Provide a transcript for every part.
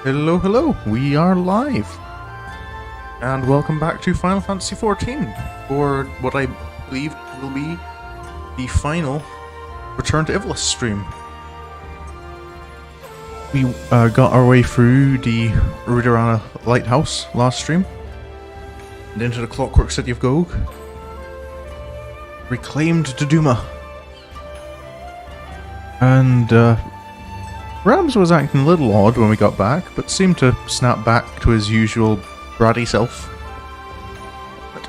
Hello, hello, we are live. And welcome back to Final Fantasy XIV for what I believe will be the final Return to Ivalice stream. We got our way through the Ruderana Lighthouse last stream and into the Clockwork city of Goug. Reclaimed Doduma. And Ramza was acting a little odd when we got back, but seemed to snap back to his usual bratty self. But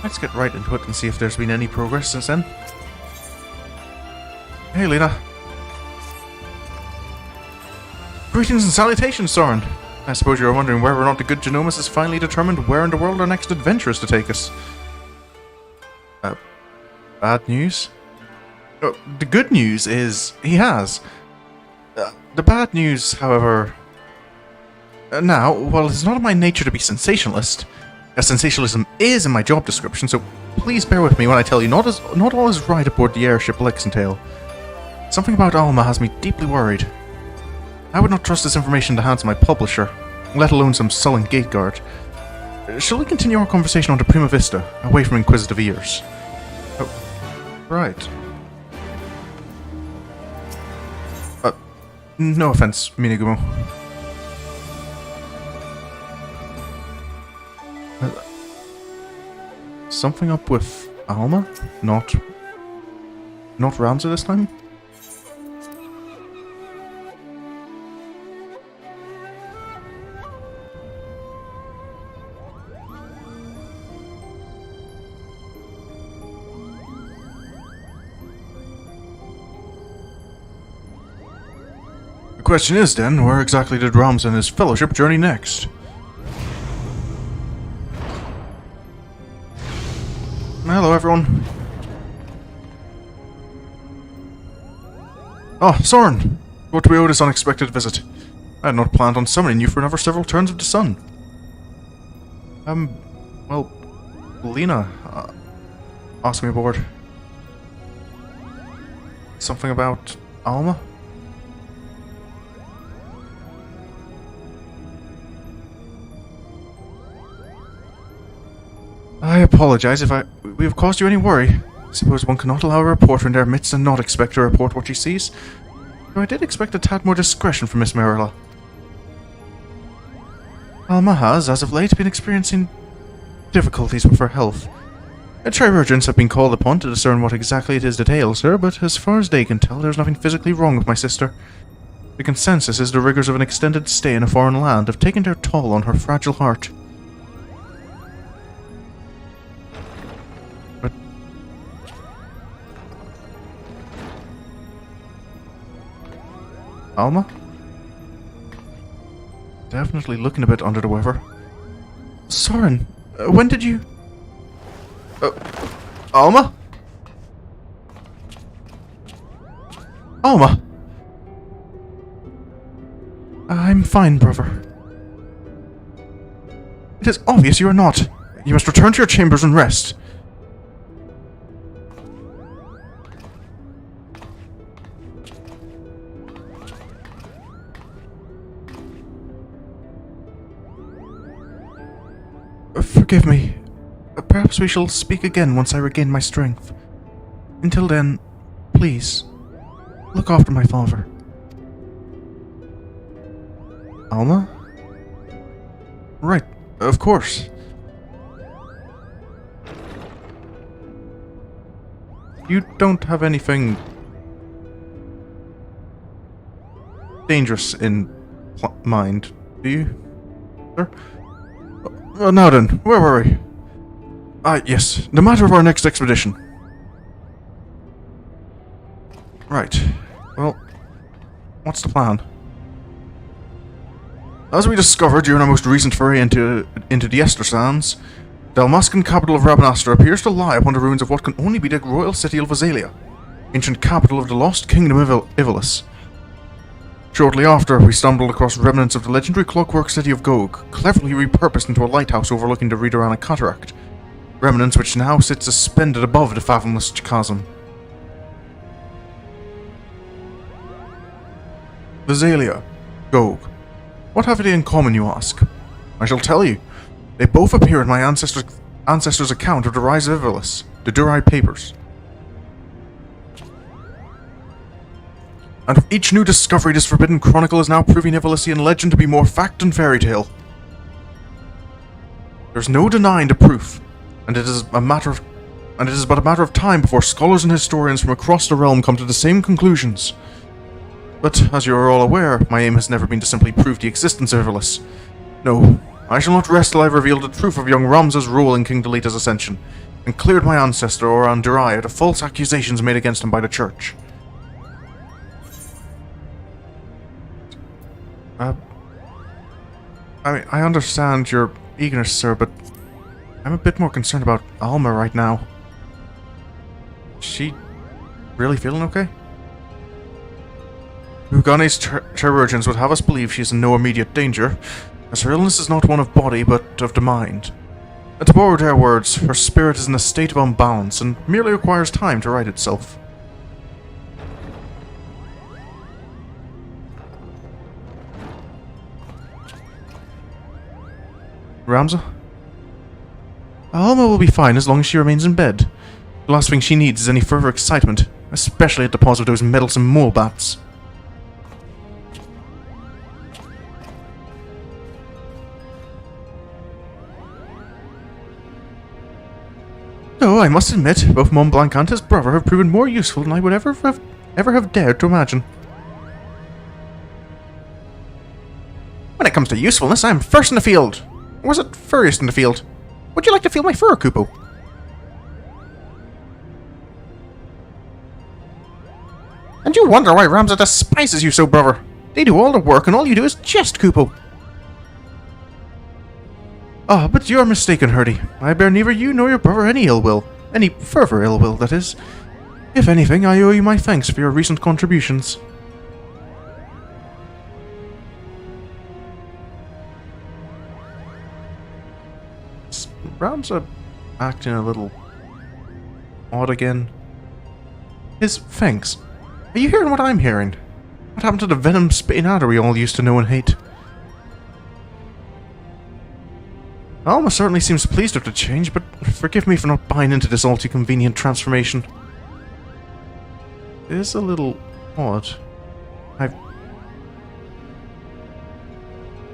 let's get right into it and see if there's been any progress since then. Hey, Lena. Greetings and salutations, Sorin. I suppose you're wondering whether or not the good Jenomis has finally determined where in the world our next adventure is to take us. Bad news? The good news is he has. The bad news, however... now, while it's not in my nature to be sensationalist, as sensationalism is in my job description, so please bear with me when I tell you not all is right aboard the airship Lexingtale. Something about Alma has me deeply worried. I would not trust this information in the hands of my publisher, let alone some sullen gate guard. Shall we continue our conversation on to Prima Vista, away from inquisitive ears? Oh, right. No offense, Minagumo. Something up with Alma? Not Ramza this time? The question is then, where exactly did Ramza and his fellowship journey next? Hello everyone. Oh, Sorin! What do we owe this unexpected visit? I had not planned on summoning you for another several turns of the sun. Well, Lena asked me aboard. Something about Alma? I apologize if we have caused you any worry. I suppose one cannot allow a reporter in their midst and not expect to report what she sees. Though I did expect a tad more discretion from Miss Marilla. Alma has, as of late, been experiencing difficulties with her health. Chirurgeons have been called upon to discern what exactly it is that ails her, but as far as they can tell, there's nothing physically wrong with my sister. The consensus is the rigors of an extended stay in a foreign land have taken their toll on her fragile heart. Alma? Definitely looking a bit under the weather. Sorin, when did you... Alma? Alma? I'm fine, brother. It is obvious you are not. You must return to your chambers and rest. Forgive me. Perhaps we shall speak again once I regain my strength. Until then, please, look after my father. Alma? Right, of course. You don't have anything dangerous in mind, do you, sir? Now then, where were we? Yes, the matter of our next expedition. Right, well, what's the plan? As we discovered during our most recent foray into the Ester Sands, the Dalmascan capital of Rabanastre appears to lie upon the ruins of what can only be the royal city of Ivalice, ancient capital of the lost kingdom of Ivalice. Shortly after, we stumbled across remnants of the legendary Clockwork city of Goug, cleverly repurposed into a lighthouse overlooking the Ruderana cataract. Remnants which now sit suspended above the fathomless chasm. Ivalice, Goug, What have they in common, you ask? I shall tell you. They both appear in my ancestor's account of the rise of Ivalice, the Durai Papers. And with each new discovery, this forbidden chronicle is now proving Ivalician legend to be more fact than fairy tale. There's no denying the proof, and it is but a matter of time before scholars and historians from across the realm come to the same conclusions. But, as you are all aware, my aim has never been to simply prove the existence of Ivalice. No, I shall not rest till I've revealed the truth of young Ramza's role in King Delita's ascension, and cleared my ancestor Oran Durai of the false accusations made against him by the Church. I understand your eagerness, sir, but I'm a bit more concerned about Alma right now. Is she really feeling okay? Ugane's chirurgeons would have us believe she is in no immediate danger, as her illness is not one of body, but of the mind. And to borrow their words, her spirit is in a state of unbalance, and merely requires time to right itself. Ramza? Alma will be fine as long as she remains in bed. The last thing she needs is any further excitement, especially at the paws of those meddlesome mole bats. Though I must admit, both Mont Blanc and his brother have proven more useful than I would ever have dared to imagine. When it comes to usefulness, I am first in the field. Or was it furriest in the field? Would you like to feel my fur, Kupo? And you wonder why Ramza despises you so, brother. They do all the work and all you do is jest, Kupo. Ah, but you are mistaken, Hurdy. I bear neither you nor your brother any ill will. Any further ill will, that is. If anything, I owe you my thanks for your recent contributions. Is Ramza acting a little odd again? His thanks. Are you hearing what I'm hearing? What happened to the venom-spitting adder we all used to know and hate? Alma certainly seems pleased with the change, but forgive me for not buying into this all-too-convenient transformation. It is a little odd. It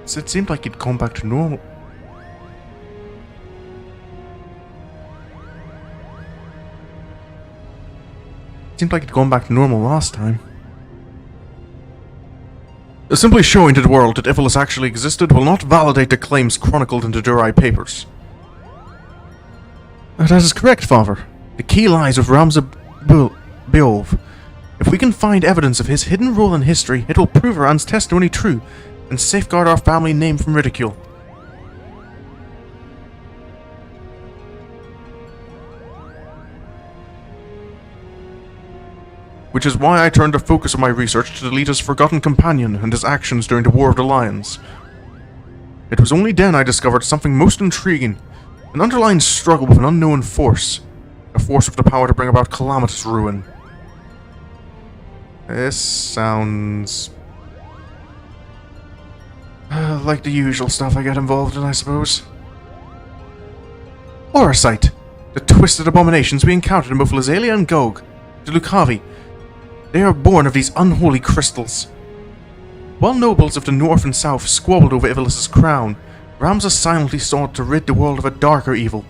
seemed like he'd gone back to normal. It seemed like he'd gone back to normal last time. Simply showing to the world that Ivalice actually existed will not validate the claims chronicled in the Durai Papers. That is correct, Father. The key lies with Ramza Beov. If we can find evidence of his hidden role in history, it will prove Oran's testimony true and safeguard our family name from ridicule. Which is why I turned the focus of my research to Delita's forgotten companion and his actions during the War of the Lions. It was only then I discovered something most intriguing, an underlying struggle with an unknown force, a force with the power to bring about calamitous ruin. This sounds like the usual stuff I get involved in, I suppose. Oracite, the twisted abominations we encountered in both Lazalia and Goug, the Lucavi. They are born of these unholy crystals. While nobles of the north and south squabbled over Ivalice's crown, Ramza silently sought to rid the world of a darker evil.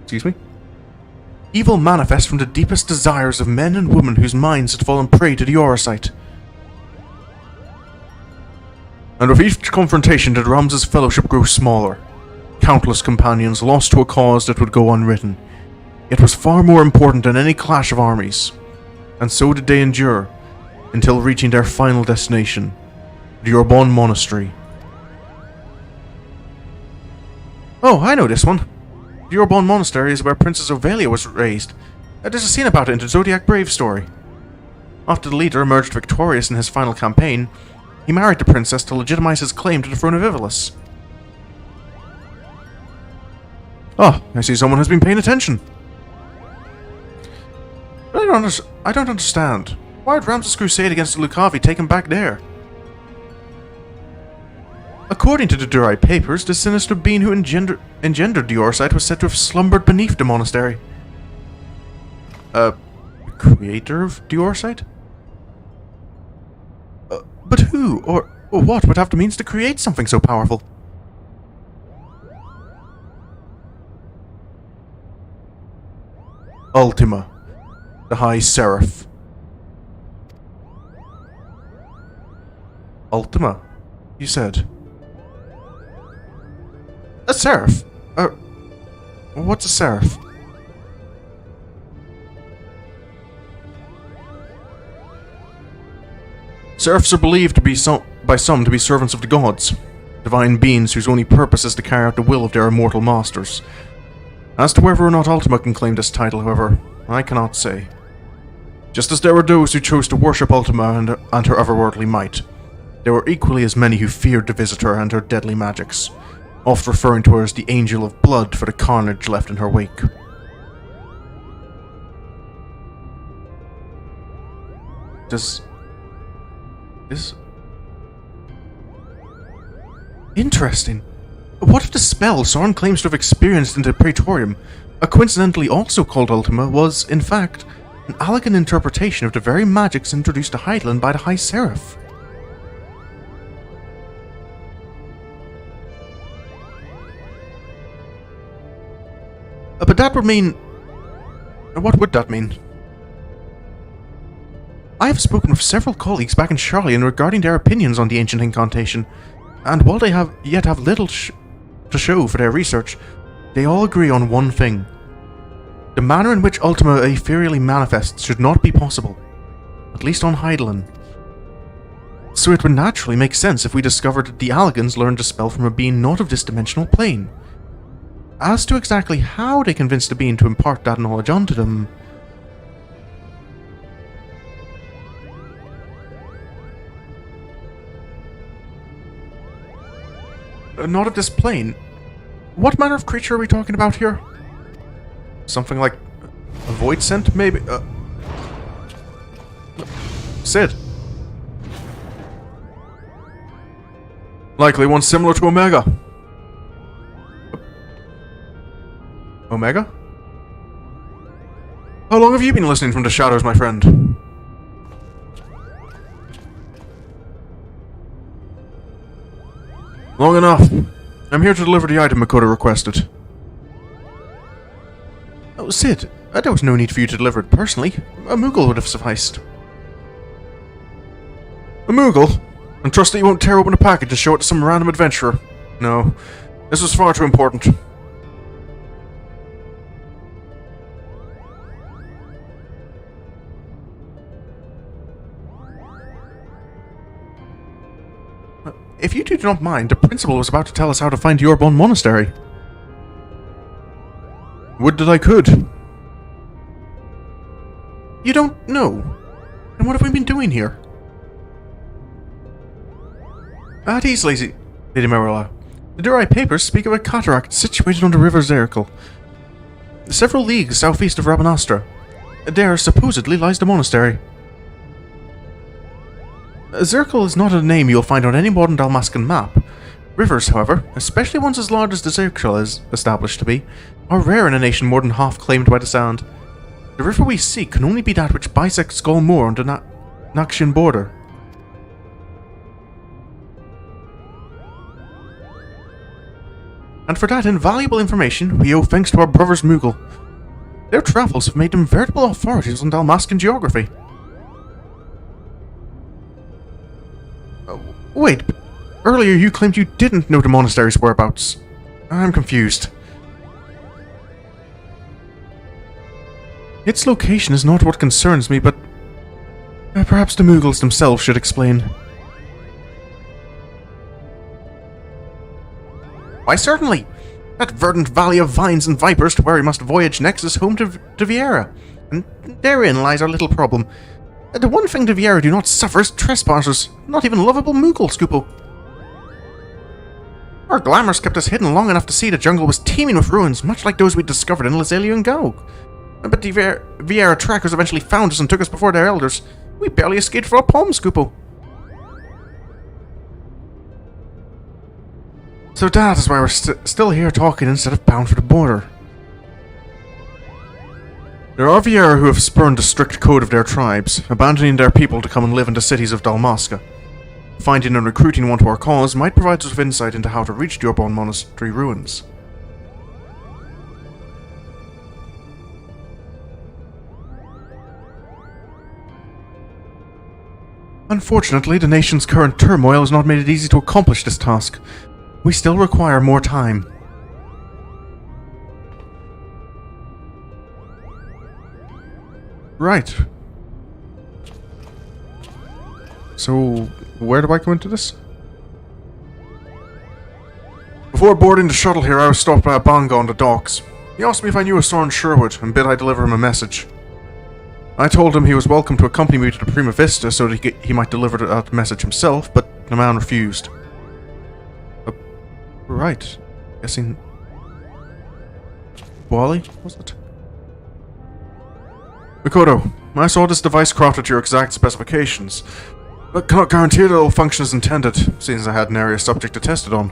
Excuse me? Evil manifests from the deepest desires of men and women whose minds had fallen prey to the Oracite. And with each confrontation did Ramza's fellowship grow smaller. Countless companions lost to a cause that would go unwritten. It was far more important than any clash of armies. And so did they endure, until reaching their final destination, the Urbon Monastery. Oh, I know this one. The Urbon Monastery is where Princess Ivalice was raised. There's a scene about it in the Zodiac Brave story. After the leader emerged victorious in his final campaign, he married the princess to legitimize his claim to the throne of Ivalice. Oh, I see someone has been paying attention. I don't understand. Why would Ramza's crusade against the Lucavi take him back there? According to the Durai papers, the sinister being who engendered the Orsite was said to have slumbered beneath the monastery. Creator of the Orsite? But who, or what, would have the means to create something so powerful? Ultima, the High Seraph. Ultima, you said? A seraph? What's a seraph? Seraphs are believed to be by some to be servants of the gods, divine beings whose only purpose is to carry out the will of their immortal masters. As to whether or not Ultima can claim this title, however, I cannot say. Just as there were those who chose to worship Ultima and her otherworldly might, there were equally as many who feared the Visitor and her deadly magics, oft referring to her as the Angel of Blood for the carnage left in her wake. Does this... Interesting. What if the spell Sorin claims to have experienced in the Praetorium, coincidentally also called Ultima, was, in fact, an elegant interpretation of the very magics introduced to Hydaelyn by the High Seraph? But that would mean... What would that mean? I have spoken with several colleagues back in Charlian regarding their opinions on the ancient incantation, and while they have little to show for their research, they all agree on one thing. The manner in which Ultima ethereally manifests should not be possible, at least on Hydaelyn. So it would naturally make sense if we discovered that the Allagans learned the spell from a being not of this dimensional plane. As to exactly how they convinced the being to impart that knowledge onto them... Not of this plane. What manner of creature are we talking about here? Something like a void scent, maybe? Sid. Likely one similar to Omega. Omega? How long have you been listening from the shadows, my friend? Long enough. I'm here to deliver the item Makoto requested. Oh, Sid, there was no need for you to deliver it personally. A Moogle would have sufficed. A Moogle? And trust that you won't tear open a package to show it to some random adventurer. No, this was far too important. If you two do not mind, the principal was about to tell us how to find the Orbon Monastery. Would that I could. You don't know? Then what have we been doing here? At ease, Lady Marilla. The Durai papers speak of a cataract situated on the river Zerkal, several leagues southeast of Rabanastra. There, supposedly, lies the monastery. Zerkal is not a name you'll find on any modern Dalmascan map. Rivers, however, especially ones as large as the Zerkal is established to be, are rare in a nation more than half claimed by the Sound. The river we seek can only be that which bisects Gol Moor on the Nakshin border. And for that invaluable information, we owe thanks to our brothers Moogle. Their travels have made them veritable authorities on Dalmascan geography. Wait, but earlier you claimed you didn't know the monastery's whereabouts. I'm confused. Its location is not what concerns me, but perhaps the Moogles themselves should explain. Why, certainly. That verdant valley of vines and vipers to where we must voyage next is home to Viera, and therein lies our little problem. The one thing the Viera do not suffer is trespassers, not even lovable Moogle, Scoopo. Our glamours kept us hidden long enough to see the jungle was teeming with ruins, much like those we discovered in Lazelia and Goug. But the Vieira trackers eventually found us and took us before their elders. We barely escaped for a palm scoopo. So that is why we're still here talking instead of bound for the border. There are Vieira who have spurned the strict code of their tribes, abandoning their people to come and live in the cities of Dalmasca. Finding and recruiting one to our cause might provide us with insight into how to reach the Urbon Monastery ruins. Unfortunately, the nation's current turmoil has not made it easy to accomplish this task. We still require more time. Right. So, where do I go into this? Before boarding the shuttle here, I was stopped by a Bonga on the docks. He asked me if I knew a Sorin Sherwood, and bid I deliver him a message. I told him he was welcome to accompany me to the Prima Vista so that he might deliver that message himself, but the man refused. Right. Guessing... Wally, was it? Mikoto, I saw this device crafted to your exact specifications, but cannot guarantee that it will function as intended, seeing as I had an area subject to test it on.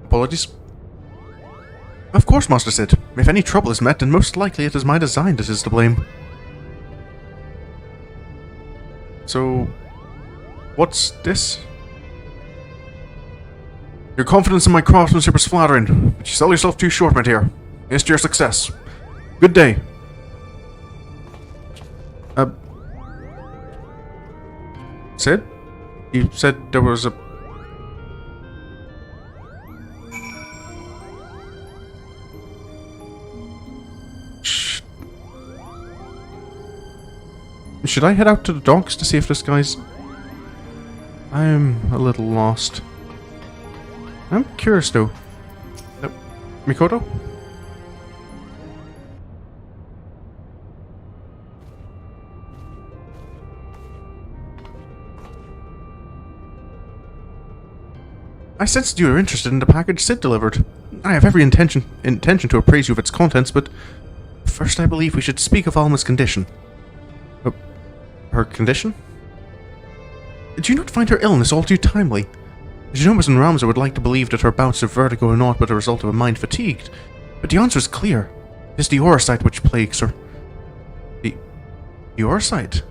Apologies. Of course, Master Sid. If any trouble is met, then most likely it is my design that is to blame. So... what's this? Your confidence in my craftsmanship is flattering, but you sell yourself too short, my dear. Here's to your success. Good day. Sid? You said there was a... Should I head out to the docks to see if this guy's... I'm a little lost. I'm curious though. Mikoto? I sensed you were interested in the package Sid delivered. I have every intention to appraise you of its contents, but first I believe we should speak of Alma's condition. Her condition? Do you not find her illness all too timely? Jenomis and Ramza would like to believe that her bouts of vertigo are not but a result of a mind fatigued, but the answer is clear. It is the aurosite which plagues her. The aurosite?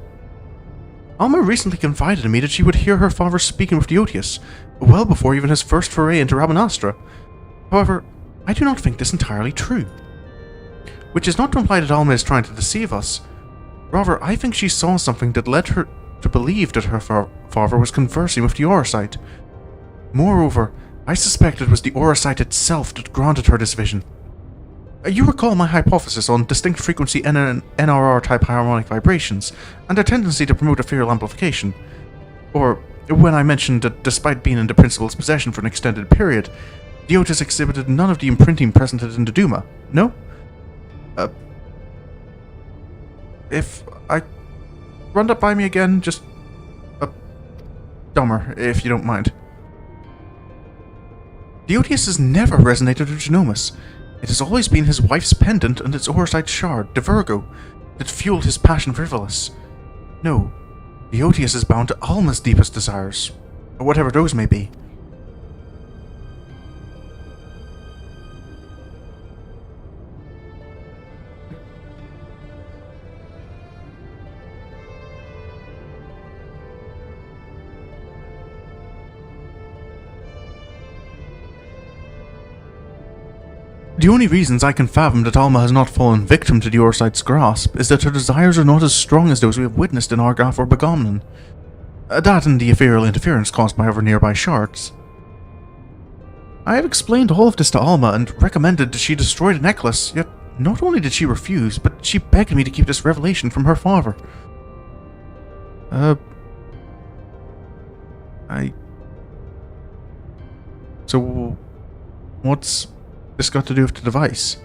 Alma recently confided in me that she would hear her father speaking with Diotius, well before even his first foray into Rabanastra. However, I do not think this entirely true. Which is not to imply that Alma is trying to deceive us. Rather, I think she saw something that led her to believe that her father was conversing with the aurosite. Moreover, I suspect it was the aurosite itself that granted her this vision. You recall my hypothesis on distinct frequency NRR-type harmonic vibrations, and their tendency to promote ethereal amplification. Or, when I mentioned that despite being in the principal's possession for an extended period, Diotis exhibited none of the imprinting presented in the Duma, no? If I run that by me again, just dumber, if you don't mind. Diotius has never resonated with Jenomis. It has always been his wife's pendant and its aurosite shard, the Virgo, that fueled his passion for Ivalice. No, Diotius is bound to Alma's deepest desires, or whatever those may be. The only reasons I can fathom that Alma has not fallen victim to the aurosite's grasp is that her desires are not as strong as those we have witnessed in Argath or Begomnon. That and the ethereal interference caused by other nearby shards. I have explained all of this to Alma and recommended that she destroy the necklace, yet not only did she refuse, but she begged me to keep this revelation from her father. So, what's this got to do with the device?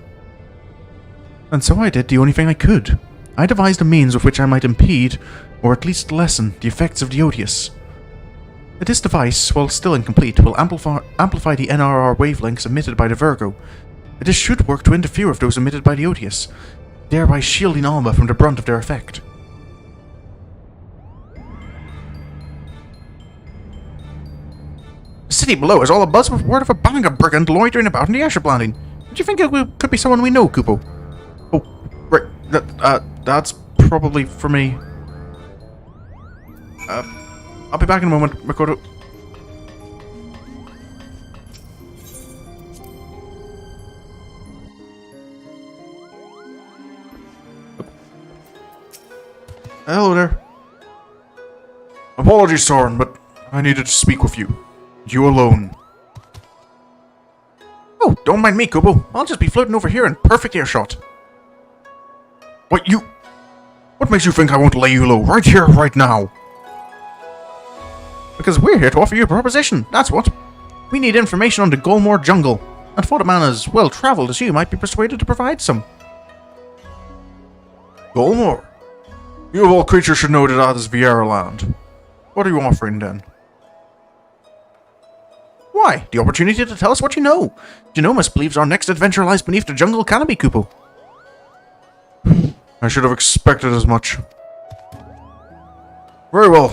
And so I did the only thing I could. I devised a means with which I might impede, or at least lessen the effects of the odious. This device, while still incomplete, will amplify the NRR wavelengths emitted by the Virgo. This should work to interfere with those emitted by the odious, thereby shielding Alma from the brunt of their effect. The city below is all abuzz with word of a band of brigand loitering about in the airship landing. Do you think it could be someone we know, Kupo? Oh, right. That's probably for me. I'll be back in a moment, Makoto. Hello there. Apologies, Sorin, but I needed to speak with you. You alone. Oh, don't mind me, Kubo. I'll just be floating over here in perfect earshot. What makes you think I won't lay you low right here, right now? Because we're here to offer you a proposition, that's what. We need information on the Golmore jungle, and thought a man as well-travelled as you might be persuaded to provide some. Golmore? You of all creatures should know that is Viera land. What are you offering, then? Why, the opportunity to tell us what you know. Jenomis believes our next adventure lies beneath the jungle canopy, Kupo. I should have expected as much. Very well.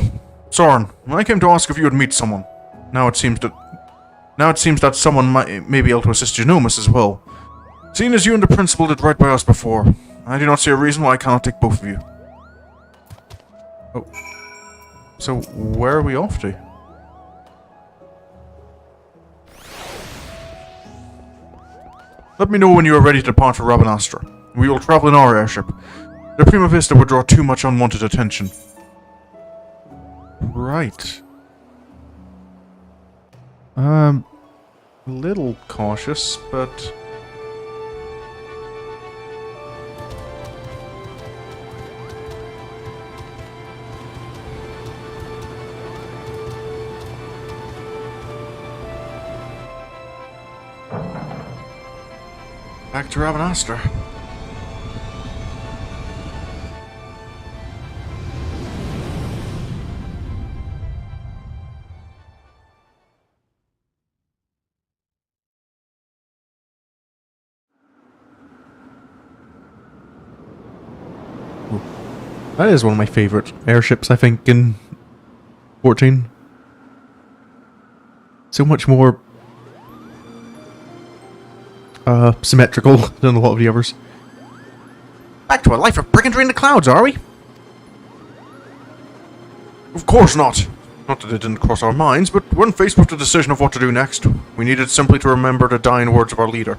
Sorin, I came to ask if you would meet someone. Now it seems that someone may be able to assist Jenomis as well. Seeing as you and the principal did right by us before, I do not see a reason why I cannot take both of you. Oh. So, where are we off to? Let me know when you are ready to depart for Rabanastra. We will travel in our airship. The Prima Vista would draw too much unwanted attention. Right. A little cautious, but... back to Rabanastra. That is one of my favorite airships, I think, in 14. So much more symmetrical than a lot of the others. Back to a life of brigandry in the clouds, are we? Of course not. Not that it didn't cross our minds, but when faced with the decision of what to do next, we needed simply to remember the dying words of our leader.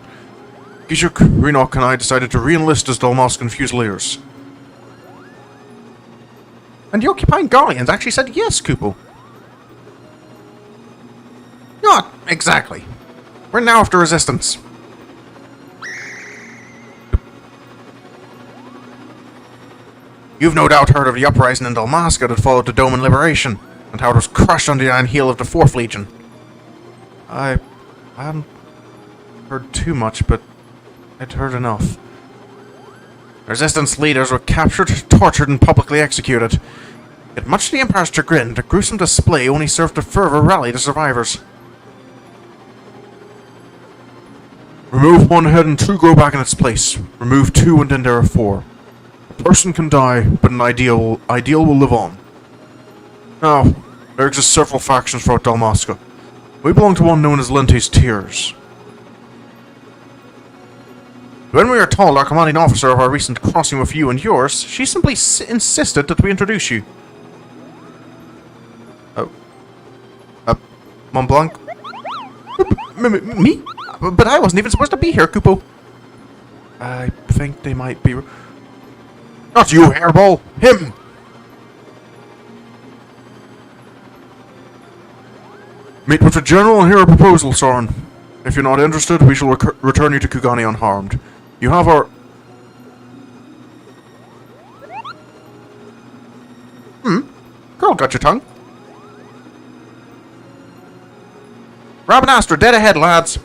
Gishuk, Renok, and I decided to re-enlist as Dalmascan Fusiliers. And the occupying Guardians actually said yes, Kupo. Not exactly. We're now after resistance. You've no doubt heard of the uprising in Dalmasca that followed the Doman liberation, and how it was crushed under the iron heel of the 4th Legion. I hadn't heard too much, but I'd heard enough. Resistance leaders were captured, tortured, and publicly executed. Yet much to the Empire's chagrin, the gruesome display only served to further rally the survivors. Remove one head and 2 grow back in its place. Remove 2 and then there are 4. A person can die, but an ideal will live on. Now, there exist several factions throughout Dalmasca. We belong to one known as Lente's Tears. When we were told our commanding officer of our recent crossing with you and yours, she simply insisted that we introduce you. Mont Blanc? Me? But I wasn't even supposed to be here, Kupo. I think they might be... Not you, hairball! Him! Meet with the General and hear a proposal, Sorin. If you're not interested, we shall return you to Kugani unharmed. You have our... Girl got your tongue. Rabanastra, dead ahead, lads.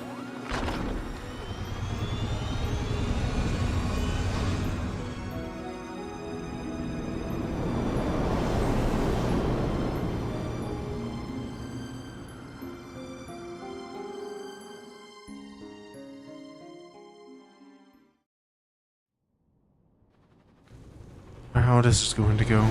how this is going to go.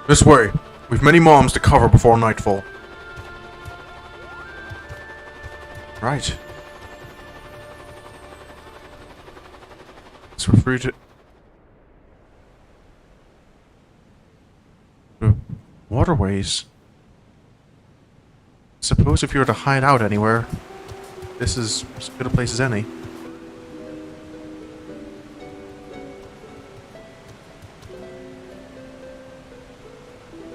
This way. We've many moms to cover before nightfall. Right. So we're free to... Waterways. Suppose if you were to hide out anywhere, this is as good a place as any.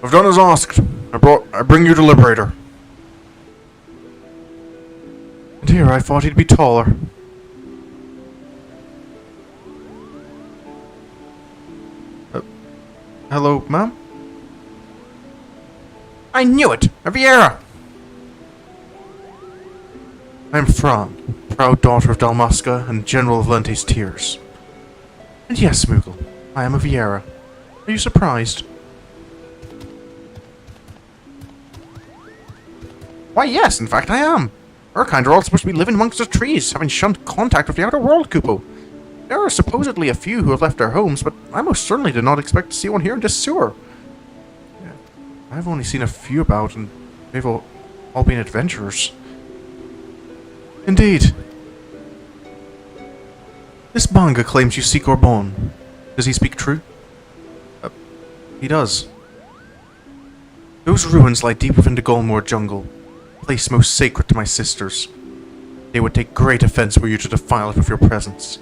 I've done as asked. I bring you to Liberator. And here I thought he'd be taller. Hello, ma'am? I knew it! Riviera! I'm Fran, proud daughter of Dalmasca and General of Lente's Tears. And yes, Moogle, I am a Viera. Are you surprised? Why, yes, in fact I am. Our kind are all supposed to be living amongst the trees, having shunned contact with the outer world, Kupo. There are supposedly a few who have left their homes, but I most certainly did not expect to see one here in this sewer. Yeah, I've only seen a few about, and they've all been adventurers. Indeed. This Banga claims you seek Orbon. Does he speak true? He does. Those ruins lie deep within the Golmore jungle, a place most sacred to my sisters. They would take great offense were you to defile it with your presence.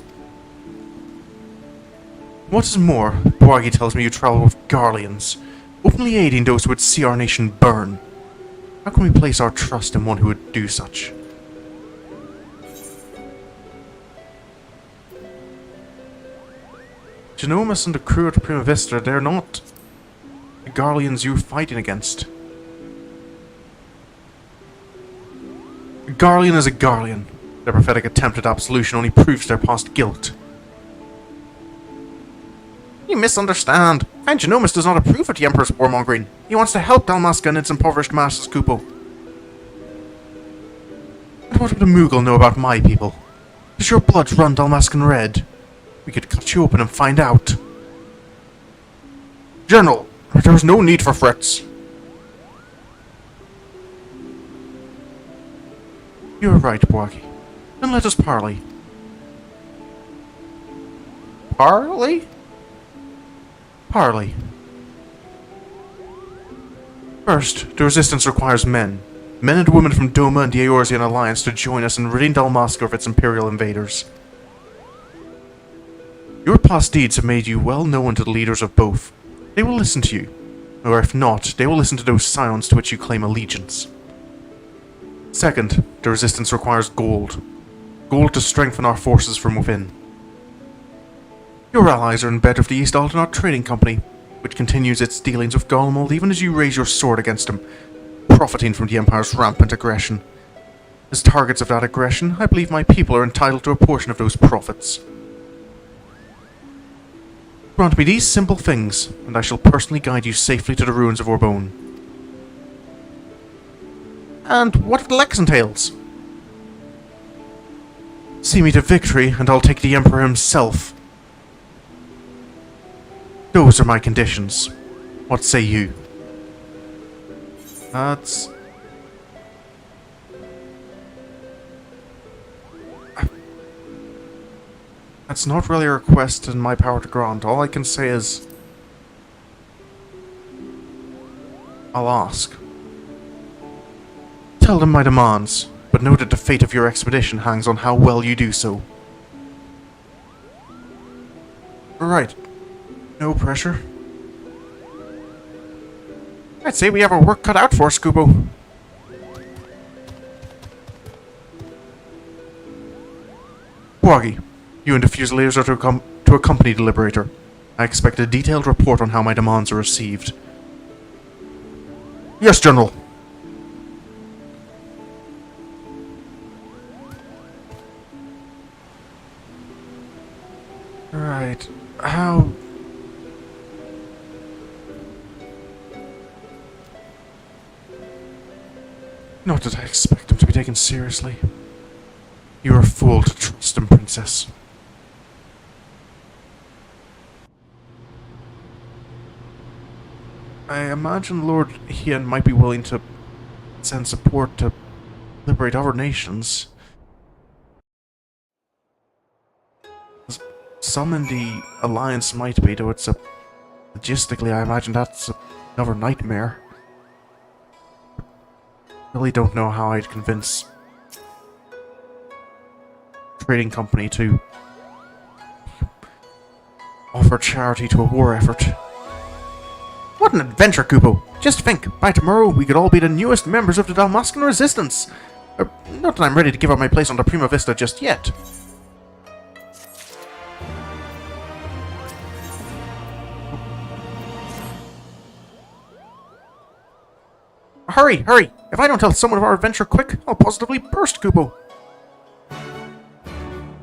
What is more, Boagi tells me you travel with Garleans, openly aiding those who would see our nation burn. How can we place our trust in one who would do such? Jenomis and the crew at Prima Vista, they're not the Garleans you're fighting against. A Garlean is a Garlean. Their prophetic attempt at absolution only proves their past guilt. You misunderstand. And Jenomis does not approve of the Emperor's warmongering. He wants to help Dalmasca and its impoverished masses, Kupo. And what would a Moogle know about my people? Does your blood run Dalmascan red? We could cut you open and find out. General, there is no need for threats. You are right, Boagi. Then let us parley. Parley? Parley. First, the Resistance requires men. Men and women from Doma and the Eorzean Alliance to join us in ridding Dalmasca of its Imperial invaders. Your past deeds have made you well known to the leaders of both. They will listen to you. Or if not, they will listen to those scions to which you claim allegiance. Second, the Resistance requires gold. Gold to strengthen our forces from within. Your allies are in bed with the East Aldenard Trading Company, which continues its dealings with Golmold even as you raise your sword against them, profiting from the Empire's rampant aggression. As targets of that aggression, I believe my people are entitled to a portion of those profits. Grant me these simple things, and I shall personally guide you safely to the ruins of Orbon. And what of the Lex entails? See me to victory, and I'll take the Emperor himself. Those are my conditions. What say you? That's not really a request in my power to grant. All I can say is I'll ask. Tell them my demands, but know that the fate of your expedition hangs on how well you do so. Right. No pressure. I'd say we have our work cut out for us, Kupo. Boagi, you and the Fusiliers are to accompany the Liberator. I expect a detailed report on how my demands are received. Yes, General. Right. How... Not that I expect him to be taken seriously. You are a fool to trust him, Princess. I imagine Lord Hien might be willing to send support to liberate other nations. Some in the Alliance might be, though logistically I imagine that's another nightmare. Really don't know how I'd convince a trading company to offer charity to a war effort. What an adventure, Kupo! Just think, by tomorrow we could all be the newest members of the Dalmascan Resistance! Not that I'm ready to give up my place on the Prima Vista just yet. Hurry, hurry! If I don't tell someone of our adventure quick, I'll positively burst, Kupo!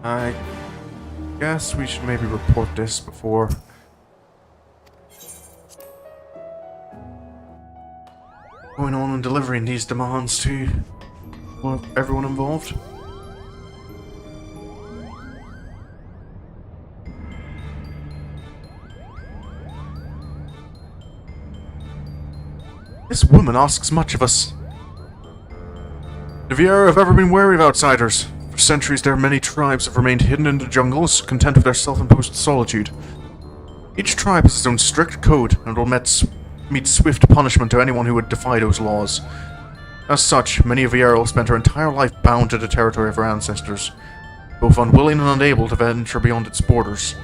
I guess we should maybe report this before... going on and delivering these demands to everyone involved. This woman asks much of us. The Viera have ever been wary of outsiders. For centuries their many tribes have remained hidden in the jungles, content with their self-imposed solitude. Each tribe has its own strict code, and will meet swift punishment to anyone who would defy those laws. As such, many of Viera spent their entire life bound to the territory of their ancestors, both unwilling and unable to venture beyond its borders.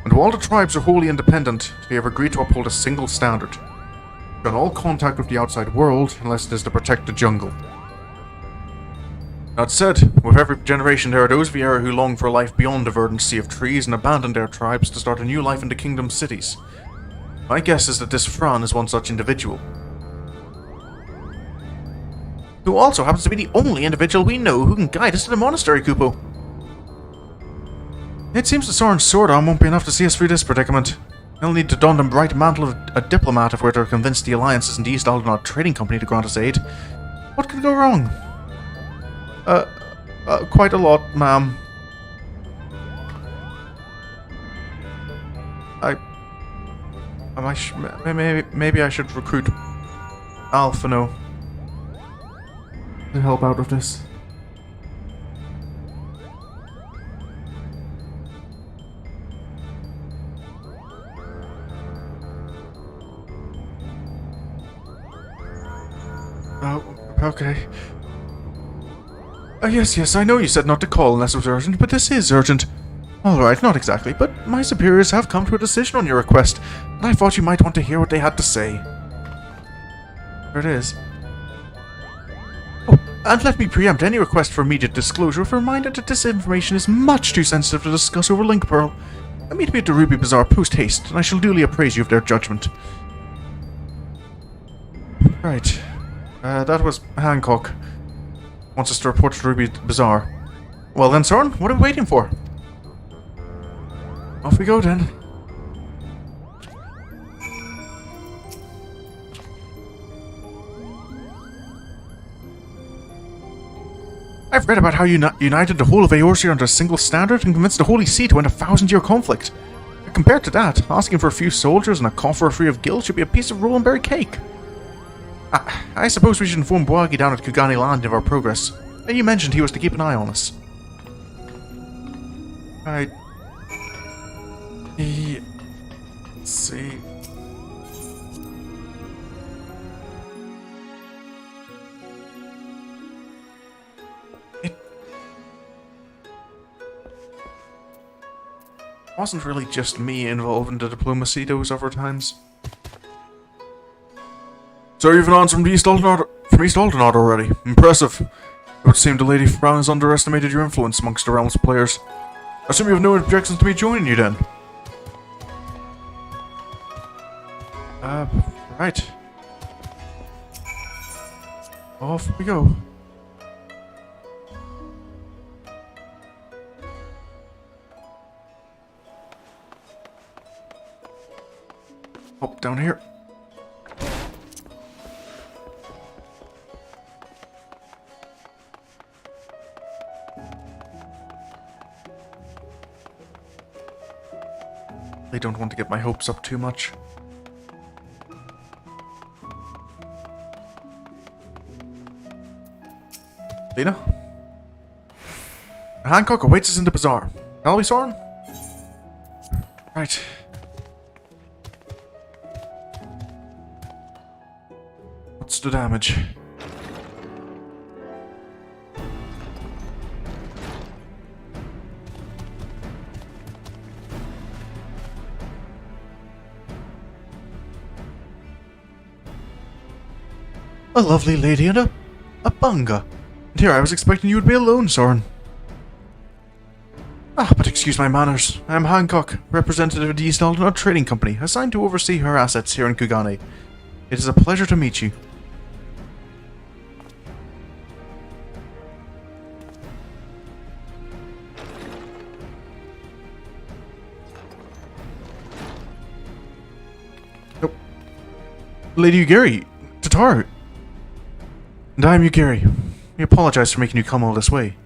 And while the tribes are wholly independent, they have agreed to uphold a single standard: shun all contact with the outside world unless it is to protect the jungle. That said, with every generation there are those Viera who long for a life beyond the verdant sea of trees and abandon their tribes to start a new life in the kingdom cities. My guess is that this Fran is one such individual. Who also happens to be the only individual we know who can guide us to the monastery, Kupo. It seems that Sorin's sword arm won't be enough to see us through this predicament. He'll need to don the bright mantle of a diplomat if we're to convince the Alliance isn't the East Aldernot Trading Company to grant us aid. What could go wrong? Quite a lot, ma'am. Maybe I should recruit Alphino to help out with this. Oh, okay. Yes, I know you said not to call unless it was urgent, but this is urgent. Alright, not exactly, but my superiors have come to a decision on your request, and I thought you might want to hear what they had to say. There it is. Oh, and let me preempt any request for immediate disclosure with a reminder that this information is much too sensitive to discuss over Link Pearl. Meet me at the Ruby Bazaar post-haste, and I shall duly appraise you of their judgment. Right. That was Hancock. Wants us to report to the Ruby Bazaar. Well then, Sorin, what are we waiting for? Off we go then. I've read about how you united the whole of Eorzea under a single standard and convinced the Holy See to end a 1000-year conflict. Compared to that, asking for a few soldiers and a coffer free of guild should be a piece of roll-and-berry cake. I suppose we should inform Boagi down at Kugani Land of our progress. You mentioned he was to keep an eye on us. Let's see. It wasn't really just me involved in the diplomacy those other times. So you've an answer from East Aldernot already. Impressive. It would seem the Lady Fran has underestimated your influence amongst the realm's players. I assume you have no objections to me joining you then. Right. Off we go. Hop down here. I don't want to get my hopes up too much. Lena? Hancock awaits us in the bazaar. Shall we, Sorin? Right. What's the damage? A lovely lady and a bunga. And here I was expecting you would be alone, Sorin. Ah, but excuse my manners. I am Hancock, representative of the East Aldernot Trading Company, assigned to oversee her assets here in Kugane. It is a pleasure to meet you. Oh. Lady Ugiri, Tataru. And I am Ugiri. We apologize for making you come all this way.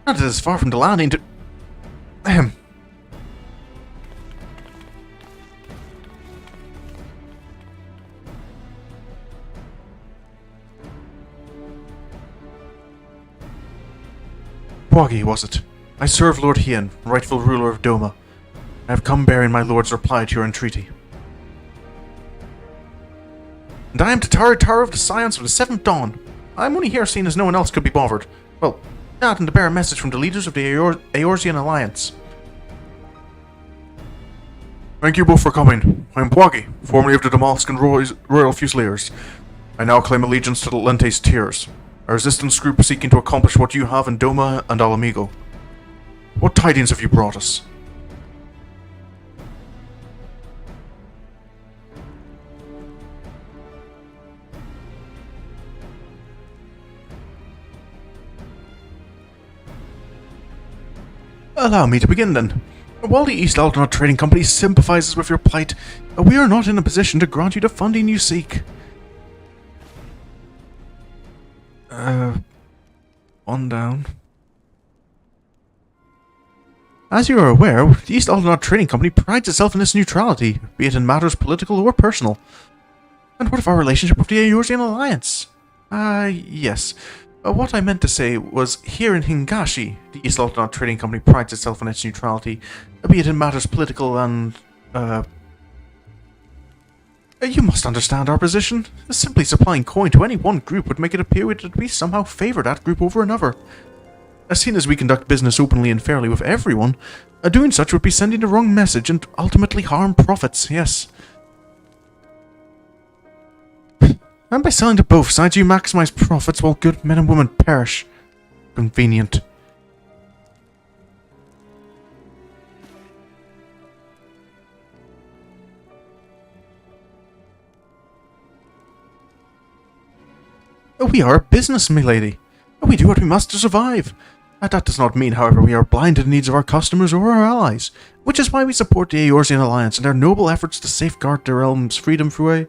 Not as far from the landing to... Ahem. Wagi, was it? I serve Lord Hien, rightful ruler of Doma. I have come bearing my lord's reply to your entreaty. And I am Tataru Taro of the Scions of the Seventh Dawn. I am only here seeing as no one else could be bothered. Well, not and to bear a message from the leaders of the Eorzean Alliance. Thank you both for coming. I am Bwagi, formerly of the Damalskan Royal Fusiliers. I now claim allegiance to the Lentes Tiers, a resistance group seeking to accomplish what you have in Doma and Alamigo. What tidings have you brought us? Allow me to begin then. While the East Aldernot Trading Company sympathizes with your plight, we are not in a position to grant you the funding you seek. One down. As you are aware, the East Aldernot Trading Company prides itself in its neutrality, be it in matters political or personal. And what of our relationship with the Eorzean Alliance? Yes. What I meant to say was, here in Hingashi, the East Aldernot Trading Company prides itself on its neutrality, be it in matters political and, You must understand our position. Simply supplying coin to any one group would make it appear that we somehow favor that group over another. As soon as we conduct business openly and fairly with everyone, doing such would be sending the wrong message and ultimately harm profits, yes. And by selling to both sides, you maximize profits while good men and women perish. Convenient. We are a business, milady. We do what we must to survive. That does not mean, however, we are blind to the needs of our customers or our allies, which is why we support the Eorzean Alliance and their noble efforts to safeguard their realm's freedom through a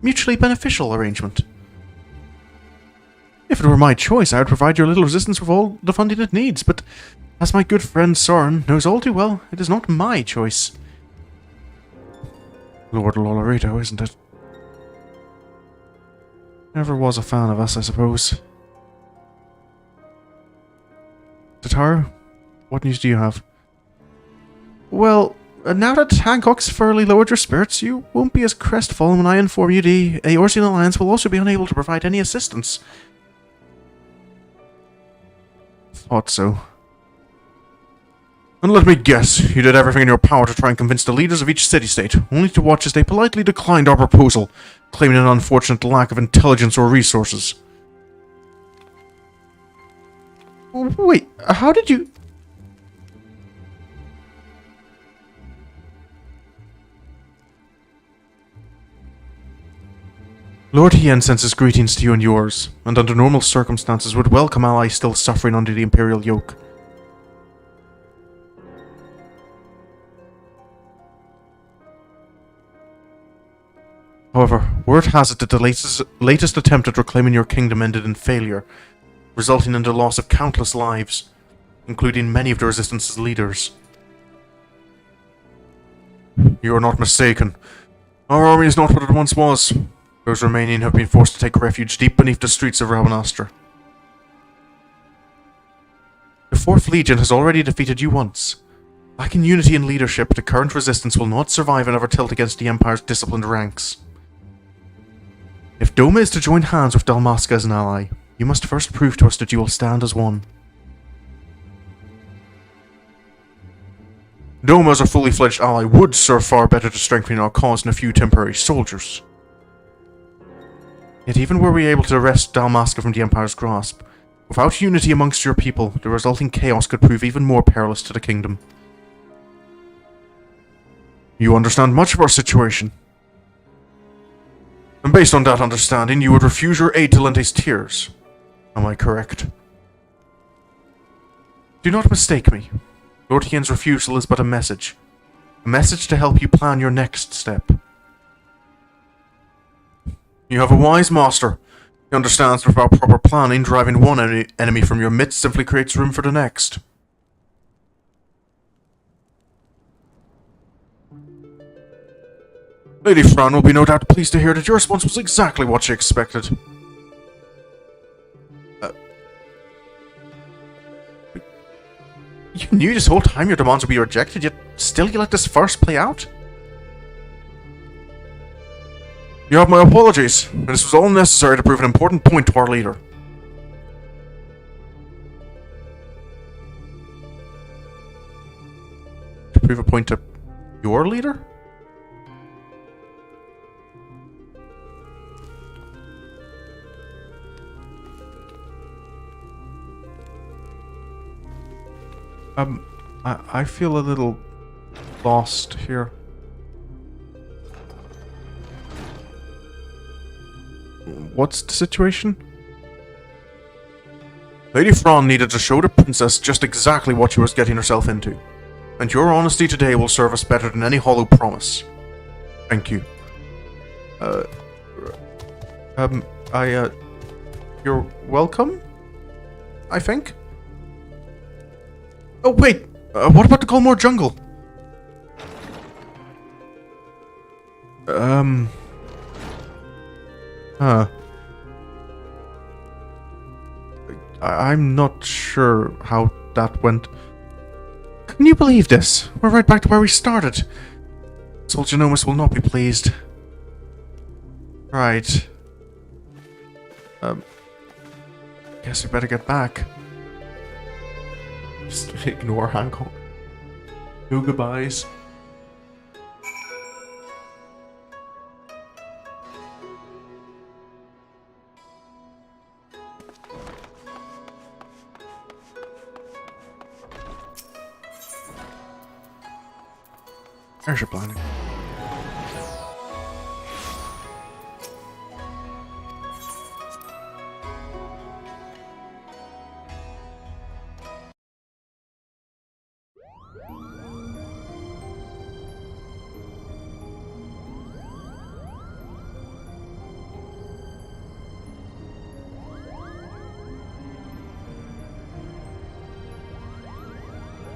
mutually beneficial arrangement. If it were my choice, I would provide your little resistance with all the funding it needs, but as my good friend Sorin knows all too well, it is not my choice. Lord Lolorito, isn't it? Never was a fan of us, I suppose. Tataru, what news do you have? Well, now that Hancock's thoroughly lowered your spirits, you won't be as crestfallen when I inform you the Eorzean Alliance will also be unable to provide any assistance. Thought so. And let me guess, you did everything in your power to try and convince the leaders of each city-state, only to watch as they politely declined our proposal, claiming an unfortunate lack of intelligence or resources. Wait, how did you... Lord Hien sends his greetings to you and yours, and under normal circumstances would welcome allies still suffering under the Imperial yoke. However, word has it that the latest attempt at reclaiming your kingdom ended in failure, resulting in the loss of countless lives, including many of the Resistance's leaders. You are not mistaken. Our army is not what it once was. Those remaining have been forced to take refuge deep beneath the streets of Rabanastre. The 4th Legion has already defeated you once. Lacking unity and leadership, the current resistance will not survive another tilt against the Empire's disciplined ranks. If Doma is to join hands with Dalmasca as an ally, you must first prove to us that you will stand as one. Doma as a fully fledged ally would serve far better to strengthen our cause than a few temporary soldiers. Yet even were we able to wrest Dalmasca from the Empire's grasp, without unity amongst your people, the resulting chaos could prove even more perilous to the kingdom. You understand much of our situation. And based on that understanding, you would refuse your aid to Lente's tears. Am I correct? Do not mistake me. Lord Hien's refusal is but a message. A message to help you plan your next step. You have a wise master. He understands that without proper planning, driving one enemy from your midst simply creates room for the next. Lady Fran will be no doubt pleased to hear that your response was exactly what she expected. You knew this whole time your demands would be rejected, yet still you let this farce play out? You have my apologies. This was all necessary to prove an important point to our leader. To prove a point to your leader? I feel a little lost here. What's the situation? Lady Fran needed to show the princess just exactly what she was getting herself into, and your honesty today will serve us better than any hollow promise. Thank you. You're welcome? I think? Oh, wait! What about the Colmore jungle? I'm not sure how that went. Can you believe this? We're right back to where we started. Soul Jenomis will not be pleased. Right. Guess we better get back. Just ignore Hancock. No goodbyes. There's your planning.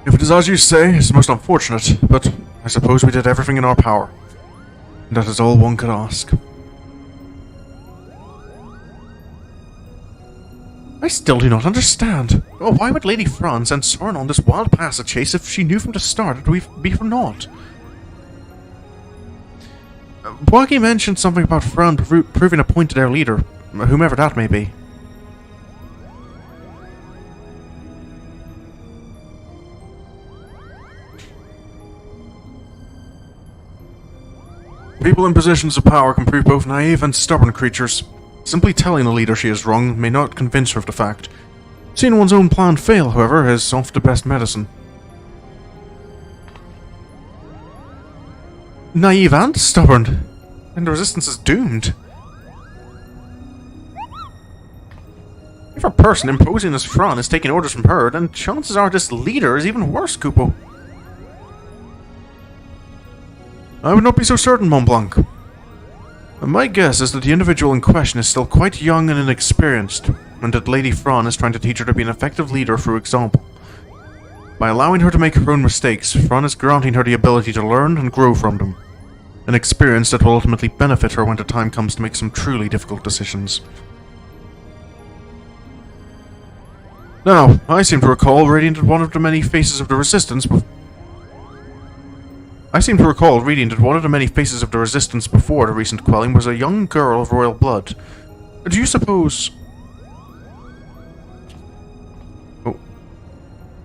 If it is as you say, it's most unfortunate, but I suppose we did everything in our power. And that is all one could ask. I still do not understand. Oh, why would Lady Fran send Sorin on this wild passage chase if she knew from the start it would be for naught? Boagi mentioned something about Fran proving a point to their leader, whomever that may be. People in positions of power can prove both naive and stubborn creatures. Simply telling a leader she is wrong may not convince her of the fact. Seeing one's own plan fail, however, is often the best medicine. Naive and stubborn? And the resistance is doomed. If a person imposing as Fran is taking orders from her, then chances are this leader is even worse, Kupo. I would not be so certain, Mont Blanc. My guess is that the individual in question is still quite young and inexperienced, and that Lady Fran is trying to teach her to be an effective leader through example. By allowing her to make her own mistakes, Fran is granting her the ability to learn and grow from them. An experience that will ultimately benefit her when the time comes to make some truly difficult decisions. Now, I seem to recall reading that one of the many faces of the resistance before the recent quelling was a young girl of royal blood. Do you suppose... Oh.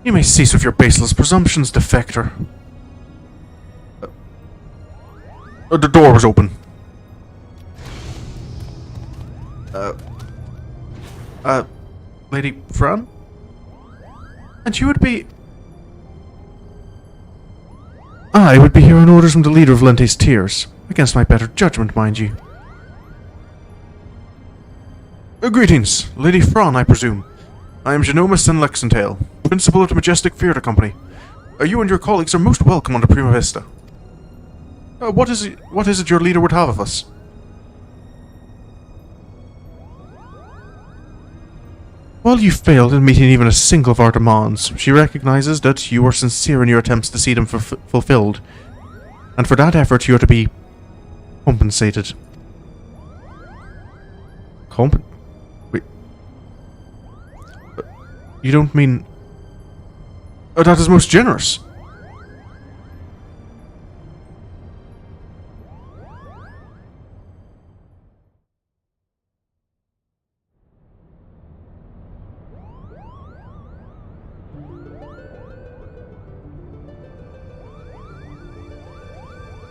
You may cease with your baseless presumptions, defector. The door was open. Lady Fran? And you would be... I would be here on orders from the leader of Lente's Tears. Against my better judgment, mind you. Greetings, Lady Fran, I presume. I am Jenomis and Lexentale, principal of the Majestic Theatre Company. You and your colleagues are most welcome on the Prima Vista. What is it your leader would have of us? While you failed in meeting even a single of our demands, she recognizes that you are sincere in your attempts to see them fulfilled, and for that effort you are to be compensated. Wait. You don't mean... that is most generous.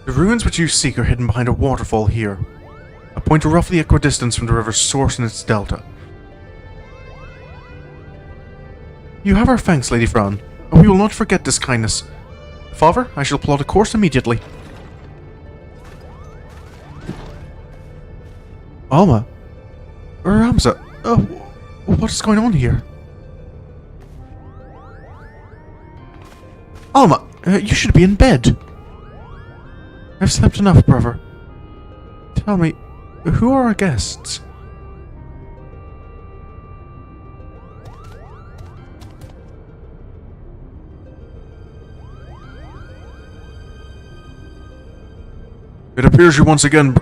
The ruins which you seek are hidden behind a waterfall here, a point roughly equidistant from the river's source and its delta. You have our thanks, Lady Fran, and we will not forget this kindness. Father, I shall plot a course immediately. Alma? Ramza? What is going on here? Alma, you should be in bed. I've slept enough, brother. Tell me, who are our guests? It appears you once again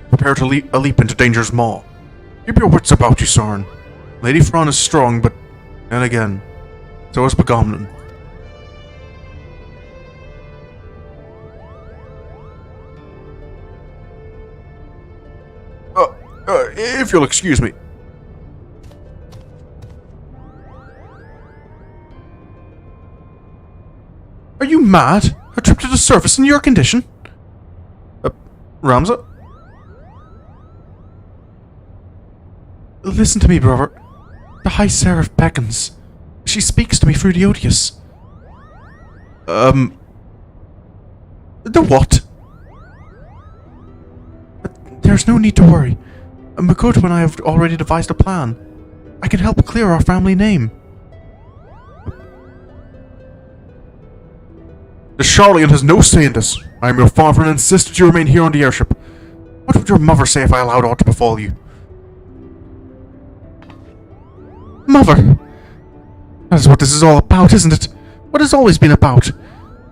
prepare to leap into danger's maw. Keep your wits about you, Sorin. Lady Fran is strong, but then again, so is Begomnon. If you'll excuse me. Are you mad? A trip to the surface in your condition? Ramza? Listen to me, brother. The High Seraph beckons. She speaks to me through the odious. The what? There's no need to worry. Makoto and I have already devised a plan. I can help clear our family name. The Charlatan has no say in this. I am your father and insist that you remain here on the airship. What would your mother say if I allowed aught to befall you? Mother! That is what this is all about, isn't it? What it's always been about.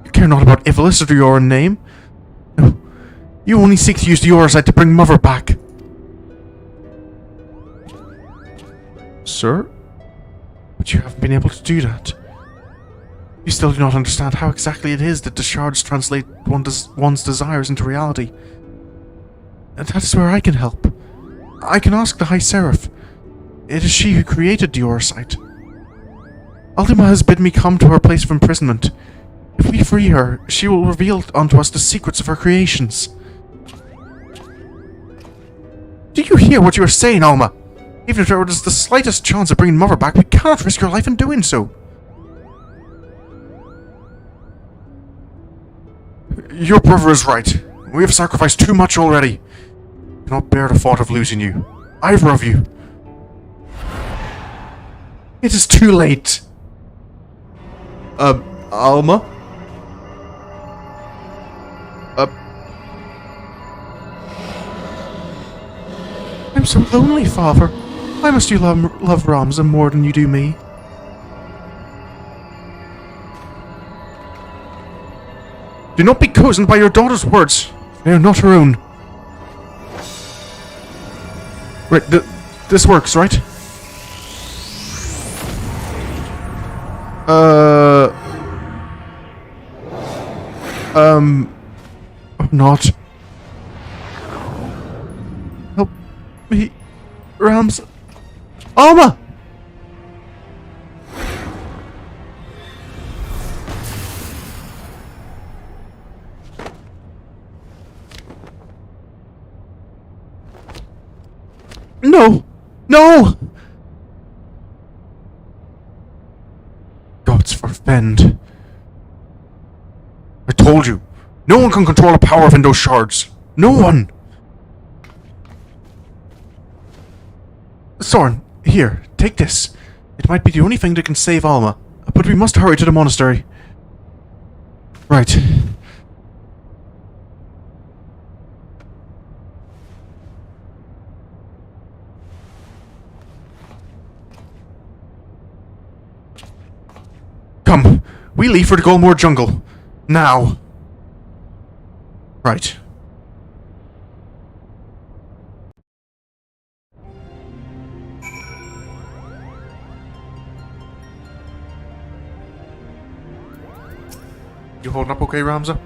You care not about Ivalice or your own name. No. You only seek to use the Orsite to bring Mother back. Sir? But you haven't been able to do that. You still do not understand how exactly it is that the shards translate one's desires into reality. And that is where I can help. I can ask the High Seraph. It is she who created the Orsite. Ultima has bid me come to her place of imprisonment. If we free her, she will reveal unto us the secrets of her creations. Do you hear what you are saying, Alma? Even if there was the slightest chance of bringing Mother back, we cannot risk your life in doing so. Your brother is right. We have sacrificed too much already. I cannot bear the thought of losing you. Either of you. It is too late. Alma? I'm so lonely, father. Why must you love Ramza more than you do me? Do not be cozened by your daughter's words. They are not her own. Right, this works, right? Not. Help me, Ramza. Alma! No! No! Gods forfend. I told you, no one can control the power of those shards. No one! Sorin, here, take this. It might be the only thing that can save Alma, but we must hurry to the monastery. Right. Come, we leave for the Golmore jungle. Now. Right. You holding up okay, Ramza?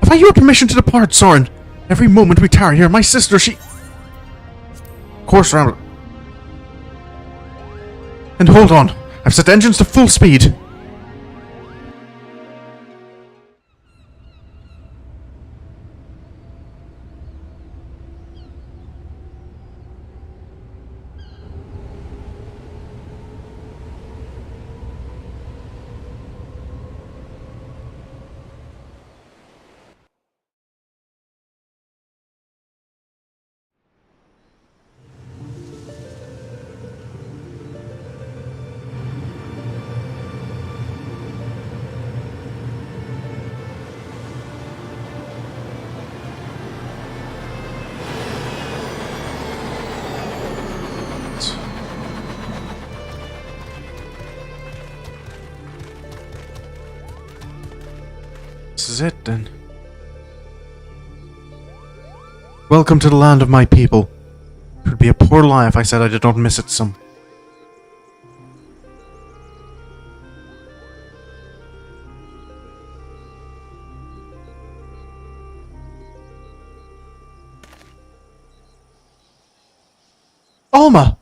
Have I your permission to depart, Sorin? Every moment we tarry here, my sister, she... Of course, Ramza. And hold on. I've set engines to full speed. This is it, then. Welcome to the land of my people. It would be a poor lie if I said I did not miss it some. Alma!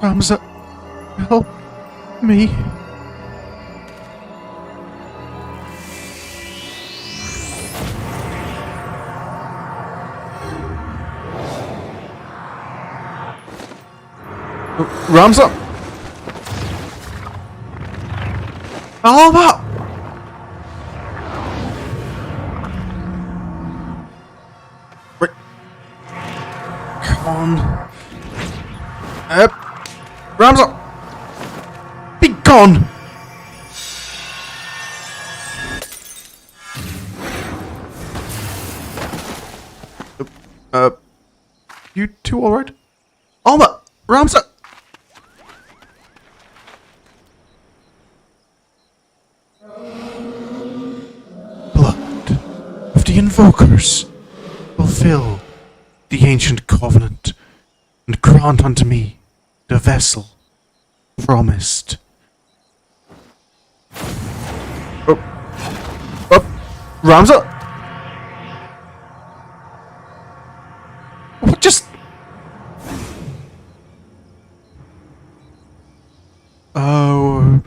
Ramza, help me. Ramza! Alma! Wait. Come on. Ramza! Be gone! You two alright? Alma! Ramza! Blood of the Invokers, fulfill the ancient covenant and grant unto me the vessel promised. Ramza? What just... Oh...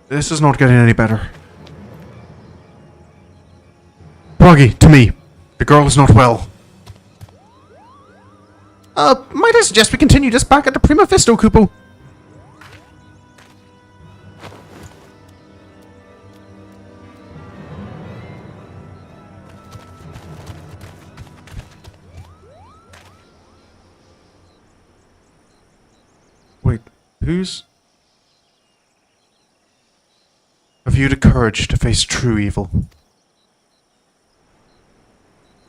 This is not getting any better. Proggy, to me. The girl is not well. Might I suggest we continue this back at the Prima Vista, Kupo? who's... Have you the courage to face true evil?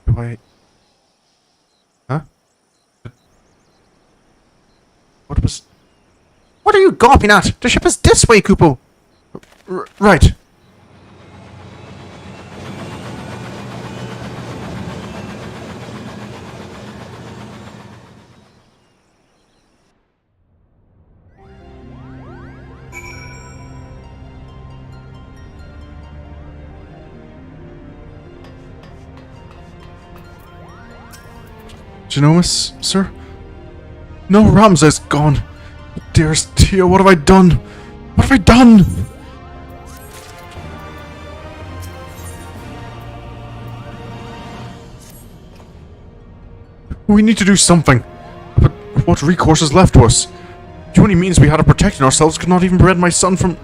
Do I... Huh? What was... What are you gawping at? The ship is this way, Kupo! Right. Jenomis, sir? No, Ramza is gone. Dearest Tia, what have I done? What have I done? We need to do something. But what recourse is left to us? The only means we had of protecting ourselves could not even prevent my son from...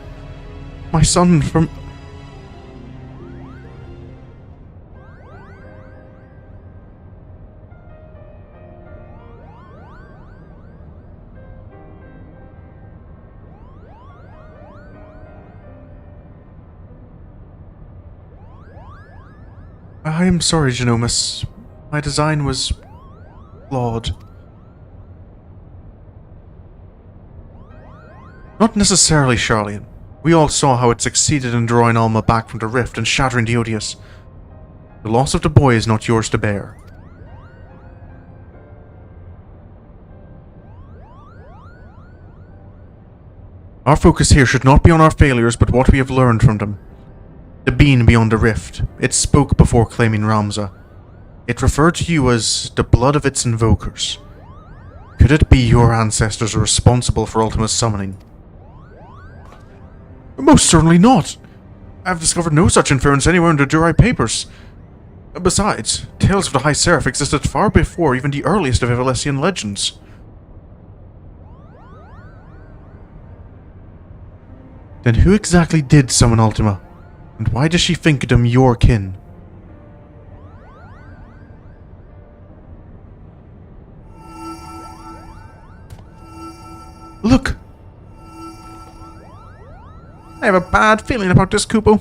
I am sorry, Jenomis. My design was... flawed. Not necessarily, Charlian. We all saw how it succeeded in drawing Alma back from the rift and shattering the Odious. The loss of the boy is not yours to bear. Our focus here should not be on our failures, but what we have learned from them. The being beyond the rift. It spoke before claiming Ramza. It referred to you as the blood of its invokers. Could it be your ancestors are responsible for Ultima's summoning? Most certainly not. I have discovered no such inference anywhere in the Durai papers. Besides, tales of the High Seraph existed far before even the earliest of Ivalician legends. Then who exactly did summon Ultima? And why does she think them your kin? Look! I have a bad feeling about this, Kupo.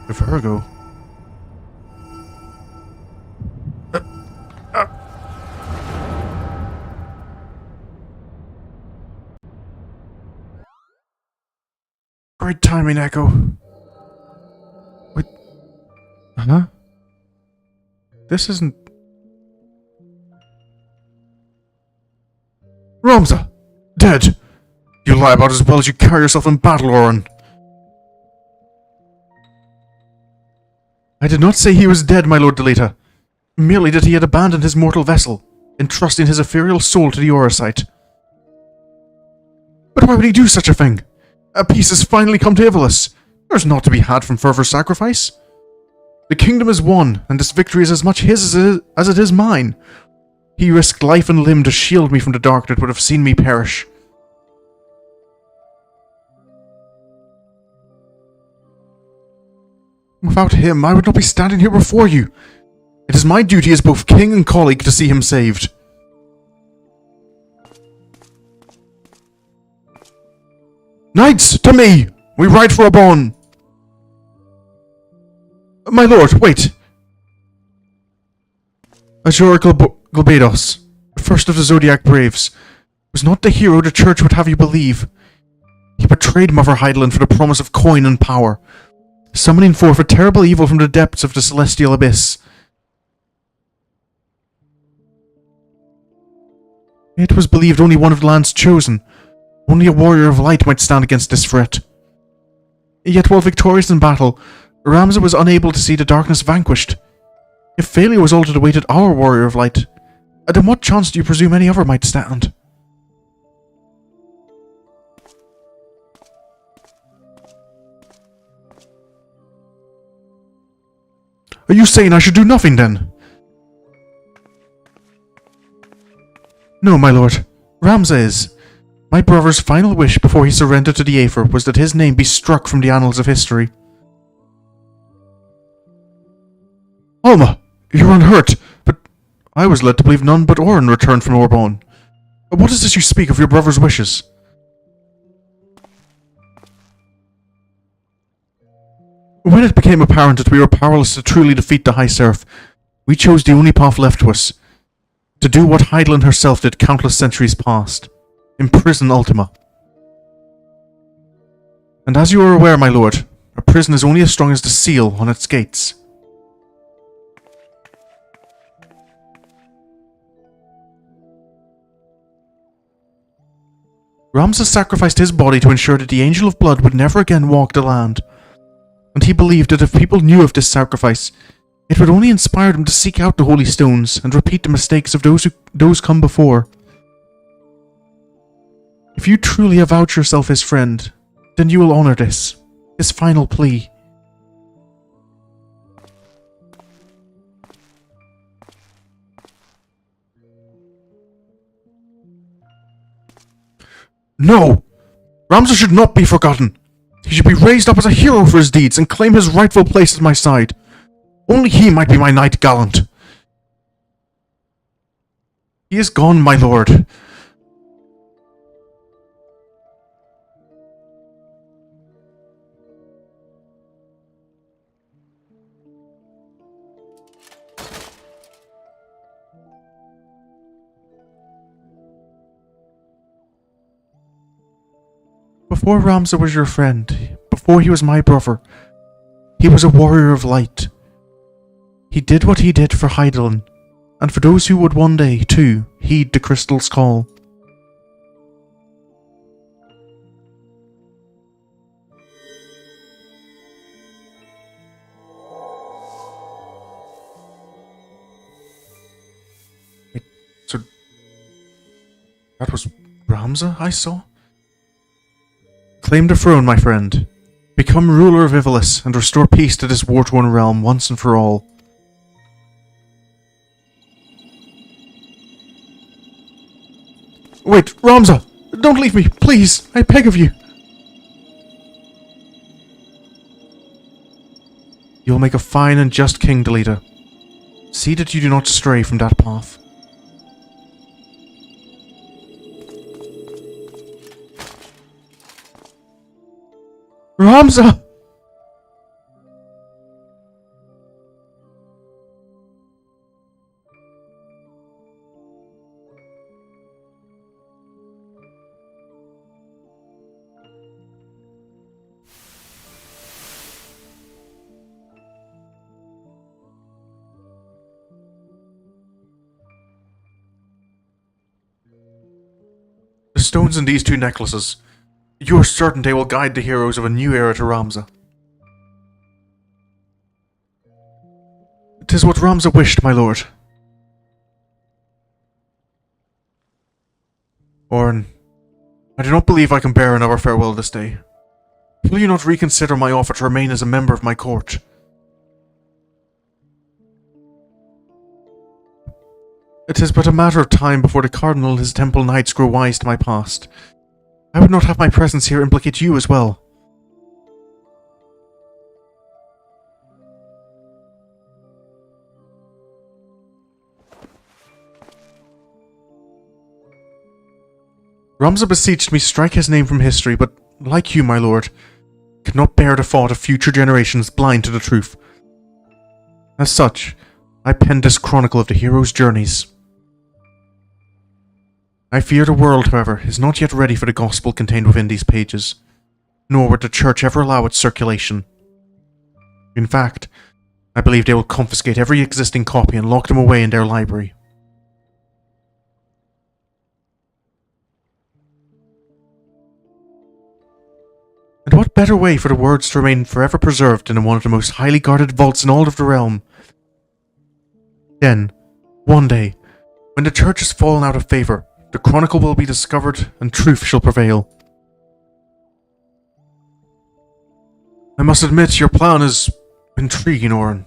The Virgo. Great timing, Echo. Wait. Huh? This isn't... Ramza! Dead! You lie about as well as you carry yourself in battle, Orin. I did not say he was dead, my Lord Delita. Merely that he had abandoned his mortal vessel, entrusting his ethereal soul to the Aurosite. But why would he do such a thing? A peace has finally come to Ivalice. There is naught to be had from further sacrifice. The kingdom is won, and this victory is as much his as it is mine. He risked life and limb to shield me from the dark that would have seen me perish. Without him, I would not be standing here before you. It is my duty as both king and colleague to see him saved. Knights, to me! We ride for a bond! My lord, wait! Azure Globados, first of the Zodiac Braves, was not the hero the church would have you believe. He betrayed Mother Heidelin for the promise of coin and power, summoning forth a terrible evil from the depths of the celestial abyss. It was believed only one of the land's chosen, only a warrior of light might stand against this threat. Yet while victorious in battle, Ramza was unable to see the darkness vanquished. If failure was all that awaited our warrior of light, then what chance do you presume any other might stand? Are you saying I should do nothing then? No, my lord. Ramza is. My brother's final wish before he surrendered to the Aether was that his name be struck from the annals of history. Alma, you're unhurt, but I was led to believe none but Orin returned from Orbonne. What is this you speak of your brother's wishes? When it became apparent that we were powerless to truly defeat the High Seraph, we chose the only path left to us. To do what Hydaelyn herself did countless centuries past. Imprison Ultima. And as you are aware, my lord, a prison is only as strong as the seal on its gates. Ramza sacrificed his body to ensure that the Angel of Blood would never again walk the land. And he believed that if people knew of this sacrifice, it would only inspire them to seek out the Holy Stones and repeat the mistakes of those come before. If you truly avouch yourself his friend, then you will honor this final plea. No! Ramza should not be forgotten. He should be raised up as a hero for his deeds and claim his rightful place at my side. Only he might be my knight gallant. He is gone, my lord. Before Ramza was your friend, before he was my brother, he was a warrior of light. He did what he did for Hydaelyn, and for those who would one day, too, heed the crystal's call. Wait, so that was Ramza I saw? Claim the throne, my friend. Become ruler of Ivalice and restore peace to this war-torn realm once and for all. Wait, Ramza! Don't leave me, please! I beg of you! You will make a fine and just king, Delita. See that you do not stray from that path. Ramza! The stones in these two necklaces. You are certain they will guide the heroes of a new era to Ramza. 'Tis what Ramza wished, my lord. Orin, I do not believe I can bear another farewell this day. Will you not reconsider my offer to remain as a member of my court? It is but a matter of time before the Cardinal and his Temple Knights grow wise to my past. I would not have my presence here implicate you as well. Ramza beseeched me strike his name from history, but, like you, my lord, could not bear the thought of future generations blind to the truth. As such, I penned this chronicle of the hero's journeys. I fear the world, however, is not yet ready for the gospel contained within these pages, nor would the Church ever allow its circulation. In fact, I believe they will confiscate every existing copy and lock them away in their library. And what better way for the words to remain forever preserved than in one of the most highly guarded vaults in all of the realm? Then, one day, when the Church has fallen out of favour, the chronicle will be discovered and truth shall prevail. I must admit your plan is intriguing, Orin.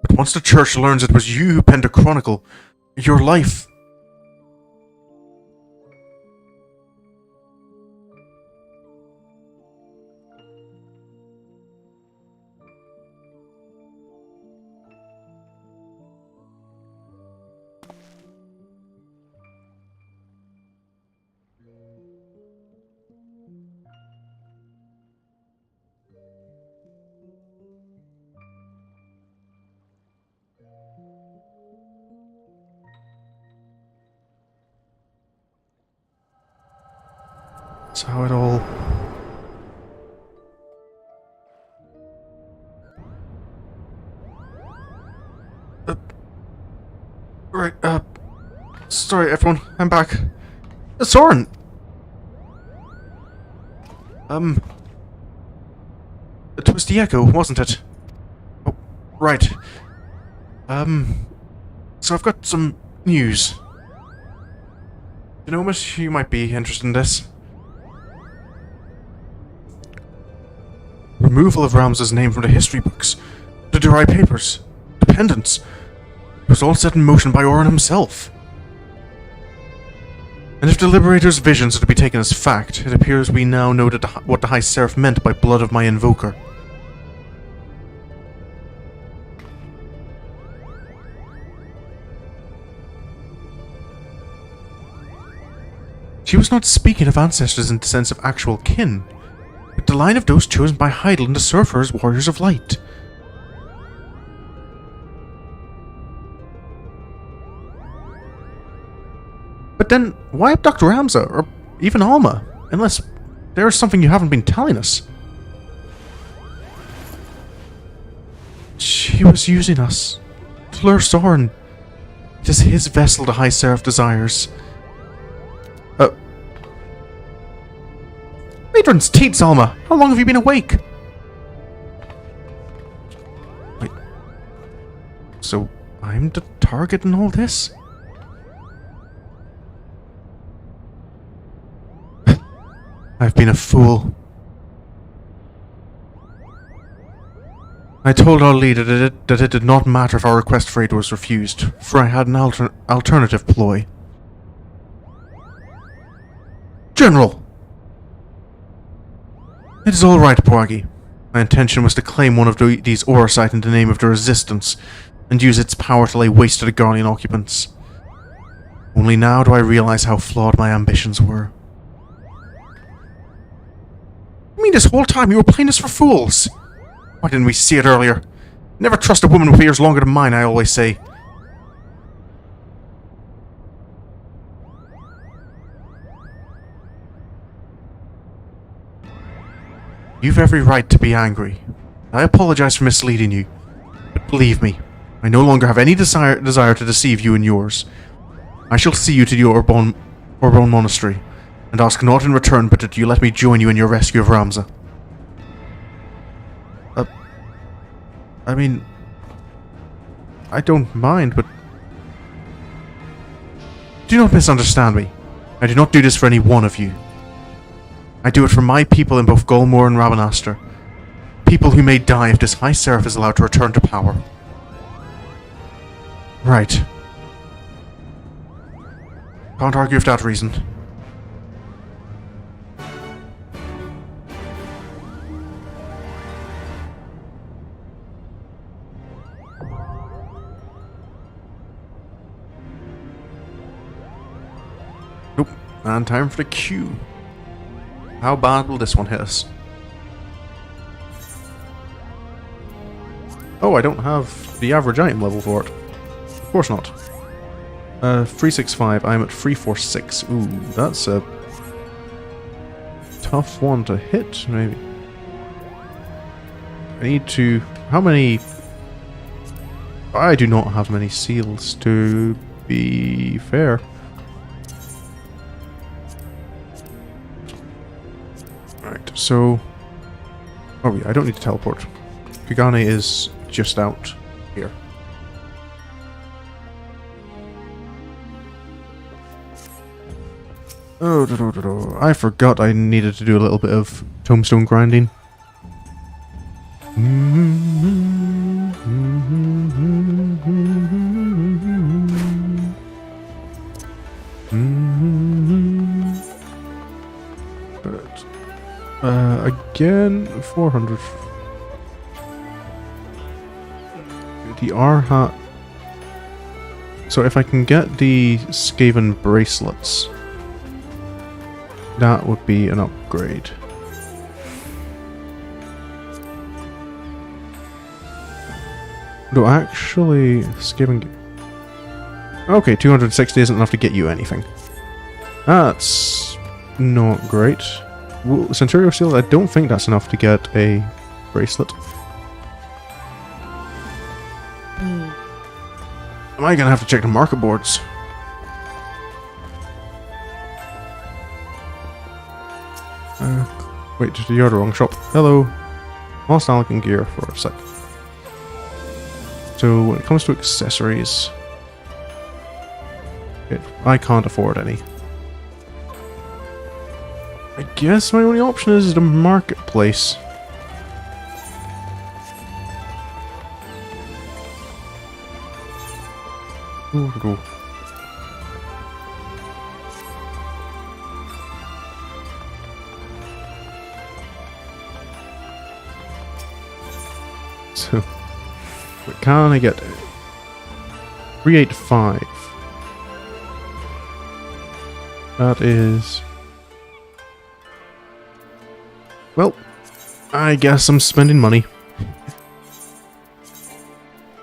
But once the Church learns it was you who penned the chronicle, your life... That's how it all... Right, sorry everyone, I'm back. Sorin! It was the echo, wasn't it? Oh, right. So I've got some news. Jenomis, you might be interested in this. Removal of Ramza's name from the history books, the Durai papers, dependents. It was all set in motion by Orin himself. And if the Liberator's visions are to be taken as fact, it appears we now know that what the High Seraph meant by blood of my invoker. She was not speaking of ancestors in the sense of actual kin, but the line of those chosen by Heidel and the Surfer as warriors of light. But then, why abduct Ramza, or even Alma, unless there is something you haven't been telling us? She was using us to lure Sorin. It is his vessel the High Seraph desires. Matron's teats, Alma! How long have you been awake? Wait. So, I'm the target in all this? I've been a fool. I told our leader that it did not matter if our request for aid was refused, for I had an alternative ploy. General! It is all right, Pwagi. My intention was to claim one of these Orasight in the name of the Resistance, and use its power to lay waste to the Guardian occupants. Only now do I realize how flawed my ambitions were. You mean this whole time you were playing us for fools? Why didn't we see it earlier? Never trust a woman with ears longer than mine, I always say. You've every right to be angry. I apologize for misleading you. But believe me, I no longer have any desire to deceive you and yours. I shall see you to the Orbon Monastery, and ask naught in return but that you let me join you in your rescue of Ramza. I mean, I don't mind, but... Do not misunderstand me. I do not do this for any one of you. I do it for my people in both Golmore and Rabanastre. People who may die if this High Seraph is allowed to return to power. Right. Can't argue with that reason. Nope. And time for the queue. How bad will this one hit us? Oh, I don't have the average item level for it. Of course not. 365, I'm at 346. Ooh, that's a tough one to hit, maybe. I need to... How many... I do not have many seals, to be fair. Right, so... Oh yeah, I don't need to teleport. Kugane is just out here. Oh, I forgot I needed to do a little bit of tombstone grinding. Again, 400. The R-hat. So if I can get the Skaven bracelets, that would be an upgrade. No, actually, Skaven... Okay, 260 isn't enough to get you anything. That's not great. Centurio Seal, I don't think that's enough to get a bracelet. Am I gonna have to check the market boards? Wait, you're the wrong shop. Hello. Lost Alcan gear for a sec. So when it comes to accessories, I can't afford any. I guess my only option is the marketplace. Ooh. So, what can I get? 385. That is... Well, I guess I'm spending money.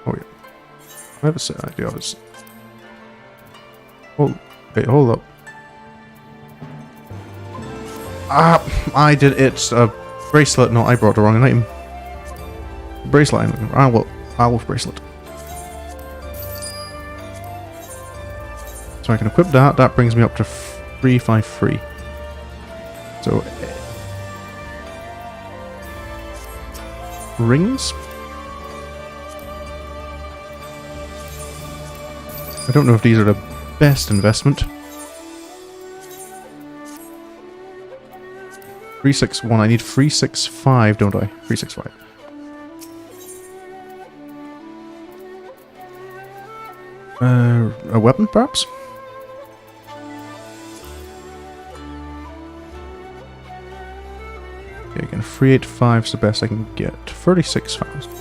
Oh yeah. I have a set idea of this. Oh, wait, hold up. Ah, I did it. A bracelet. No, I brought the wrong item. Bracelet. I wolf bracelet. So I can equip that. That brings me up to 353. So rings. I don't know if these are the best investment. 361. I need 365, don't I? 365. A weapon, perhaps? Okay, again, 385 is the best I can get. 36,000.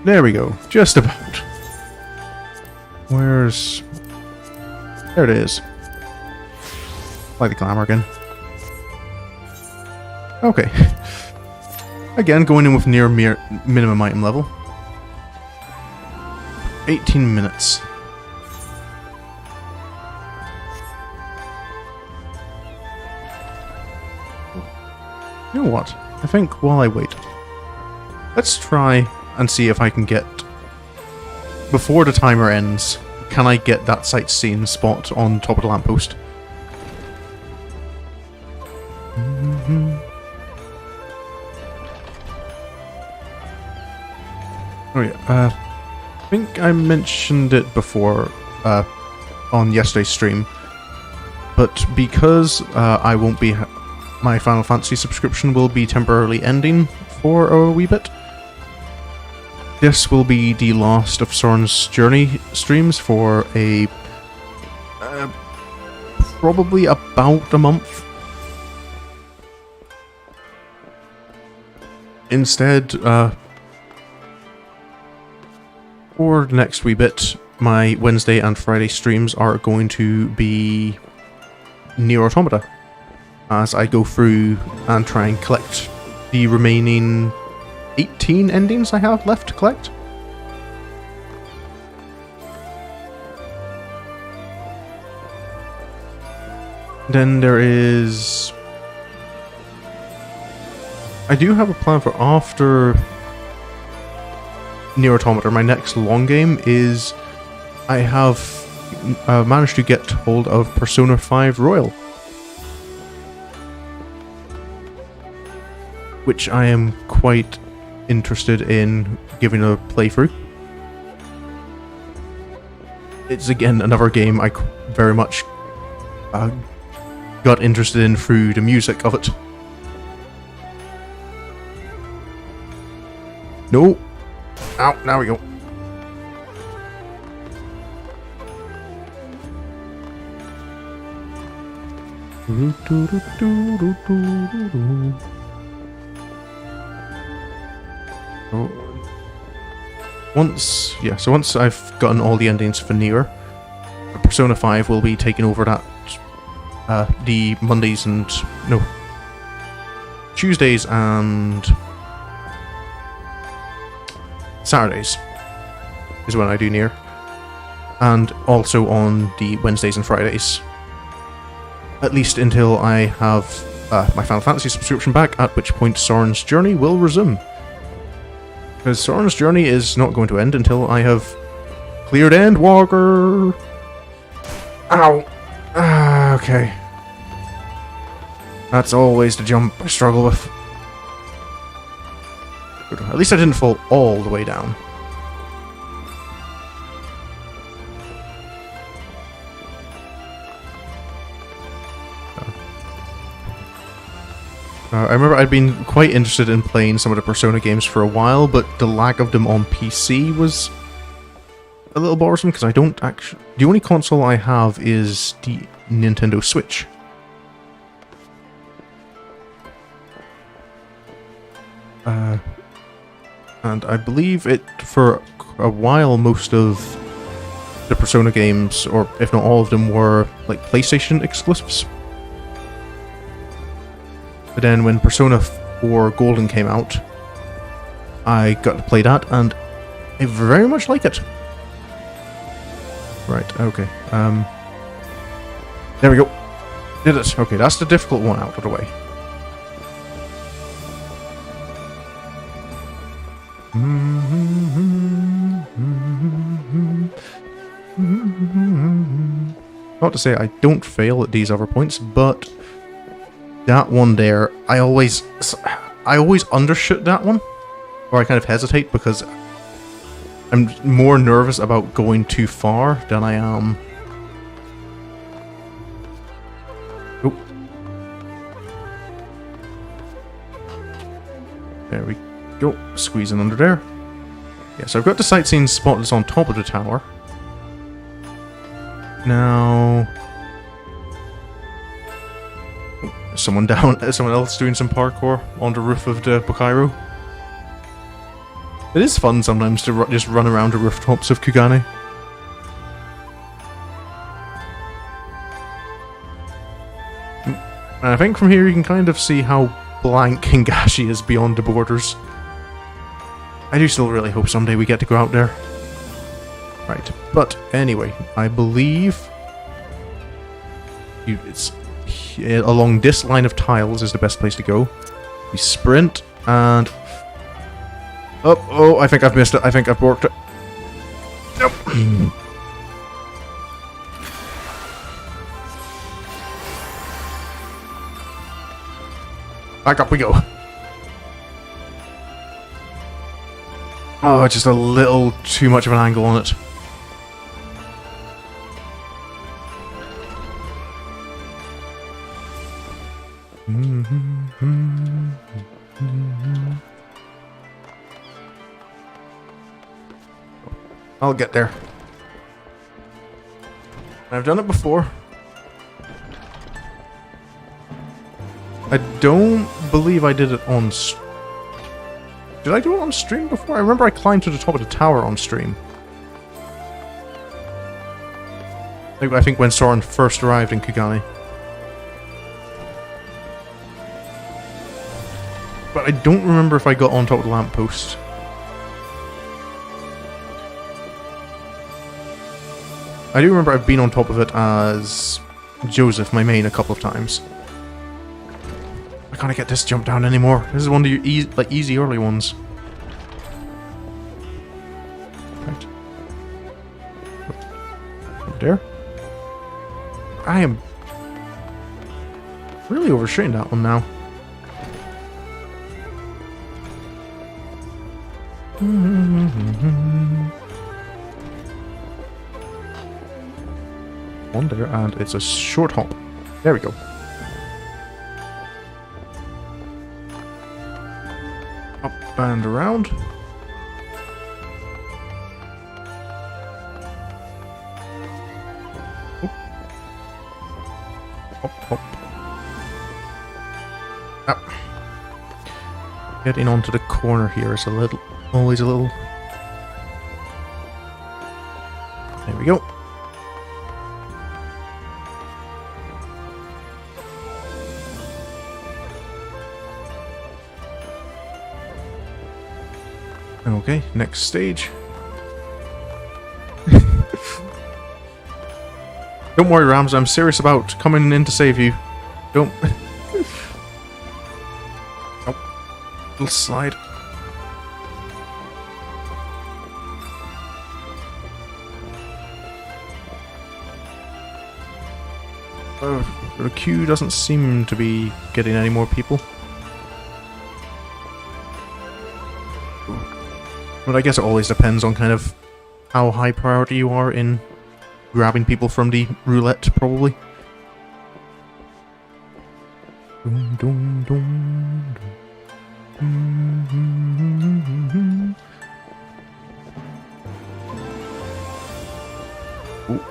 There we go. Just about. Where's... There it is. Like the glamour again. Okay. Again, going in with near minimum item level. 18 minutes. You know what? I think while I wait, let's try and see if I can get... Before the timer ends, can I get that sightseeing spot on top of the lamppost? Oh yeah, I think I mentioned it before on yesterday's stream, but because I won't be... my Final Fantasy subscription will be temporarily ending for a wee bit. This will be the last of Sorin's Journey streams for a... probably about a month. Instead, for the next wee bit, my Wednesday and Friday streams are going to be Nier Automata, as I go through and try and collect the remaining 18 endings I have left to collect. Then there is... I do have a plan for after Nier Automata. My next long game is... I have managed to get hold of Persona 5 Royal, which I am quite interested in giving a playthrough. It's again another game I very much got interested in through the music of it. No! Ow, now we go. So once I've gotten all the endings for Nier, Persona 5 will be taking over that, the Mondays and, no, Tuesdays and Saturdays is when I do Nier. and also on the Wednesdays and Fridays. At least until I have my Final Fantasy subscription back, at which point Sorin's journey will resume. Because Sorin's journey is not going to end until I have cleared Endwalker. Ow! Okay. That's always the jump I struggle with. Good. At least I didn't fall all the way down. I remember I'd been quite interested in playing some of the Persona games for a while, but the lack of them on PC was a little bothersome because I don't actually... The only console I have is the Nintendo Switch. And I believe it, for a while, most of the Persona games, or if not all of them, were like PlayStation exclusives. But then when Persona 4 Golden came out, I got to play that, and I very much like it. Right, okay. There we go. Did it. Okay, that's the difficult one out of the way. Not to say I don't fail at these other points, but that one there, I always undershoot that one, or I kind of hesitate because I'm more nervous about going too far than I am. Oh. There we go, squeezing under there. Yeah, so I've got the sightseeing spot that's on top of the tower. Now... Someone else doing some parkour on the roof of the Bokairo. It is fun sometimes to just run around the rooftops of Kugane. And I think from here you can kind of see how blank Hingashi is beyond the borders. I do still really hope someday we get to go out there. Right, but anyway, I believe it's along this line of tiles is the best place to go. We sprint and... Oh, I think I've missed it. I think I've worked it. Nope. Back up we go. Oh, just a little too much of an angle on it. I'll get there. I've done it before. I don't believe I did it on... Did I do it on stream before? I remember I climbed to the top of the tower on stream. I think when Sorin first arrived in Kugane. But I don't remember if I got on top of the lamppost. I do remember I've been on top of it as Joseph, my main, a couple of times. I can't get this jump down anymore. This is one of your easy early ones. Right. Up there. I am really overshooting that one now. One there, and it's a short hop. There we go. Up and around. Hop, hop. Up. Getting onto the corner here is always a little. There we go. Okay, next stage. Don't worry, Ramza, I'm serious about coming in to save you. Don't... Nope. Little slide. The queue doesn't seem to be getting any more people. But I guess it always depends on kind of how high priority you are in grabbing people from the roulette, probably. Dum, dum, dum, dum. Ooh.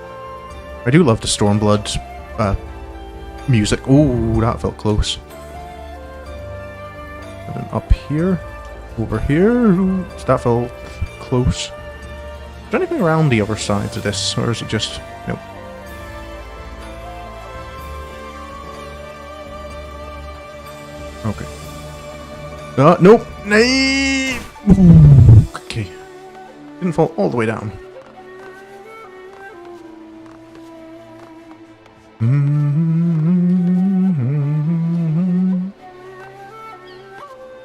I do love the Stormblood music. Ooh, that felt close. And then up here, over here, ooh, that felt close. Is there anything around the other sides of this, or is it just... Nope. Okay. Nope! Nay! Ooh, okay. Didn't fall all the way down.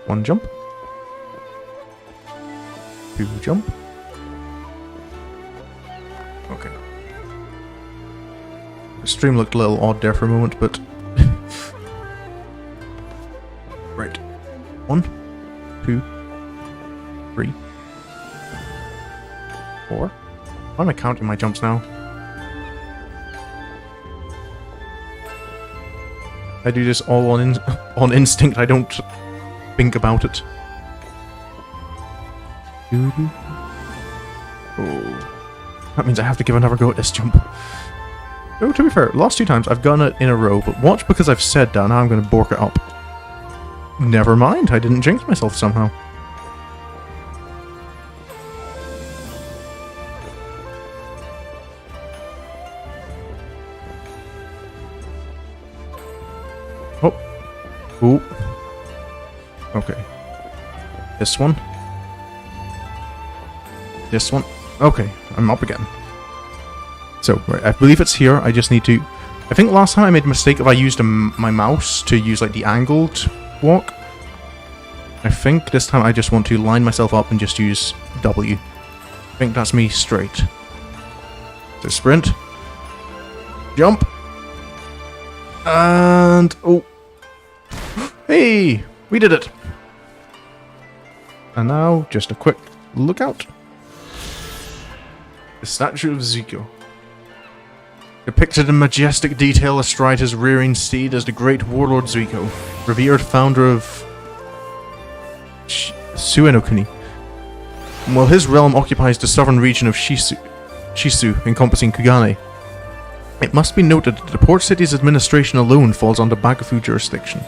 One jump. Two jump. Okay. The stream looked a little odd there for a moment, but... Right. 1, 2, 3, 4. Why am I counting my jumps now? I do this all on instinct. I don't think about it. Oh, that means I have to give another go at this jump. Oh, to be fair, last 2 times I've done it in a row, but watch, because I've said that, now I'm going to bork it up. Never mind, I didn't jinx myself somehow. Oh. Ooh. Okay. This one. This one. Okay, I'm up again. So, right, I believe it's here. I just need to... I think last time I made a mistake if I used my mouse to use like the angled walk. I think this time I just want to line myself up and just use W. I think that's me straight. So sprint. Jump. And... oh. Hey! We did it! And now, just a quick look out. The statue of Zico. Depicted in majestic detail astride his rearing steed as the great warlord Zuiko, revered founder of Suenokuni. While his realm occupies the southern region of Shisu, encompassing Kugane, it must be noted that the port city's administration alone falls under Bakufu jurisdiction.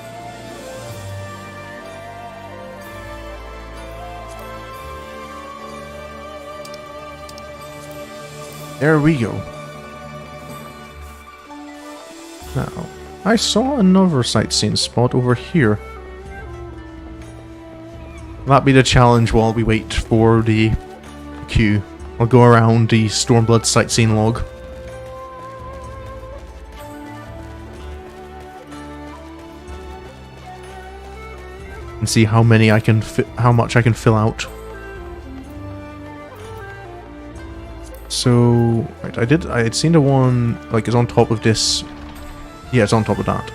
There we go. Now, I saw another sightseeing spot over here. That'll be the challenge while we wait for the queue. I'll go around the Stormblood sightseeing log. And see how many I can how much I can fill out. So, right, I had seen the one, like, it's on top of this. Yeah, it's on top of that.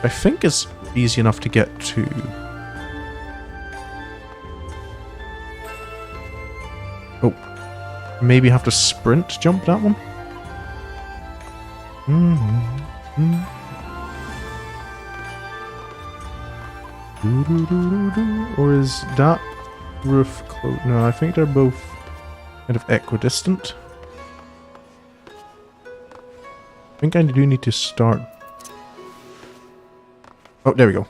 I think it's easy enough to get to. Oh, maybe have to sprint jump that one? Or is that roof close? No, I think they're both kind of equidistant. I think I do need to start. Oh, there we go.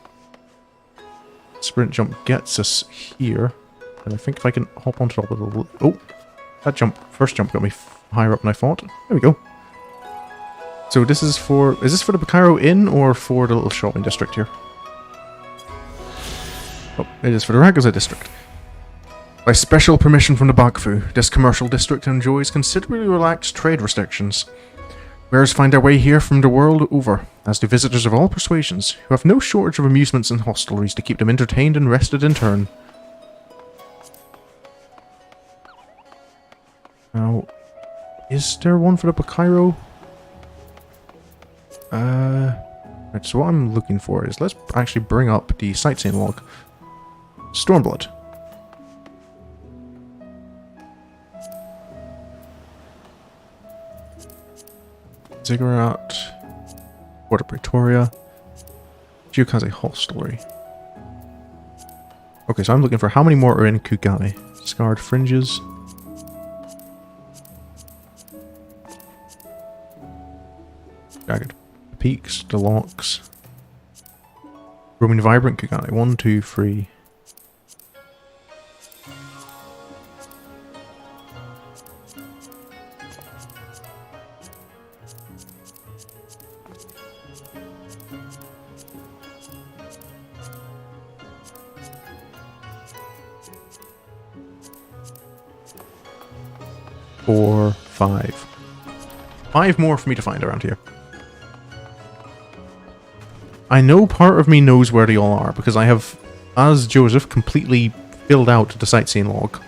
Sprint jump gets us here. And I think if I can hop on top of the... oh! That first jump got me higher up than I thought. There we go. So this is for... is this for the Bacaro Inn or for the little shopping district here? Oh, it is for the Ragusa district. By special permission from the Bakufu, this commercial district enjoys considerably relaxed trade restrictions. Bears find their way here from the world over, as do visitors of all persuasions, who have no shortage of amusements and hostelries to keep them entertained and rested in turn. Now, is there one for the Bakairo? Right, so what I'm looking for is, let's actually bring up the sightseeing log. Stormblood. Ziggurat. Port of Pretoria. Duke has a hostelry. Okay, so I'm looking for how many more are in Kugane. Scarred Fringes. Jagged Peaks, the Locks. Roaming Vibrant Kugane. 1, 2, 3. Four, 5. 5 more for me to find around here. I know part of me knows where they all are, because I have, as Joseph, completely filled out the sightseeing log.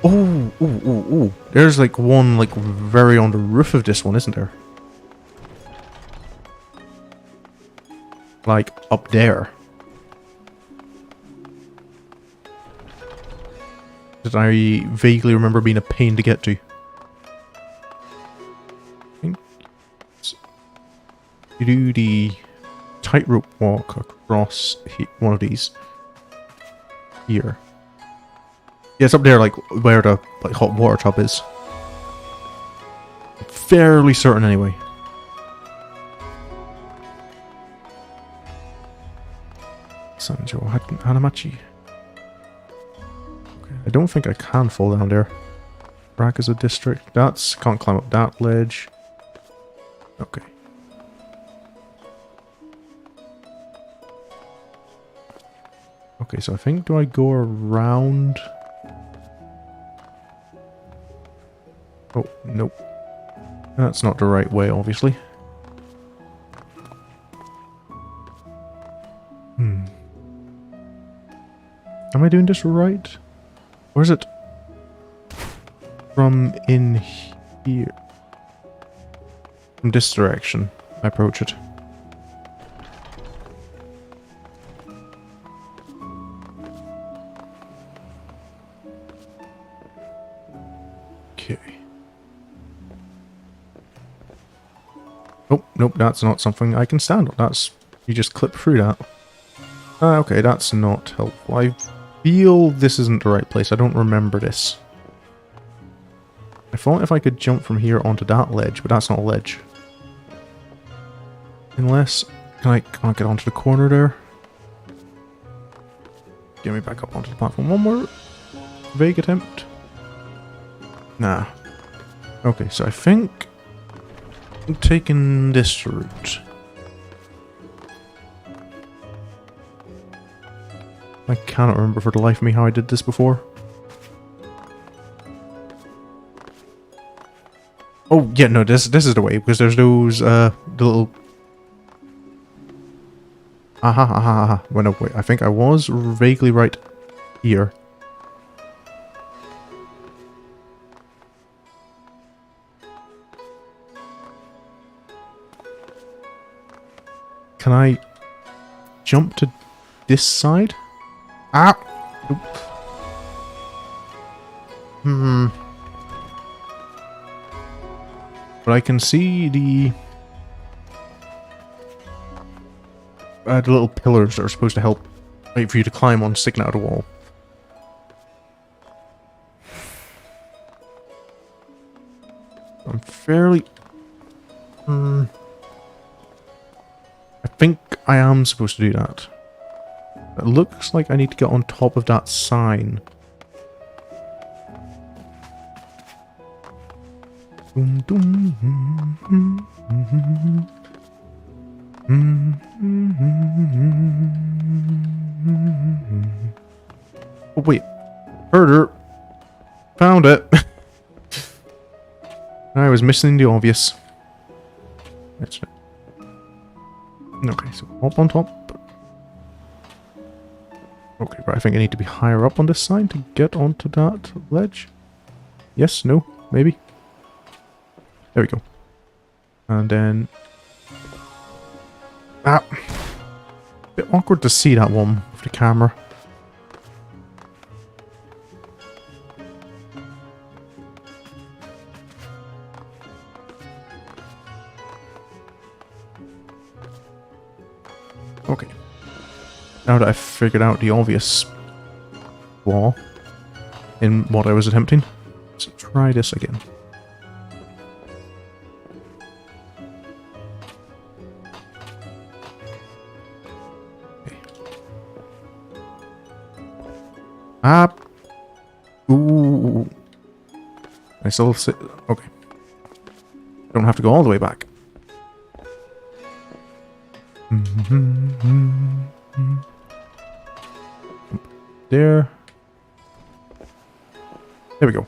Oh. There's like one, like, very on the roof of this one, isn't there? Like, up there. That I vaguely remember being a pain to get to. I think you do the tightrope walk across one of these here. Yeah, it's up there, like where the hot water tub is. I'm fairly certain, anyway. Sanjo Hanamachi. I don't think I can fall down there. Brakaza district. That's... can't climb up that ledge. Okay. Okay, so I think... do I go around? Oh, nope. That's not the right way, obviously. Am I doing this right? Or is it from in here? From this direction, I approach it. Okay. Oh, nope, that's not something I can stand on. That's... you just clip through that. Okay, that's not helpful. I feel this isn't the right place. I don't remember this. I thought if I could jump from here onto that ledge, but that's not a ledge. Unless... can I can't get onto the corner there? Get me back up onto the platform. One more vague attempt. Nah. Okay, so I think I'm taking this route. I cannot remember for the life of me how I did this before. Oh, yeah, no, this is the way, because there's those, the little... Aha. Well, no, wait, I think I was vaguely right here. Can I jump to this side? Ah! Nope. But I can see the little pillars that are supposed to help wait for you to climb on sticking out of the wall. I'm fairly... I think I am supposed to do that. It looks like I need to get on top of that sign. Oh wait, herder, found it. I was missing the obvious. It's okay, so up on top. Okay, but I think I need to be higher up on this side to get onto that ledge. Yes, no, maybe. There we go. And then... Ah! Bit awkward to see that one with the camera. Okay. Now that I've figured out the obvious flaw in what I was attempting, let's try this again. Okay. Ah! Ooh! I still sit... Okay. Don't have to go all the way back. There. There we go.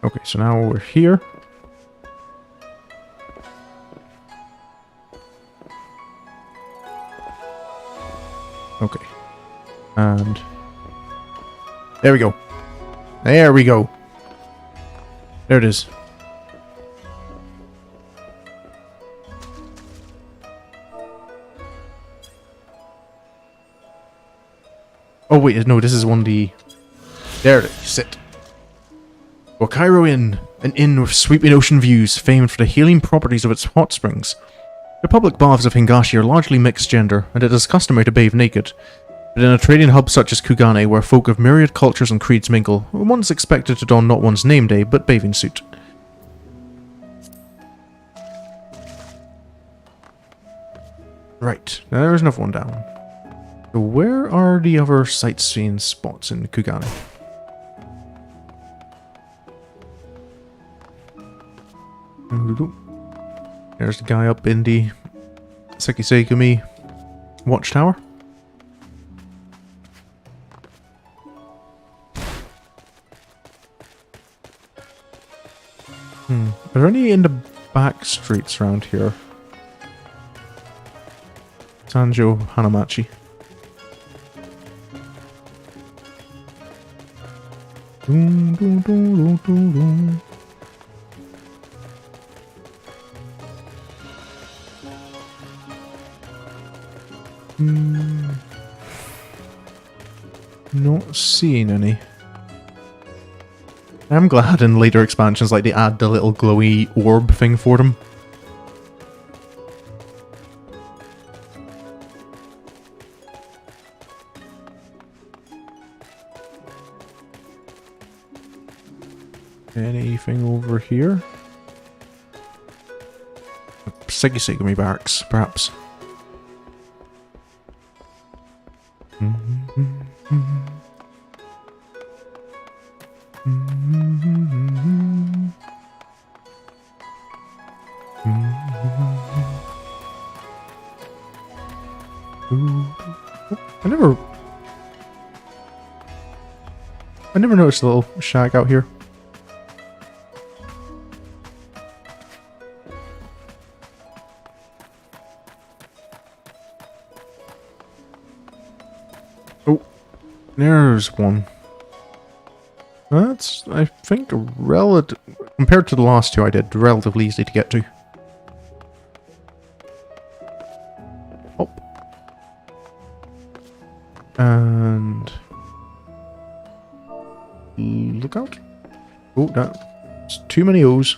Okay, so now we're here. Okay. And... there we go. There we go. There it is. Oh wait, no, this is one of the... There it is, sit. Wakairo Inn, an inn with sweeping ocean views, famed for the healing properties of its hot springs. The public baths of Hingashi are largely mixed gender, and it is customary to bathe naked. But in a trading hub such as Kugane, where folk of myriad cultures and creeds mingle, one is expected to don not one's name day, but bathing suit. Right, now there's another one down. So where are the other sightseeing spots in Kugane? There's the guy up in the Sekisegumi watchtower. Are there any in the back streets around here? Sanjo Hanamachi. Dun, dun, dun, dun, dun, dun. Not seeing any. I'm glad in later expansions like they add the little glowy orb thing for them. Anything over here? Sekisegumi barracks, perhaps. I never noticed a little shack out here. Oh, there's one. That's, I think, relative compared to the last two I did, relatively easy to get to. Oh. And look out. Oh, that's too many O's.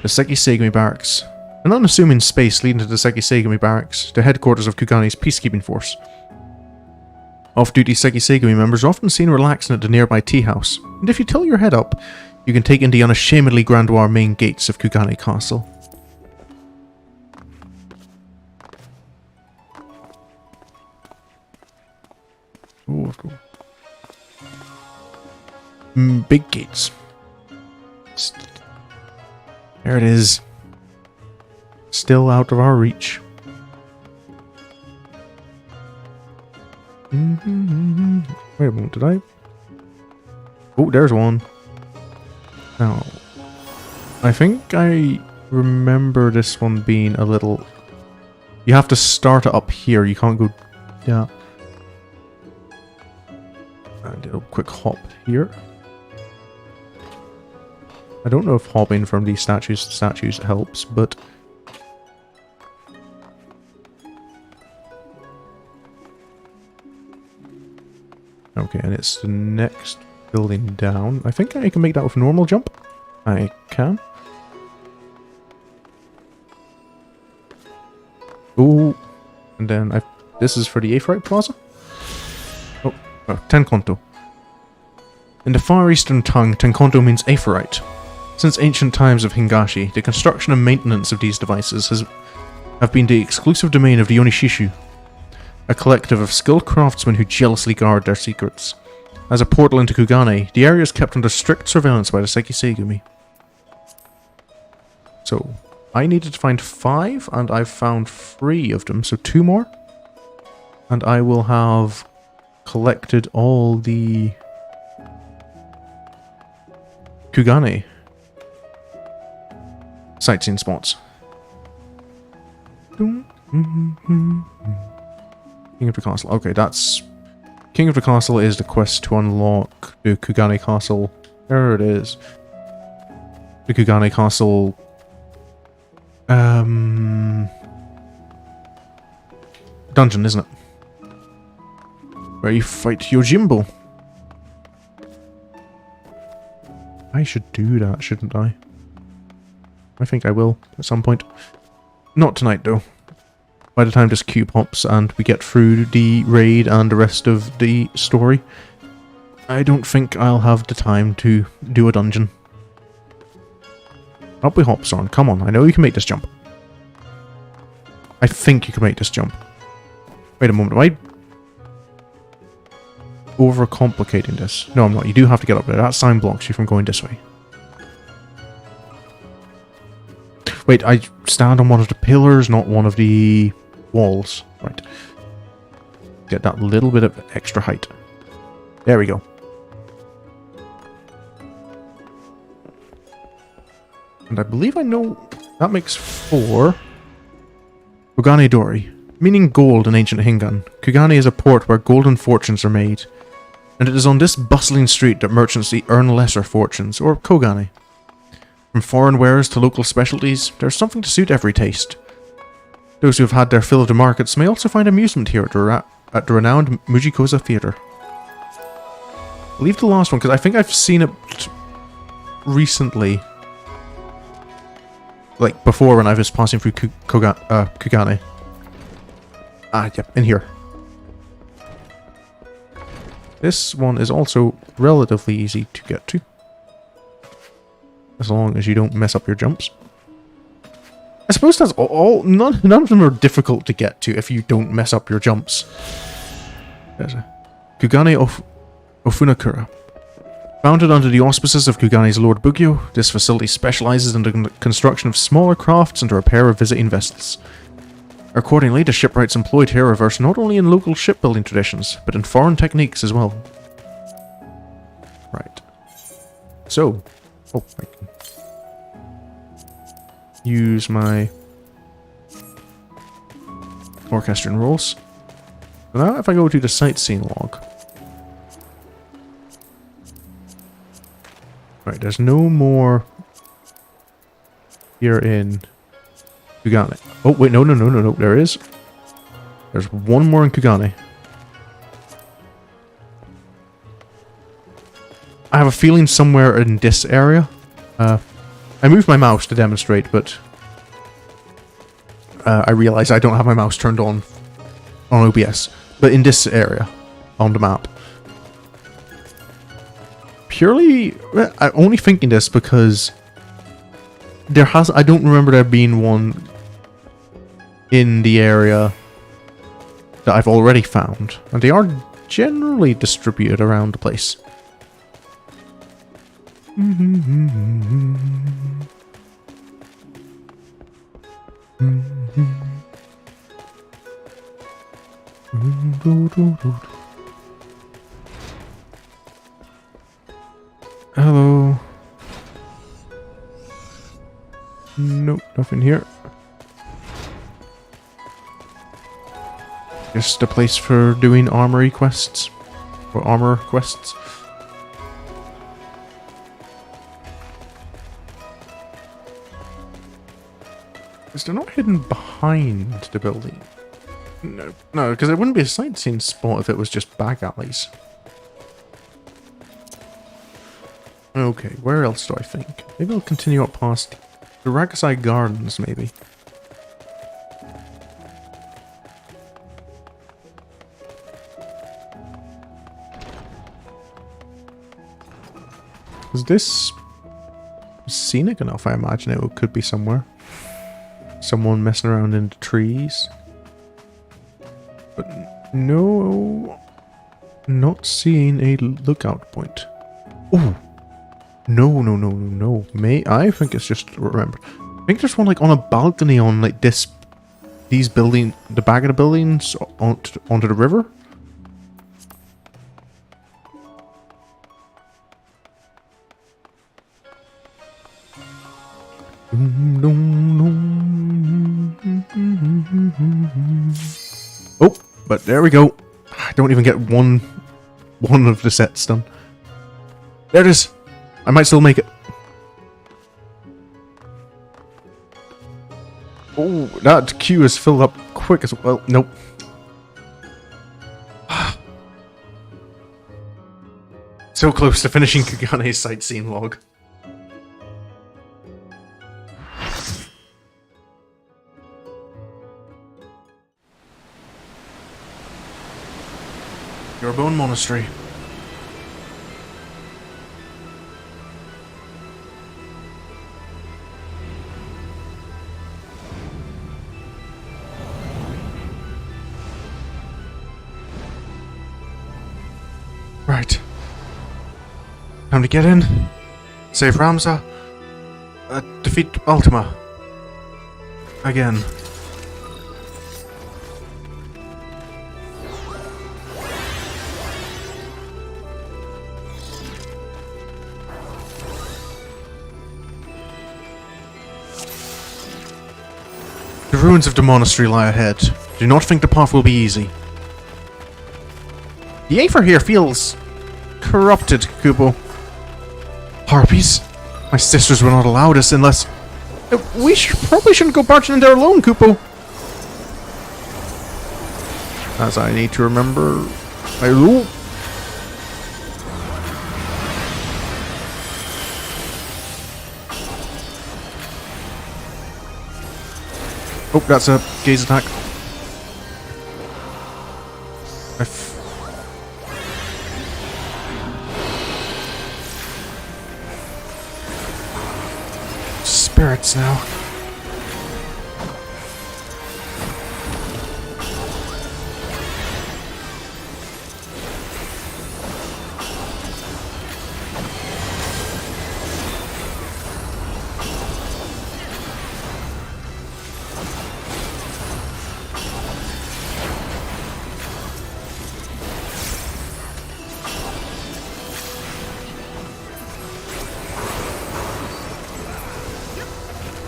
The Sekisegumi Barracks. An unassuming space leading to the Sekisegumi Barracks, the headquarters of Kugane's peacekeeping force. Off-duty Sekisegumi members are often seen relaxing at the nearby tea house, and if you tilt your head up, you can take in the unashamedly grandiose main gates of Kugane Castle. Oh, cool. Big gates. There it is. Still out of our reach. Wait a moment, did I? Oh, there's one. Now, I think I remember this one being a little... You have to start it up here. You can't go... Yeah. And a quick hop here. I don't know if hopping from these statues to statues helps, but... Okay, and it's the next building down. I think I can make that with normal jump. I can. Oh, and then this is for the Aphrodite Plaza. Oh, 10 Konto. In the Far Eastern tongue, Tenkonto means Aphrodite. Since ancient times of Hingashi, the construction and maintenance of these devices have been the exclusive domain of the Onishishu, a collective of skilled craftsmen who jealously guard their secrets. As a portal into Kugane, the area is kept under strict surveillance by the Sekisegumi. So, I needed to find 5, and I've found 3 of them, so 2 more. And I will have collected all the Kugane sightseeing spots. King of the Castle. Okay, that's... King of the Castle is the quest to unlock the Kugane Castle. There it is. The Kugane Castle... dungeon, isn't it? Where you fight Yojimbo. I should do that, shouldn't I? I think I will, at some point. Not tonight, though. By the time this queue pops and we get through the raid and the rest of the story, I don't think I'll have the time to do a dungeon. Up we hop, Sorin. Come on, I know you can make this jump. I think you can make this jump. Wait a moment, am I overcomplicating this? No, I'm not. You do have to get up there. That sign blocks you from going this way. Wait, I stand on one of the pillars, not one of the walls. Right. Get that little bit of extra height. There we go. And I believe I know that makes 4. Kugane Dori, meaning gold in ancient Hingan. Kugane is a port where golden fortunes are made, and it is on this bustling street that merchants earn lesser fortunes, or kogane. From foreign wares to local specialties, there's something to suit every taste. Those who have had their fill of the markets may also find amusement here at the renowned Mujikoza Theatre. I'll leave the last one, because I think I've seen it recently. Like, before when I was passing through Kugane. Ah, yep, in here. This one is also relatively easy to get to. As long as you don't mess up your jumps. I suppose that's all. None of them are difficult to get to if you don't mess up your jumps. There's a Kugane Ofunakura. Founded under the auspices of Kugane's Lord Bugyo, this facility specializes in the construction of smaller crafts and the repair of visiting vessels. Accordingly, the shipwrights employed here are versed not only in local shipbuilding traditions, but in foreign techniques as well. Right. So, oh, I can use my orchestral rolls. So now if I go to the sightseeing log. Right, there's no more here in Kugane. Oh, wait, no, there is. There's one more in Kugane. I have a feeling somewhere in this area. I moved my mouse to demonstrate, but I realize I don't have my mouse turned on OBS. But in this area, on the map. Purely, I'm only thinking this because I don't remember there being one in the area that I've already found. And they are generally distributed around the place. Hello. Nope, nothing here. Just a place for doing armory quests. Or armor quests. Because they're not hidden behind the building. No, because it wouldn't be a sightseeing spot if it was just back alleys. Okay, where else do I think? Maybe I'll continue up past the Ragasai Gardens, maybe. Is this scenic enough? I imagine it could be somewhere. Someone messing around in the trees. But no, not seeing a lookout point. Oh, no. I think it's just, remember, I think there's one like on a balcony on like these building, the back of the buildings onto the river. Oh, but there we go. I don't even get one of the sets done. There it is. I might still make it. Oh, that queue is filled up quick as well. Nope. So close to finishing Kagane's sightseeing log. Your Bone Monastery. Right. Time to get in. Save Ramza. Defeat Ultima. Again. The ruins of the monastery lie ahead. Do not think the path will be easy. The Aether here feels corrupted, Kupo. Harpies? My sisters will not allow this unless... We probably shouldn't go barging in there alone, Kupo. As I need to remember my rule. Oh, that's a gaze attack. Spirits now.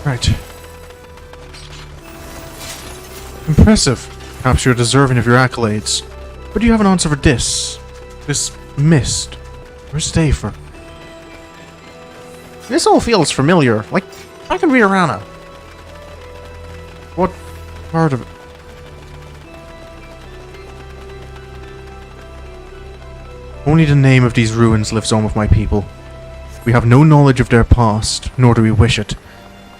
Right. Impressive. Perhaps you're deserving of your accolades. But do you have an answer for this? This mist? Where's Aether? This all feels familiar. Like, back in Riorana. What part of it? Only the name of these ruins lives on with my people. We have no knowledge of their past, nor do we wish it.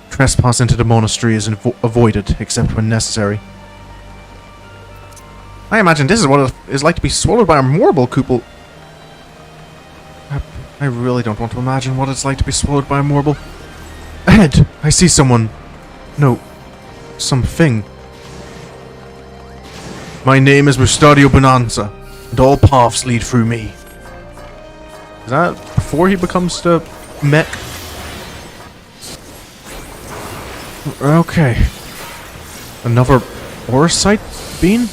Trespass into the monastery is avoided, except when necessary. I imagine this is what it is like to be swallowed by a mortal, Kupal. I really don't want to imagine what it's like to be swallowed by a mortal. Ahead! I see someone. No. Something. My name is Mustadio Bonanza, and all paths lead through me. Is that before he becomes the mech? Okay. Another Orosite bean?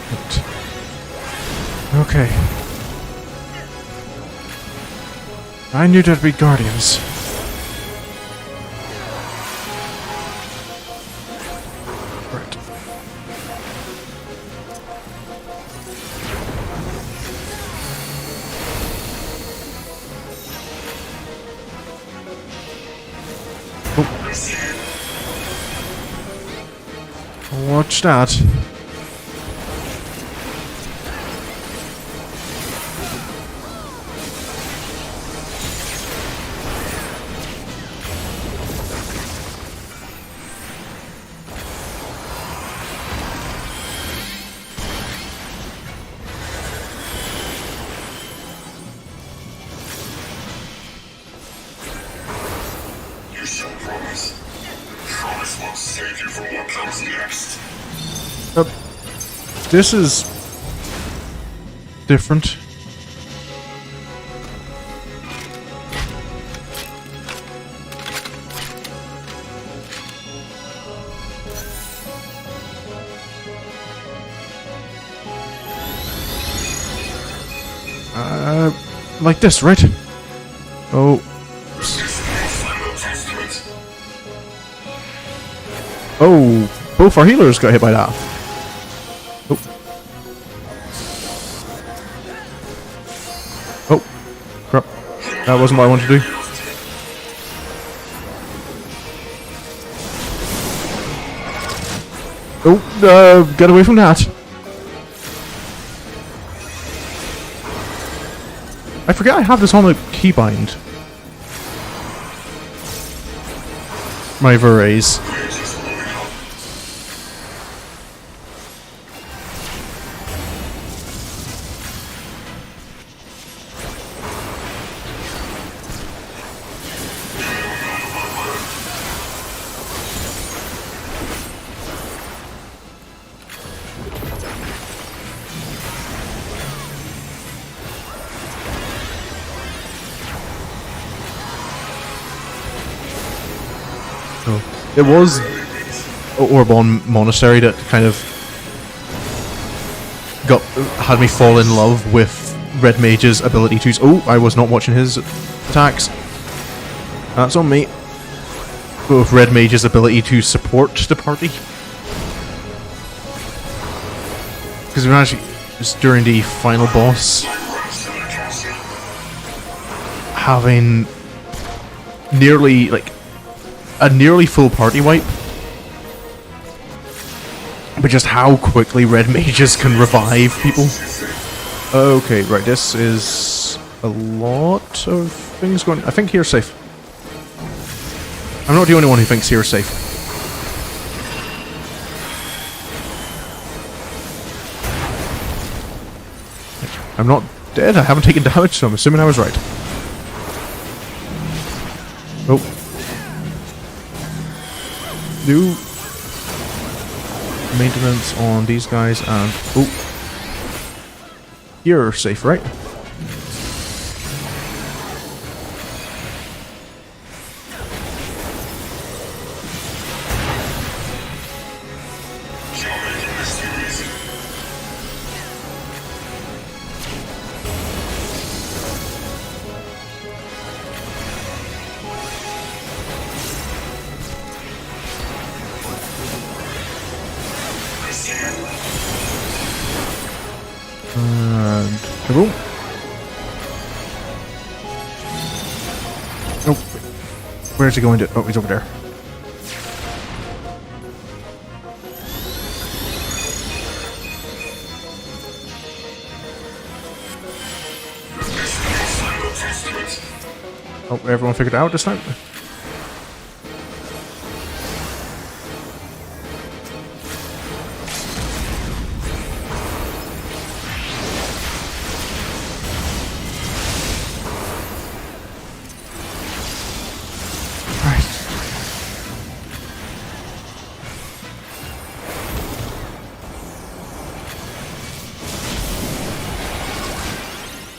But, okay. I knew there'd be guardians. Right. Oh. Watch that. You shall promise. Promise won't save you from what comes next. This is different. Like this, right? Oh. Oh, both our healers got hit by that. Oh. Oh. Crap. That wasn't what I wanted to do. Oh, get away from that. I forget I have this on a keybind. My Verrays. It was Orbon Monastery that kind of had me fall in love with Red Mage's ability to... Oh, I was not watching his attacks. That's on me. With Red Mage's ability to support the party. Because we actually, just during the final boss, having nearly, like, a nearly full party wipe, but just how quickly red mages can revive people. Okay, right, this is a lot of things going... I think here's safe. I'm not the only one who thinks here's safe. I'm not dead, I haven't taken damage, so I'm assuming I was right. Oh. New maintenance on these guys, and oh, you're safe, right? And kaboom. Oh, where's he going to? Oh, he's over there. Oh, everyone figured it out this time?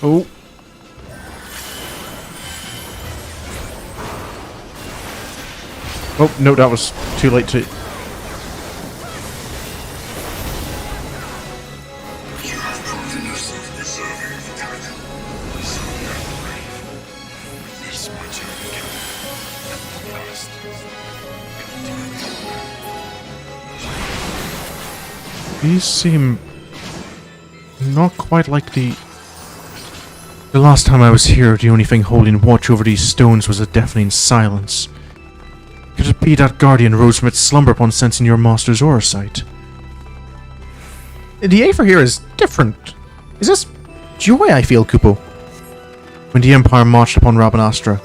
Oh. Oh, no, that was too late to... serving the title. Zodiac Brave. With this much of the past. These seem not quite like the last time I was here. The only thing holding watch over these stones was a deafening silence. Could it be that guardian rose from its slumber upon sensing your master's aura sight? The Aether here is different. Is this joy I feel, Kupo? When the Empire marched upon Rabanastra,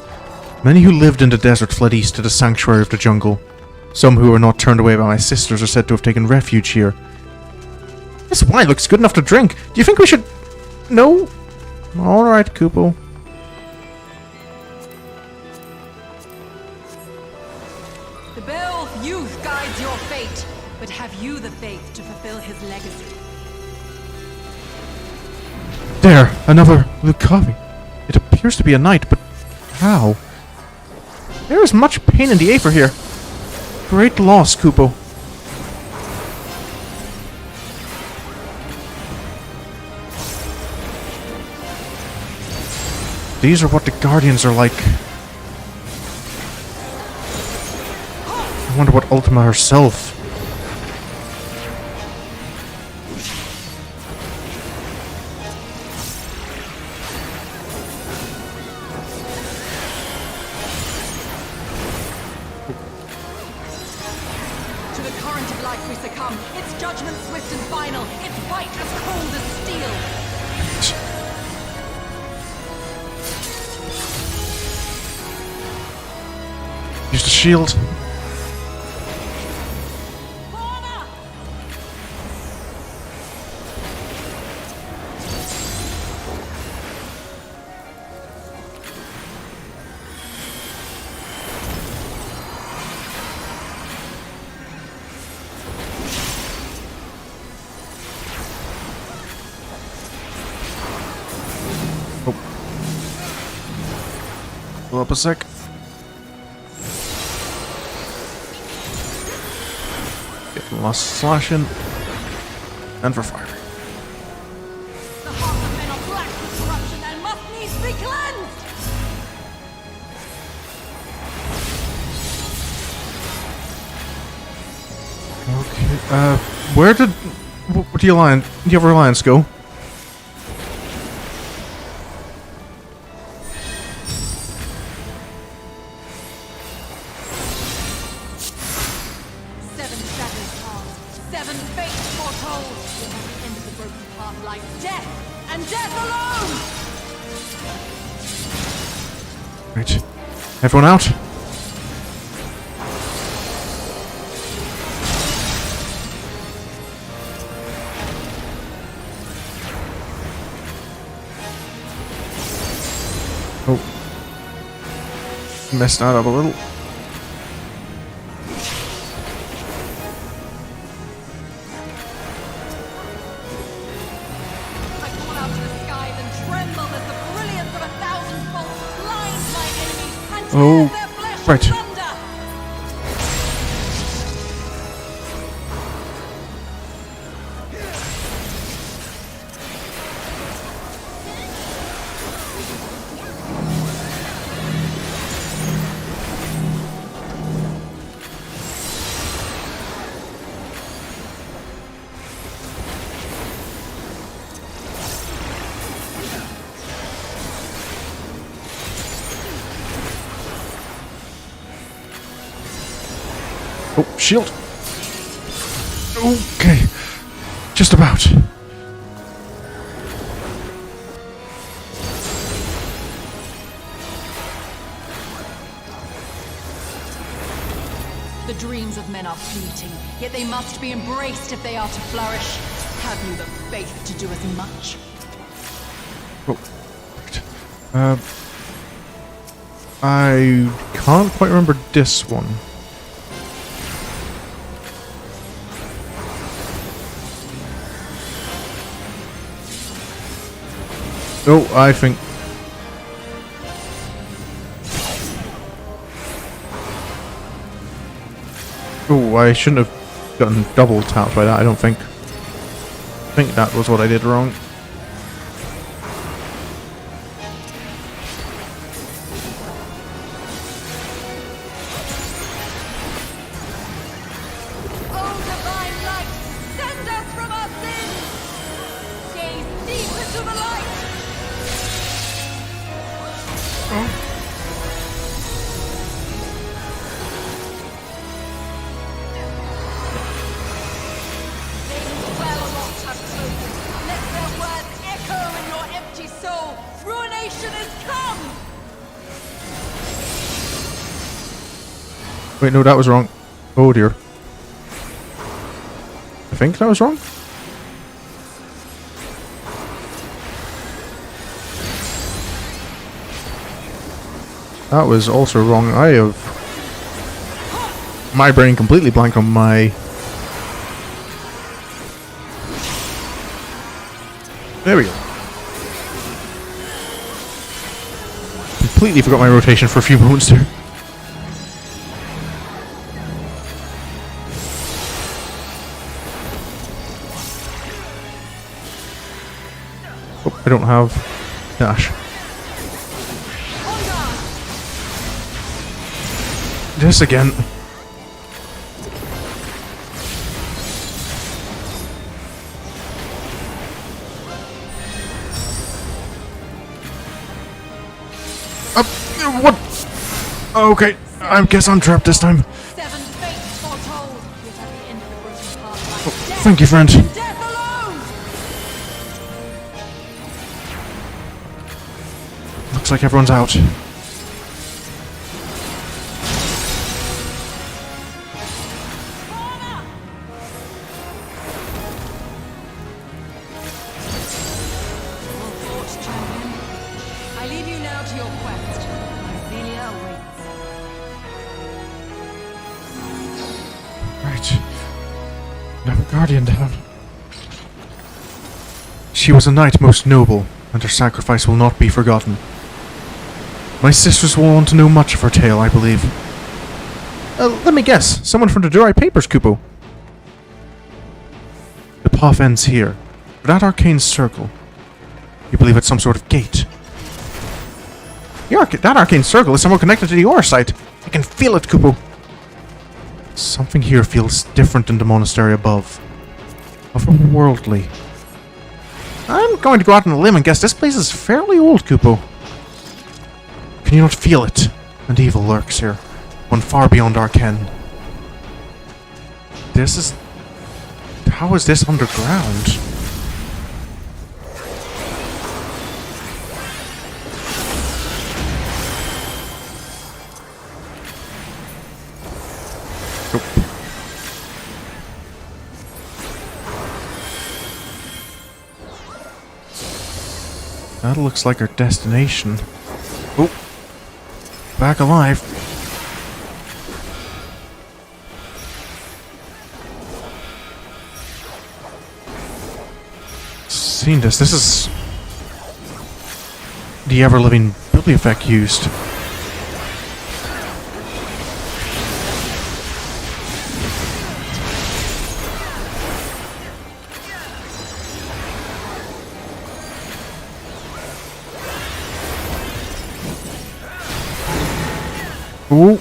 many who lived in the desert fled east to the sanctuary of the jungle. Some who were not turned away by my sisters are said to have taken refuge here. This wine looks good enough to drink. Do you think we should... No? Alright, Kupo. The bell of youth guides your fate, but have you the faith to fulfill his legacy? There, another Lucavi. It appears to be a knight, but how? There is much pain in the Aether here. Great loss, Kupo. These are what the Guardians are like. I wonder what Ultima herself... To the current of life we succumb. Its judgment swift and final. Its fight as cold as steel. Use the shield. Father! Pull up a sec. Get the last slash in. And for fire. The hearts of men are black with corruption and must needs be cleansed! Okay, where did... Where the other alliance go? Seven shadows cast, seven fates foretold. Yet at the end of the broken path lies death, and death alone! Right. Everyone out? Oh. Messed that up a little. I call out to the skies and tremble as the brilliance of 1,000 bolts blinds my enemies and tears their flesh right. asunder! Oh, shield. Okay. Just about. The dreams of men are fleeting, yet they must be embraced if they are to flourish. Have you the faith to do as much? Oh. Right. I can't quite remember this one. Oh, I think... Oh, I shouldn't have gotten double tapped by that, I don't think. I think that was what I did wrong. Wait, no, that was wrong. Oh dear. I think that was wrong. That was also wrong. I have my brain completely blanked on my... There we go. Completely forgot my rotation for a few moments there. Oh, I don't have dash. This again. What? Okay, I guess I'm trapped this time. 7 fates foretold. Yet at the end of the broken path lies death. Thank you, friend. And death alone! Looks like everyone's out. Force champion. I leave you now to your quest. Ivalice awaits. Right. I have a guardian down. She was a knight most noble, and her sacrifice will not be forgotten. My sisters will want to know much of her tale, I believe. Let me guess. Someone from the Durai Papers, Kupo. The path ends here. That arcane circle. You believe it's some sort of gate? That arcane circle is somehow connected to the ore site. I can feel it, Kupo. Something here feels different than the monastery above. Otherworldly. I'm going to go out on a limb and guess this place is fairly old, Kupo. Can you not feel it? And evil lurks here, one far beyond our ken. This is... How is this underground? That looks like our destination. Oh. Back alive. Seen this. This is the ever-living bibliothek used. Ooh.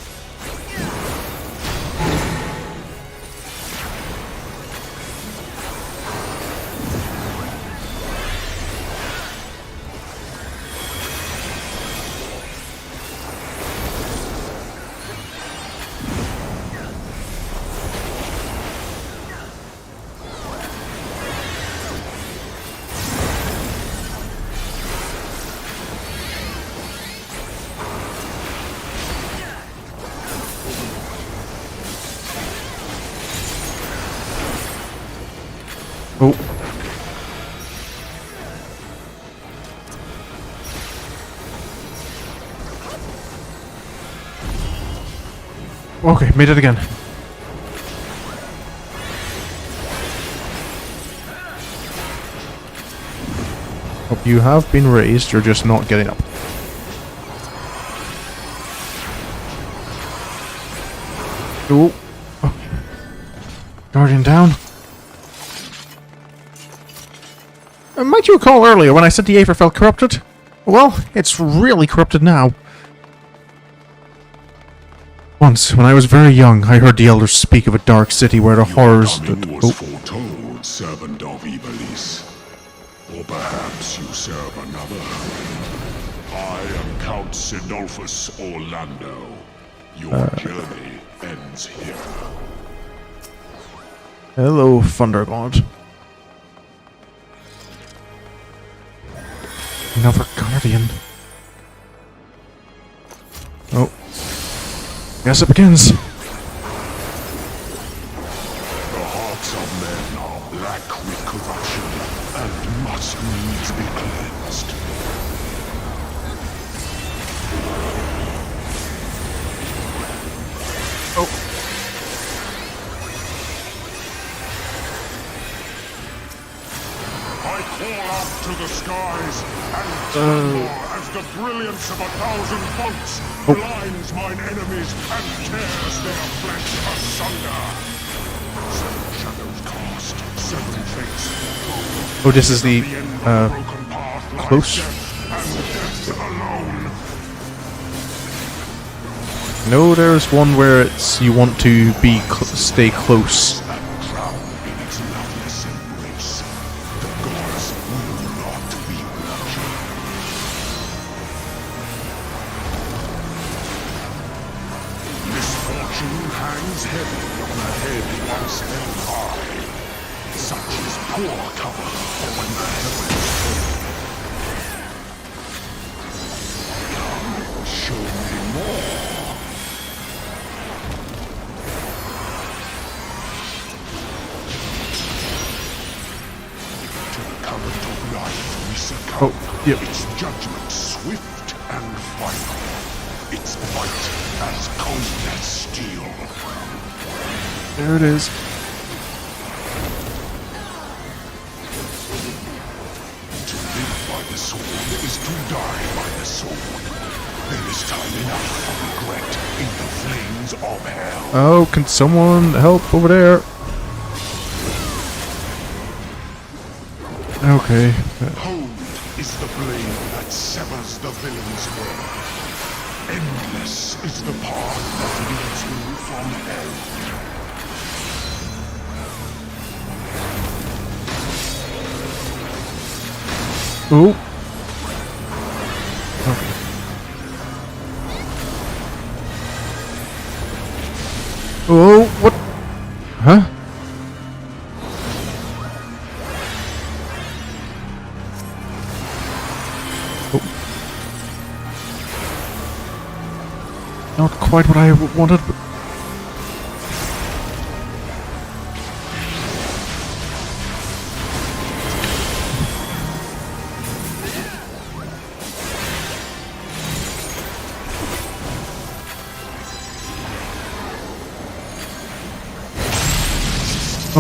Oh. Okay, made it again. Hope you have been raised, you're just not getting up. Oh. Oh. Guardian down. Might you recall earlier when I said the Aether felt corrupted? Well, it's really corrupted now. Once, when I was very young, I heard the elders speak of a dark city where the horrors that... was foretold, servant of Ivalice. Or perhaps you serve another. I am Count Sinolphus Orlando. Your journey ends here. Hello, Thunder God. Another guardian. Oh. Guess it begins. Please be cleansed. I call out to the skies and tremble as the brilliance of 1,000 bolts blinds mine enemies and tears their flesh asunder. 7 shadows cast, 7 fates foretold. Oh, this is the Broken path lies close. death, and death alone. No, there's one where it's you want to be stay close. And drown in its loveless embrace. The gods will not be watching. Misfortune hangs heavy on a head once held high. Such is poor cover for when the heavens fall. Come, show me more. To the current of life we succumb. Oh, yep. Its judgment swift and final. Its bite as cold as steel. There it is. To live by the sword is to die by the sword. There is time enough for regret in the flames of hell. Oh, can someone help over there? Okay. Cold is the blade that severs the villain's head. Endless is the path that leads you from hell. Oh. Okay. Oh, what? Huh? Oh. Not quite what I wanted, but...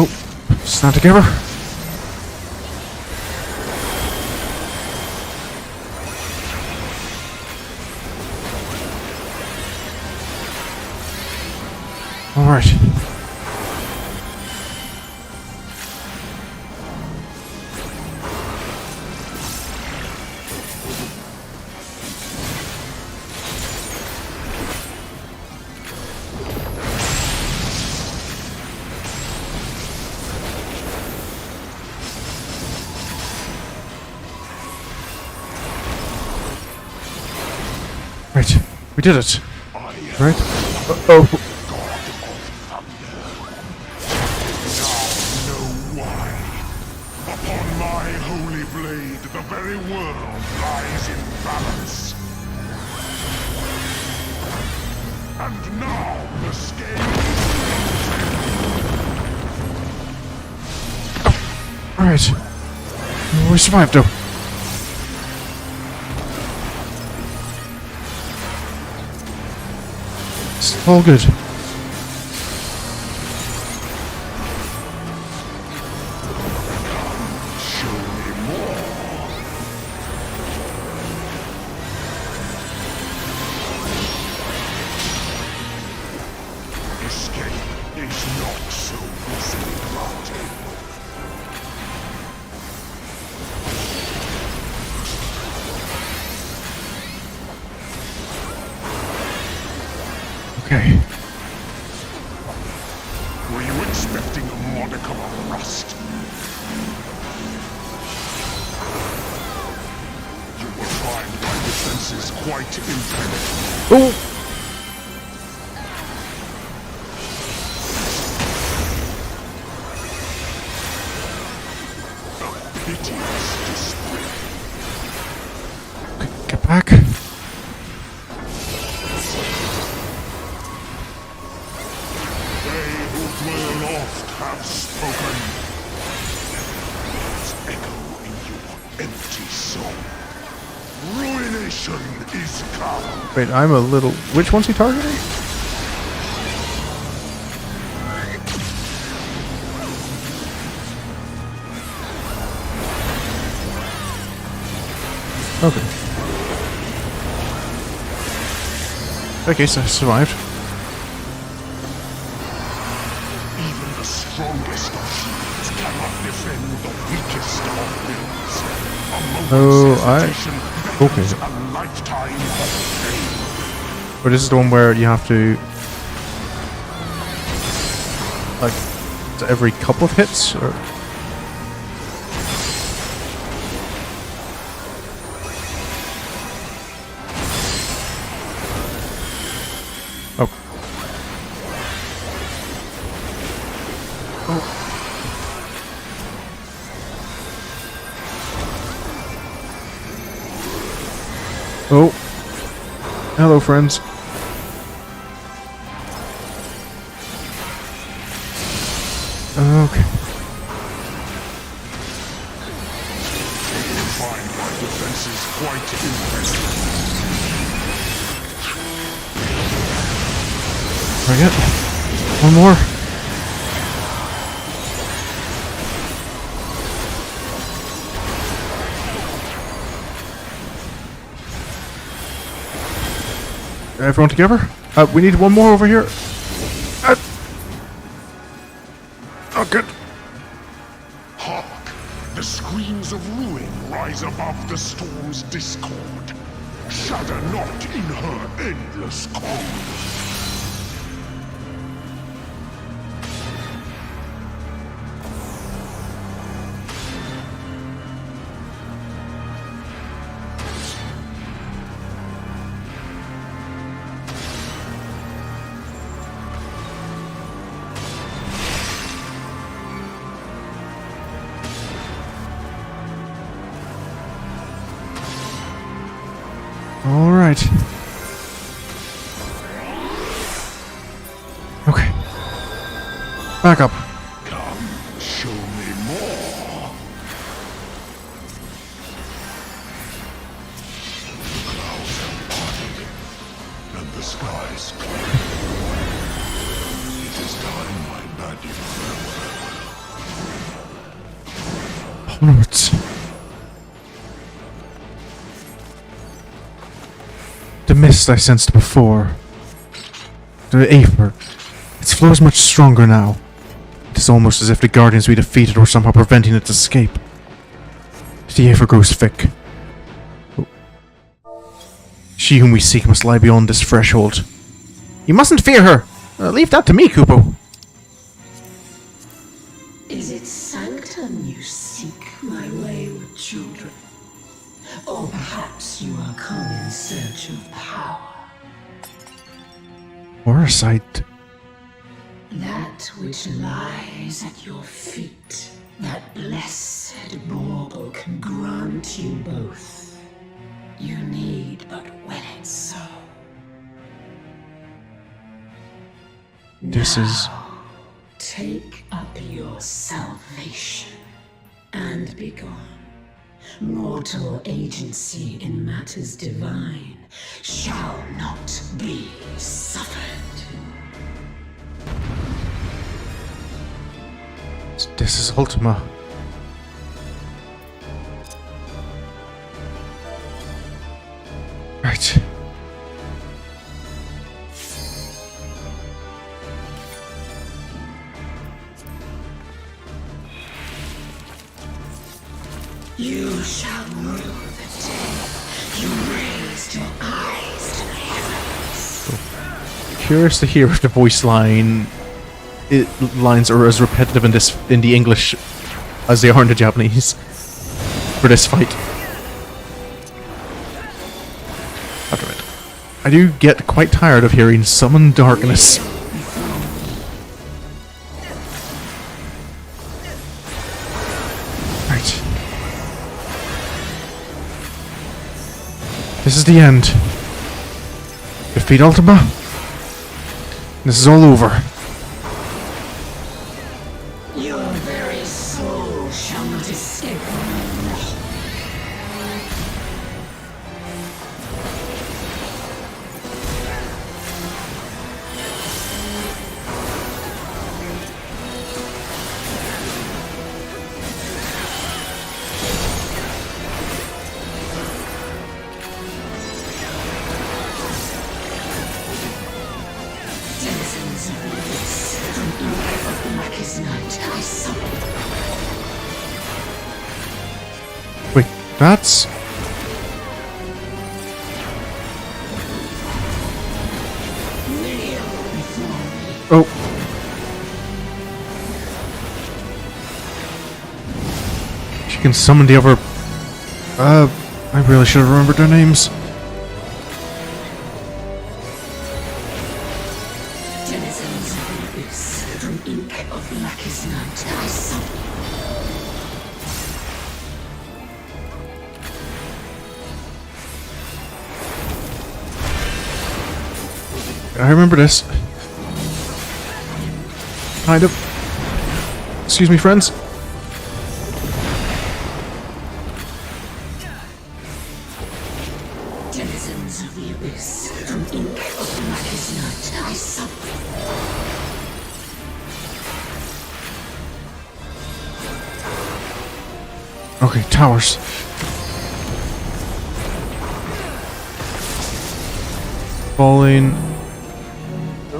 Oh, stand together. All right. Right, we did it. Right? Oh. Know why. Upon my holy blade, the very world lies in balance. And now the scale is Alright. We survived though. It's all good. show me more. Escape is not so easily granted. Okay. Were you expecting a modicum of rust? You will find my defenses quite impenetrable. Oh! A piteous display. Get back. They who dwell oft have spoken. Let's echo in your empty so. Ruination is come. Wait, I'm a little... Which one's he targeting? Okay. Okay, so I survived. Even the strongest of shields cannot defend the weakest of wills. A moment's hesitation beckons a lifetime of pain. But this is the one where you have to... Like, every couple of hits? Or... Oh. Oh. Hello, friends. Okay. Find my defenses quite impressive. Bring it. One more. Everyone together? We need one more over here. Oh, good. Hark! The screams of ruin rise above the storm's discord. Shudder not in her endless cold. All right. Okay. Back up. Come, show me more. The clouds have parted, and the skies clear. It is time I bade you farewell. Onwards. The mist I sensed before. The Aether. Its flow is much stronger now. It is almost as if the guardians we defeated were somehow preventing its escape. The Aether grows thick. She whom we seek must lie beyond this threshold. You mustn't fear her! Leave that to me, Kupo. Is it sanctum you seek, my wayward children? Or perhaps you are come in search of power? Or a sight. That which lies at your feet, that blessed bauble can grant you both. You need but will it so. This is... Take up your salvation and be gone. Mortal agency in matters divine shall not be suffered. This is Ultima. Right. You shall rue the day you raised your eyes to the heavens. Curious to hear if the voice lines are as repetitive in the English as they are in the Japanese for this fight. After it, I do get quite tired of hearing summon darkness. Right. This is the end. Defeat Ultima. This is all over. Your very soul shall not escape from me. That's... Oh. She can summon the other... I really should have remembered their names. Denizens of the abyss, from ink of blackest night, I summon. I remember this. Kind of. Excuse me, friends. Denizens of the abyss, from ink of blackest night, I summon. Okay, towers. Falling...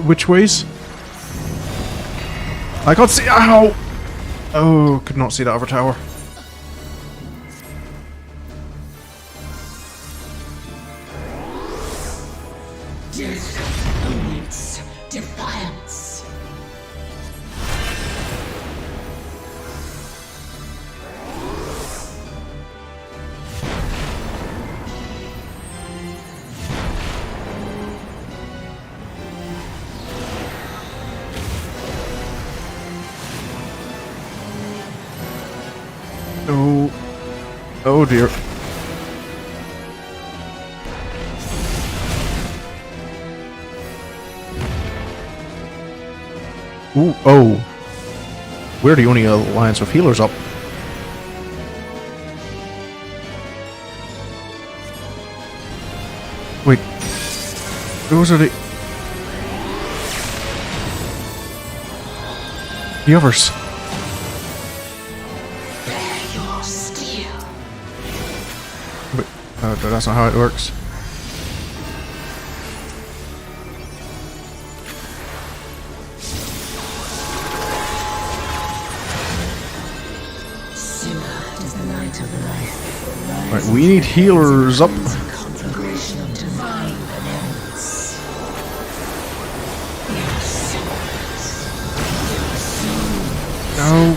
Which ways? I can't see. Ow! Oh, could not see that other tower. Death awaits defiance. Oh. Oh dear. Ooh, oh. We're the only alliance with healers up. Wait. Those are the others. Bear your steel. Wait, that's not how it works. Simmer is the night of life. Right, we need healers up. Conflagration of divine benevolence. Your souls. Oh,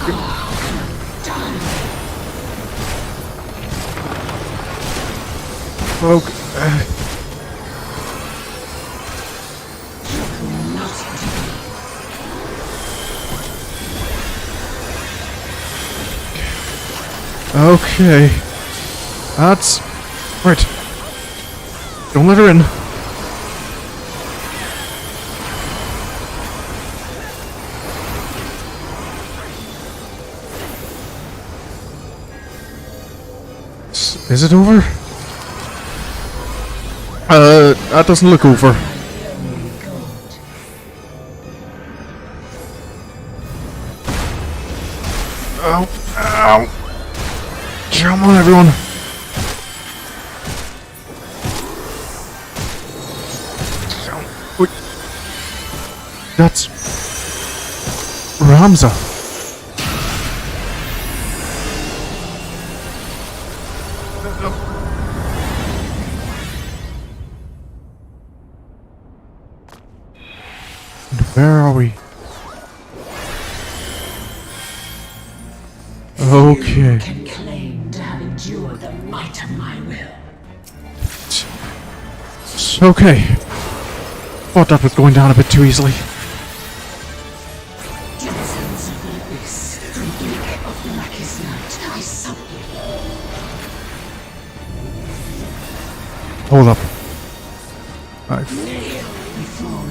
okay. Okay. That's... Right. Don't let her in. Is it over? That doesn't look over. Ow. Ow. Come on, everyone. Wait. That's... Ramza. Where are we? Okay. Can claim to have endured the might of my will. Okay. Thought that was going down a bit too easily. Denizens of the abyss, from ink of blackest night, I summon you. Hold up. Kneel before me.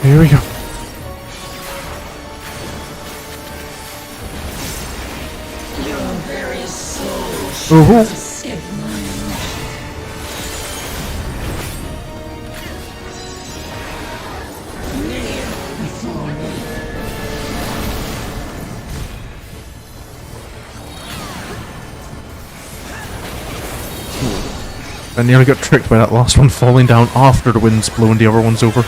Here we go. Your very soul Oh, shall escape my wrath. Kneel before me. I nearly got tricked by that last one falling down after the wind's blowing the other ones over.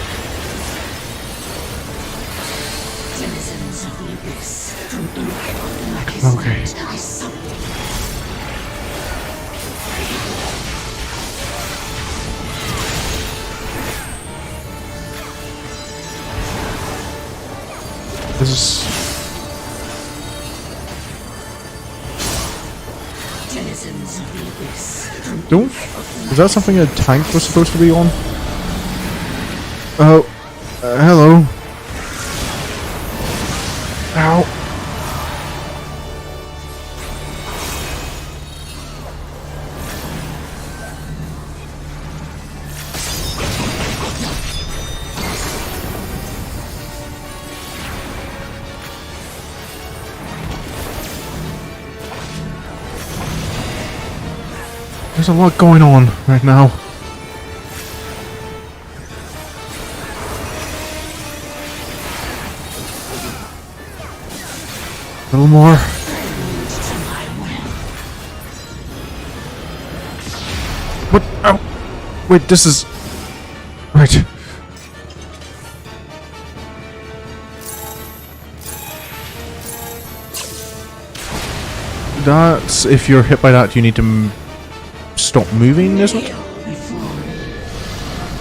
Denizens of the abyss, from ink on Okay. I summon. This is... Denizens of the abyss, from Don't... Is that something a tank was supposed to be on? Oh. Hello. Ow. There's a lot going on right now. A little more. What? Ow! Wait, this is... Right. That's... If you're hit by that, you need to... stop moving, isn't it?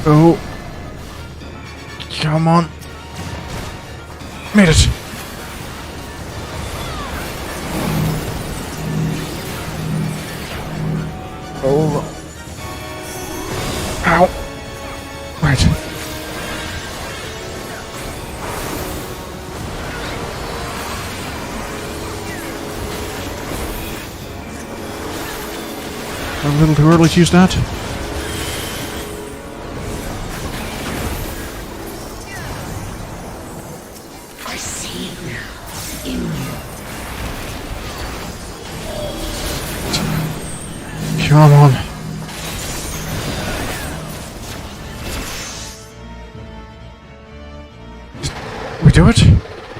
Oh. Come on. Made it. Oh. Ow. Right. A little too early to use that. I see it now, in you. Come on. We do it?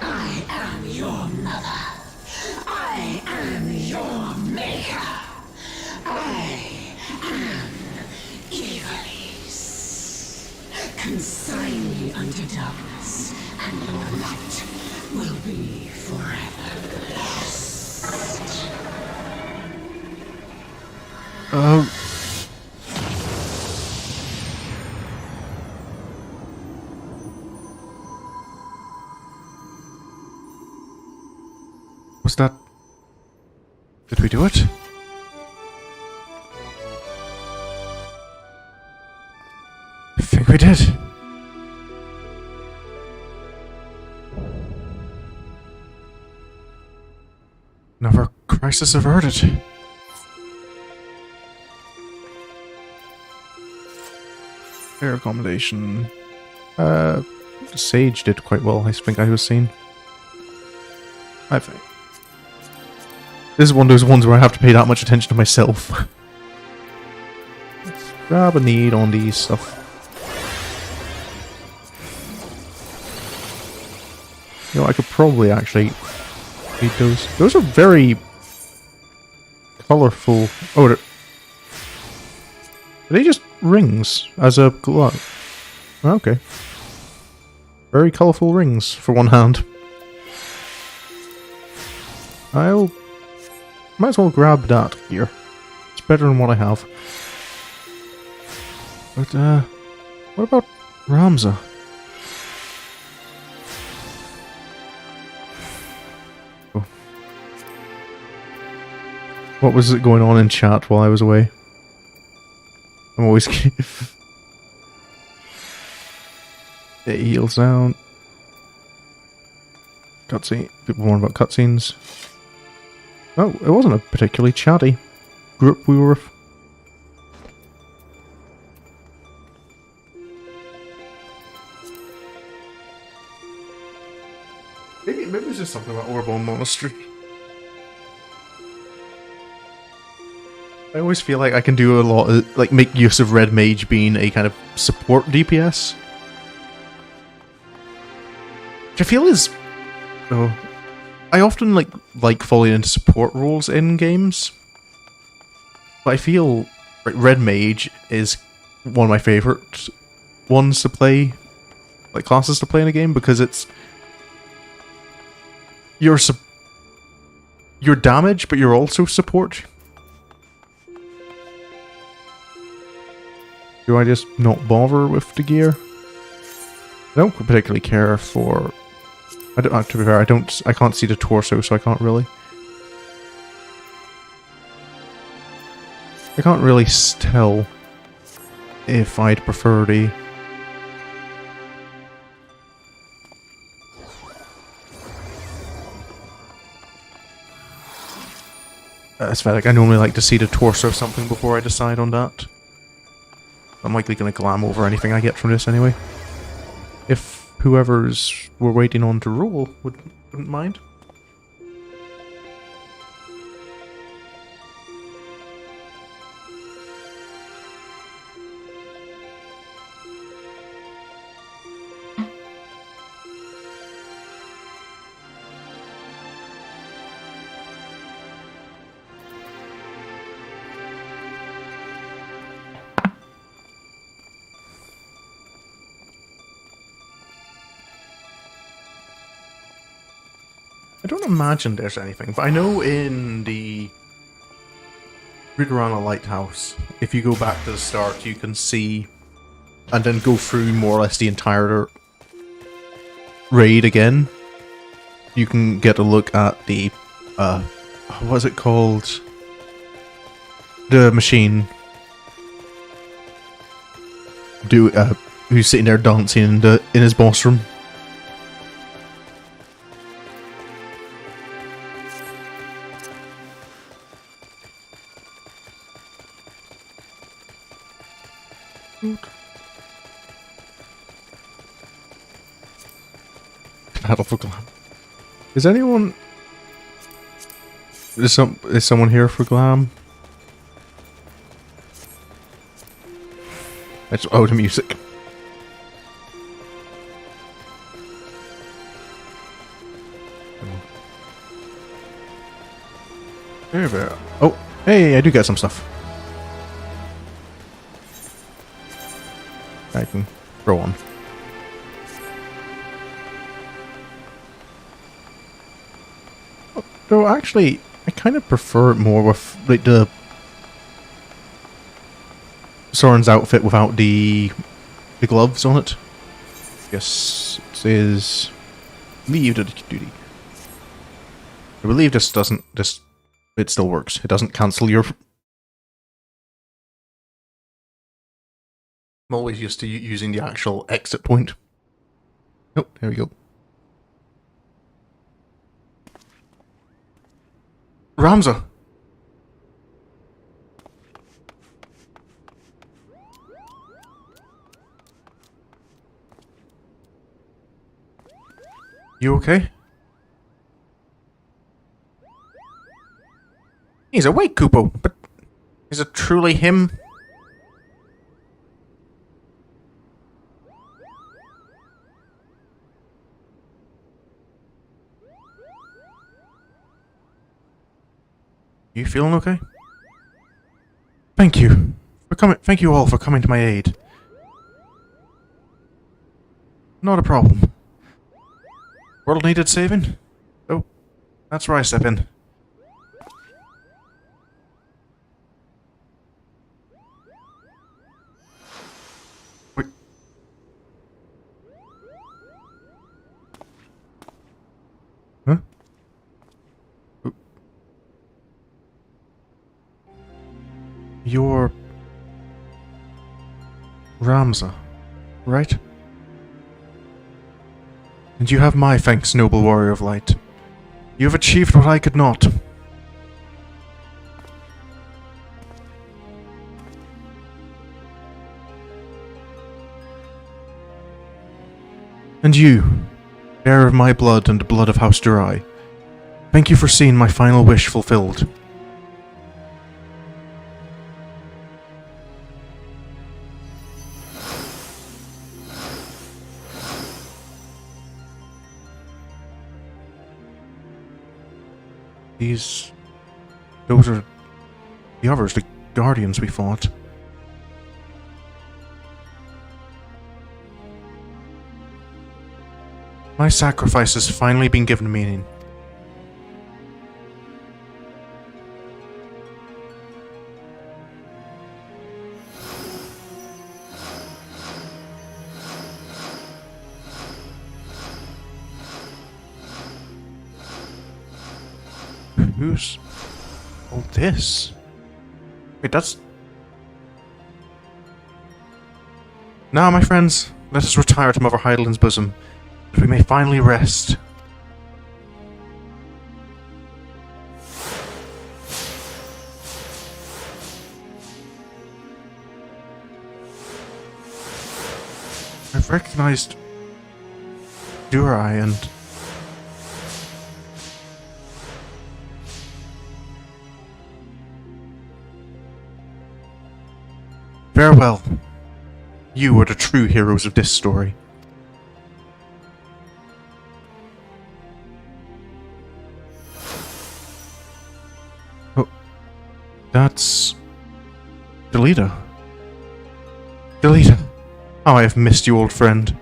I am your mother. I am your maker. I am Ivalice. Consign me unto darkness, and your light will be forever lost. Was that... Did we do it? I think we did. Another crisis averted. Fair accommodation. Sage did quite well, I think I was seeing. I think. This is one of those ones where I have to pay that much attention to myself. Let's grab a need on these stuff. You know, I could probably actually read those. Those are very colorful. Oh, are they just rings as a glove? Okay. Very colorful rings for one hand. I'll... Might as well grab that here. It's better than what I have. But, what about Ramza? Oh. What was it going on in chat while I was away? I'm always... It heals down. Cutscene. People warn about cutscenes. Oh, it wasn't a particularly chatty group we were with. Maybe it's just something about Orbone Monastery. I always feel like I can do a lot of, like, make use of Red Mage being a kind of support DPS. Which I feel is... Oh... I often like falling into support roles in games, but I feel like Red Mage is one of my favorite ones to play, like classes to play in a game, because it's you're damage, but you're also support. Do I just not bother with the gear? I don't particularly care for. I don't. To be fair, I can't see the torso, so I can't really. I can't really tell if I'd prefer the. Aesthetic. I normally like to see the torso of something before I decide on that. I'm likely going to glam over anything I get from this anyway. If whoever's we're waiting on to rule wouldn't mind. I don't imagine there's anything, but I know in the Ridorana Lighthouse, if you go back to the start, you can see, and then go through more or less the entire raid again. You can get a look at the, what's it called? The machine. Who's sitting there dancing in his boss room. Battle for Glam. Is anyone? Is someone here for Glam? Oh, the music. There. Oh, hey, I do get some stuff. I can throw on. Though actually, I kind of prefer it more with like the Sorin's outfit without the gloves on it. I guess it says leave the duty. I believe this doesn't. It still works. It doesn't cancel your. I'm always used to using the actual exit point. Oh, there we go. Ramza! You okay? He's awake, Kupo, but is it truly him? You feeling okay? Thank you for coming. Thank you all for coming to my aid. Not a problem. World needed saving? Oh, that's where I step in. Wait. Huh? You're Ramza, right? And you have my thanks, noble warrior of light. You have achieved what I could not. And you, bearer of my blood and the blood of House Durai, thank you for seeing my final wish fulfilled. Those are the others, the guardians we fought. My sacrifice has finally been given meaning. Who's all this? Wait, that's... Now, my friends, let us retire to Mother Heidelind's bosom, that we may finally rest. I've recognized Durai and... Farewell. You are the true heroes of this story. Oh, that's... Delita. Delita. How I have missed you, old friend.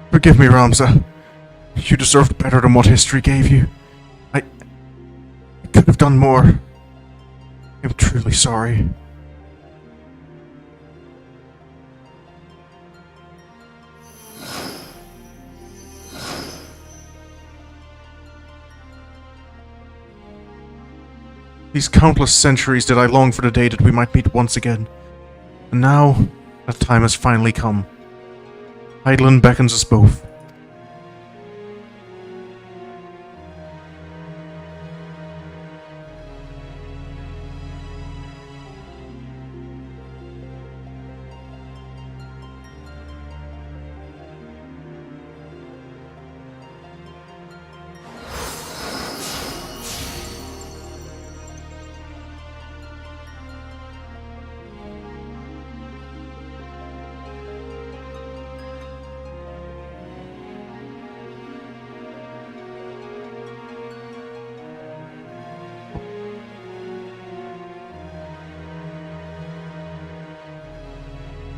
Forgive me, Ramza. You deserved better than what history gave you. I could have done more. I'm truly sorry. These countless centuries did I long for the day that we might meet once again. And now, that time has finally come. Heidelin beckons us both.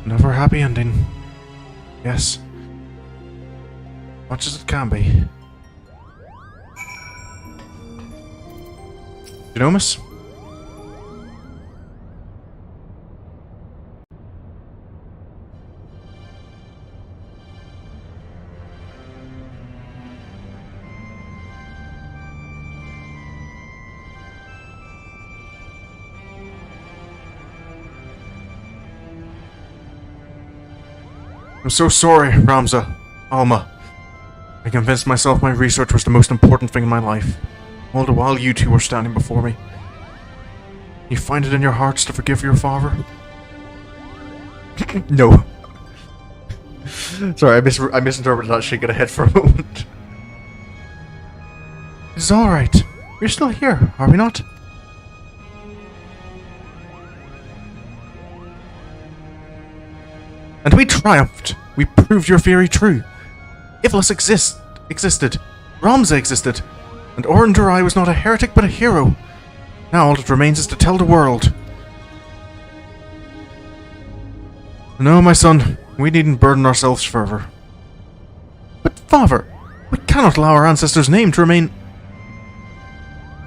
Never a happy ending. Yes. Much as it can be. Jenomis? I'm so sorry, Ramza. Alma. I convinced myself my research was the most important thing in my life. All the while you two were standing before me. You find it in your hearts to forgive your father? No. Sorry, I misinterpreted that shaking of head for a moment. It's alright. We're still here, are we not? And we triumphed. We proved your theory true. Ivalice existed. Ramza existed. And Orin Durai was not a heretic but a hero. Now all that remains is to tell the world. No, my son. We needn't burden ourselves further. But, father, we cannot allow our ancestors' name to remain...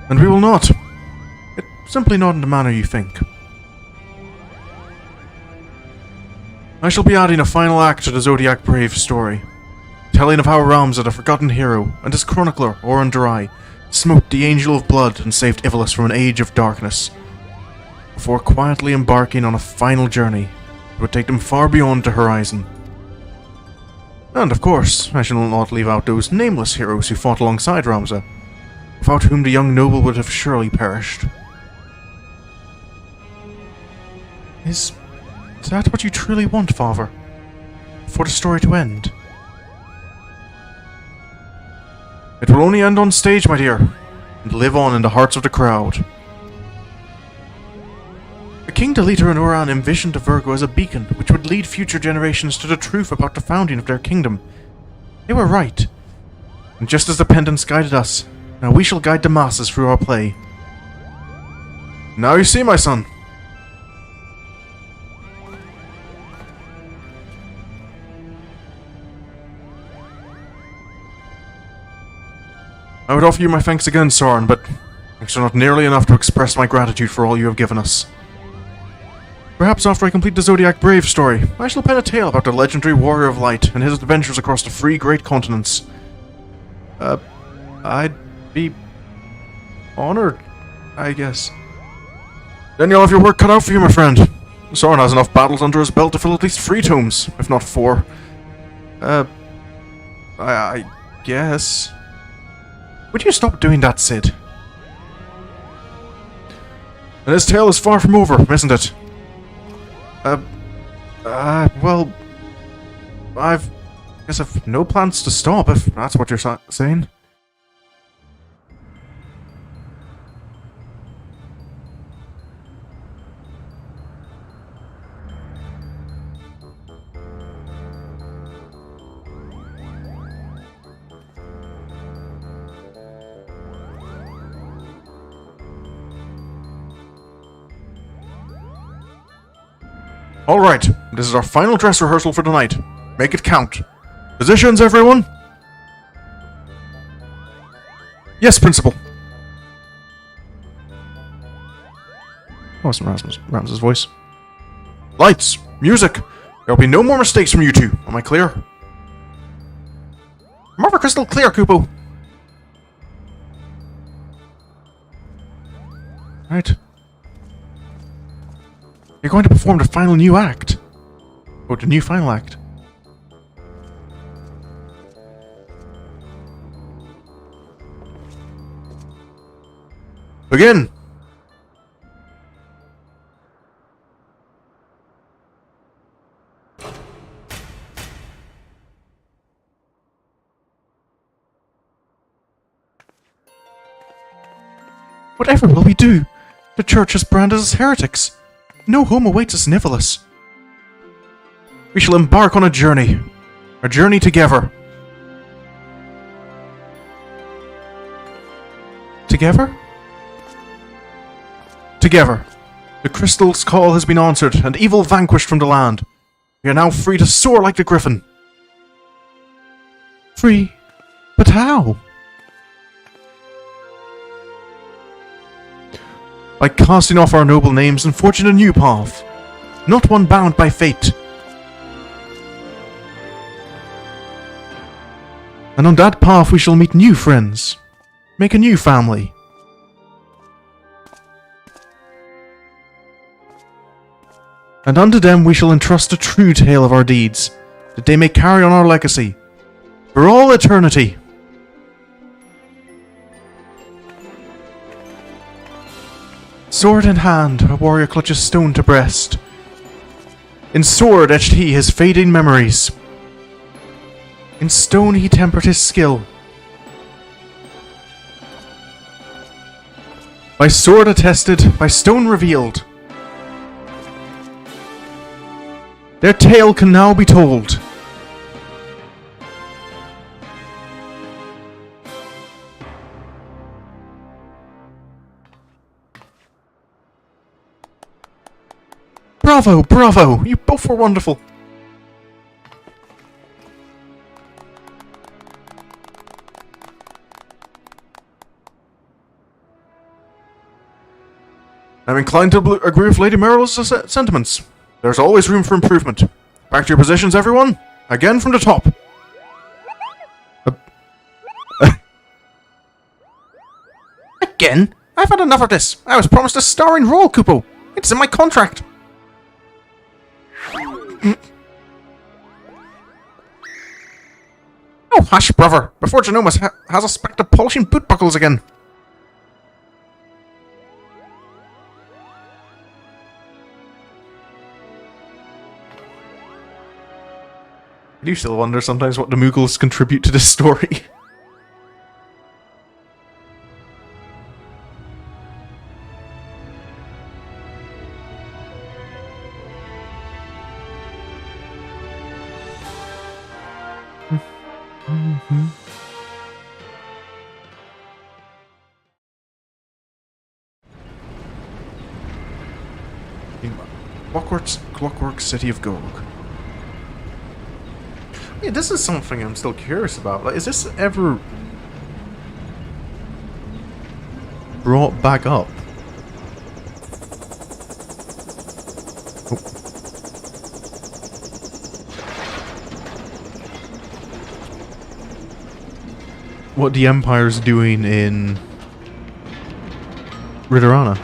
And we will not. It's simply not in the manner you think. I shall be adding a final act to the Zodiac Brave story, telling of how Ramza, the forgotten hero, and his chronicler, Orin Durai, smote the Angel of Blood and saved Ivalice from an age of darkness, before quietly embarking on a final journey that would take them far beyond the horizon. And of course, I shall not leave out those nameless heroes who fought alongside Ramza, without whom the young noble would have surely perished. Is that what you truly want, father? For the story to end? It will only end on stage, my dear, and live on in the hearts of the crowd. The King Delita and Oran envisioned the Virgo as a beacon which would lead future generations to the truth about the founding of their kingdom. They were right. And just as the pendants guided us, now we shall guide the masses through our play. Now you see, my son. I would offer you my thanks again, Sorin, but thanks are not nearly enough to express my gratitude for all you have given us. Perhaps after I complete the Zodiac Brave story, I shall pen a tale about the legendary Warrior of Light and his adventures across the 3 great continents. I'd be honored, I guess. Then you'll have your work cut out for you, my friend. Sorin has enough battles under his belt to fill at least 3 tomes, if not 4. I guess. Would you stop doing that, Sid? And his tale is far from over, isn't it? Well, I guess I've no plans to stop, if that's what you're saying. Alright, this is our final dress rehearsal for tonight. Make it count. Positions, everyone? Yes, Principal. Oh, it's Ramza's voice. Lights! Music! There'll be no more mistakes from you two. Am I clear? I'm over crystal clear, Kupo. Right. You're going to perform the final new act. Or the new final act. Begin! Whatever will we do? The church has branded us as heretics. No home awaits us in Ivalice. We shall embark on a journey together. Together? Together. The crystal's call has been answered, and evil vanquished from the land. We are now free to soar like the griffin. Free? But how? By casting off our noble names and forging a new path, not one bound by fate. And on that path we shall meet new friends, make a new family. And unto them we shall entrust a true tale of our deeds, that they may carry on our legacy, for all eternity. Sword in hand, a warrior clutches stone to breast. In sword etched he his fading memories. In stone he tempered his skill. By sword attested, by stone revealed. Their tale can now be told. Bravo, bravo! You both were wonderful. I'm inclined to agree with Lady Meryl's sentiments. There's always room for improvement. Back to your positions, everyone. Again from the top. Again? I've had enough of this. I was promised a starring role, Kupo. It's in my contract. Oh, hush, brother. Before Jenomis has us back to polishing boot buckles again. I do still wonder sometimes what the Muggles contribute to this story. Clockwork City of Goug. Yeah, this is something I'm still curious about. Like, is this ever... brought back up. Oh. What the Empire's doing in Ridorana.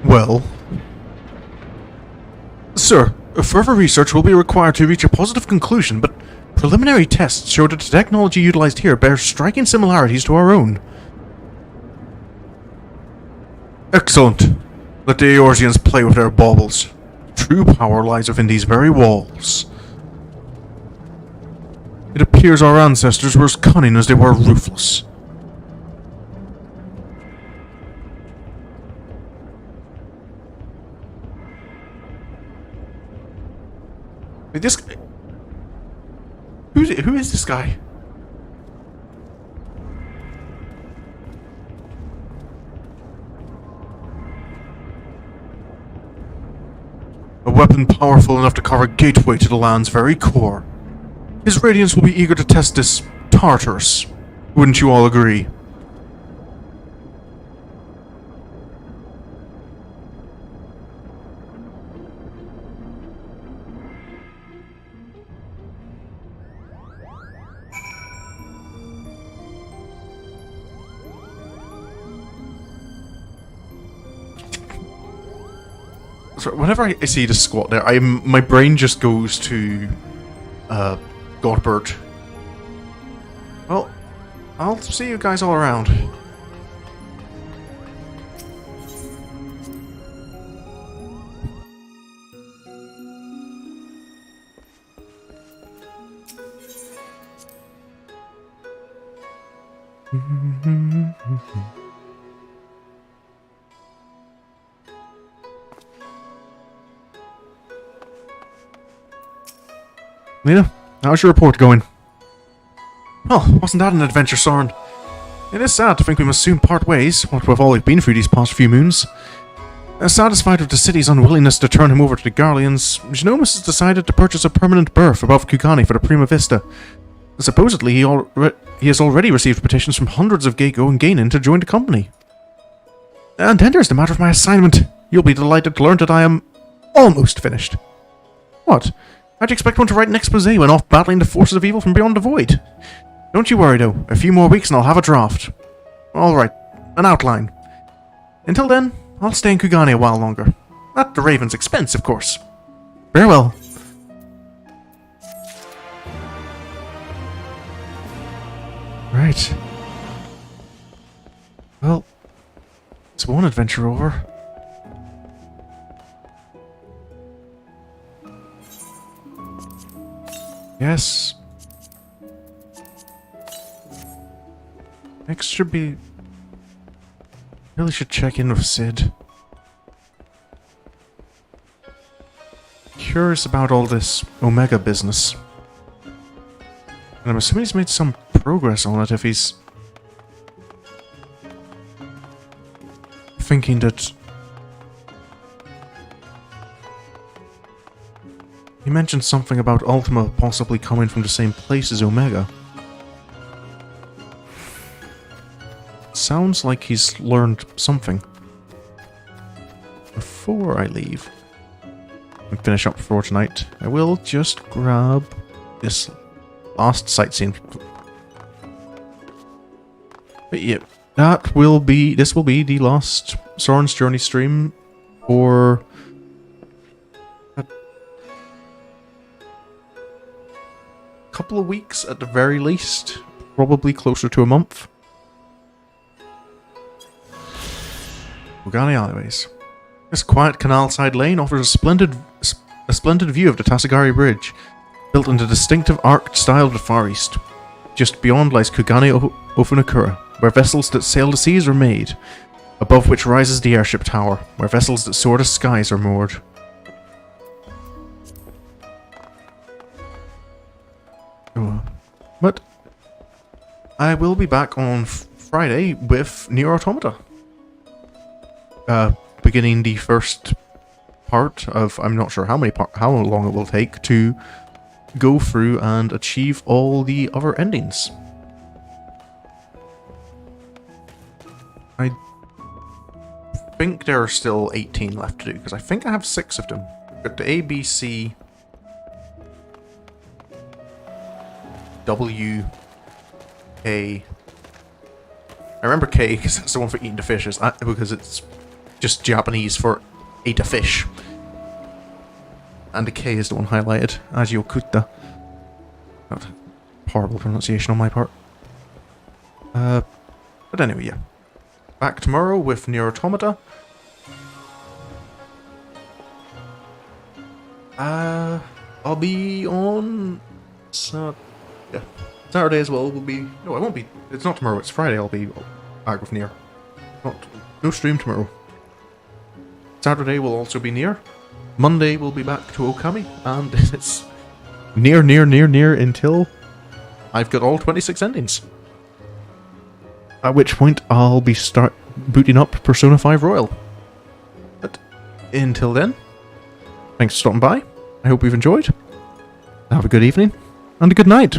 Well, sir, further research will be required to reach a positive conclusion, but preliminary tests show that the technology utilized here bears striking similarities to our own. Excellent. Let the Eorzeans play with their baubles. True power lies within these very walls. It appears our ancestors were as cunning as they were ruthless. This guy... Who is this guy? A weapon powerful enough to carve a gateway to the land's very core. His radiance will be eager to test this Tartarus. Wouldn't you all agree? So whenever I see the squat there, my brain just goes to Godbird. Well, I'll see you guys all around. Lena, how's your report going? Well, wasn't that an adventure, Sorin? It is sad to think we must soon part ways, what with all we've been through these past few moons. Satisfied with the city's unwillingness to turn him over to the Garleans, Jenomis has decided to purchase a permanent berth above Kugani for the Prima Vista. Supposedly, he has already received petitions from hundreds of Geiko and Gainin to join the company. And then there's the matter of my assignment. You'll be delighted to learn that I am almost finished. What? How'd you expect one to write an expose when off battling the forces of evil from beyond the void? Don't you worry though, a few more weeks and I'll have a draft. Alright, an outline. Until then, I'll stay in Kugani a while longer. At the Raven's expense, of course. Farewell. Right. Well, it's one adventure over. Yes. Next should be... Really should check in with Sid. Curious about all this Omega business. And I'm assuming he's made some progress on it if he's... thinking that... He mentioned something about Ultima possibly coming from the same place as Omega. Sounds like he's learned something. Before I leave and finish up for tonight, I will just grab this last sightseeing. But yeah, this will be the last Sorin's Journey stream for a couple of weeks at the very least, probably closer to a month. Kugani Highways. This quiet canal-side lane offers a splendid view of the Tasagari Bridge, built in the distinctive arched style of the Far East. Just beyond lies Kugani Ofunakura, where vessels that sail the seas are made, above which rises the airship tower, where vessels that soar the skies are moored. But I will be back on Friday with Nier Automata. Beginning the first part of, I'm not sure how long it will take to go through and achieve all the other endings. I think there are still 18 left to do, because I think I have 6 of them. Got the A, B, C, W, K. I remember K because that's the one for eating the fishes, because it's just Japanese for eat a fish. And the K is the one highlighted as Yokuta. Horrible pronunciation on my part. But anyway, yeah. Back tomorrow with Nier Automata. I'll be on... yeah. Saturday as well will be... No, I won't be... It's not tomorrow, it's Friday I'll be back with Nier. No stream tomorrow. Saturday will also be Nier. Monday we'll be back to Okami. And it's... Near until I've got all 26 endings. At which point I'll be booting up Persona 5 Royal. But until then, thanks for stopping by. I hope you've enjoyed. Have a good evening and a good night.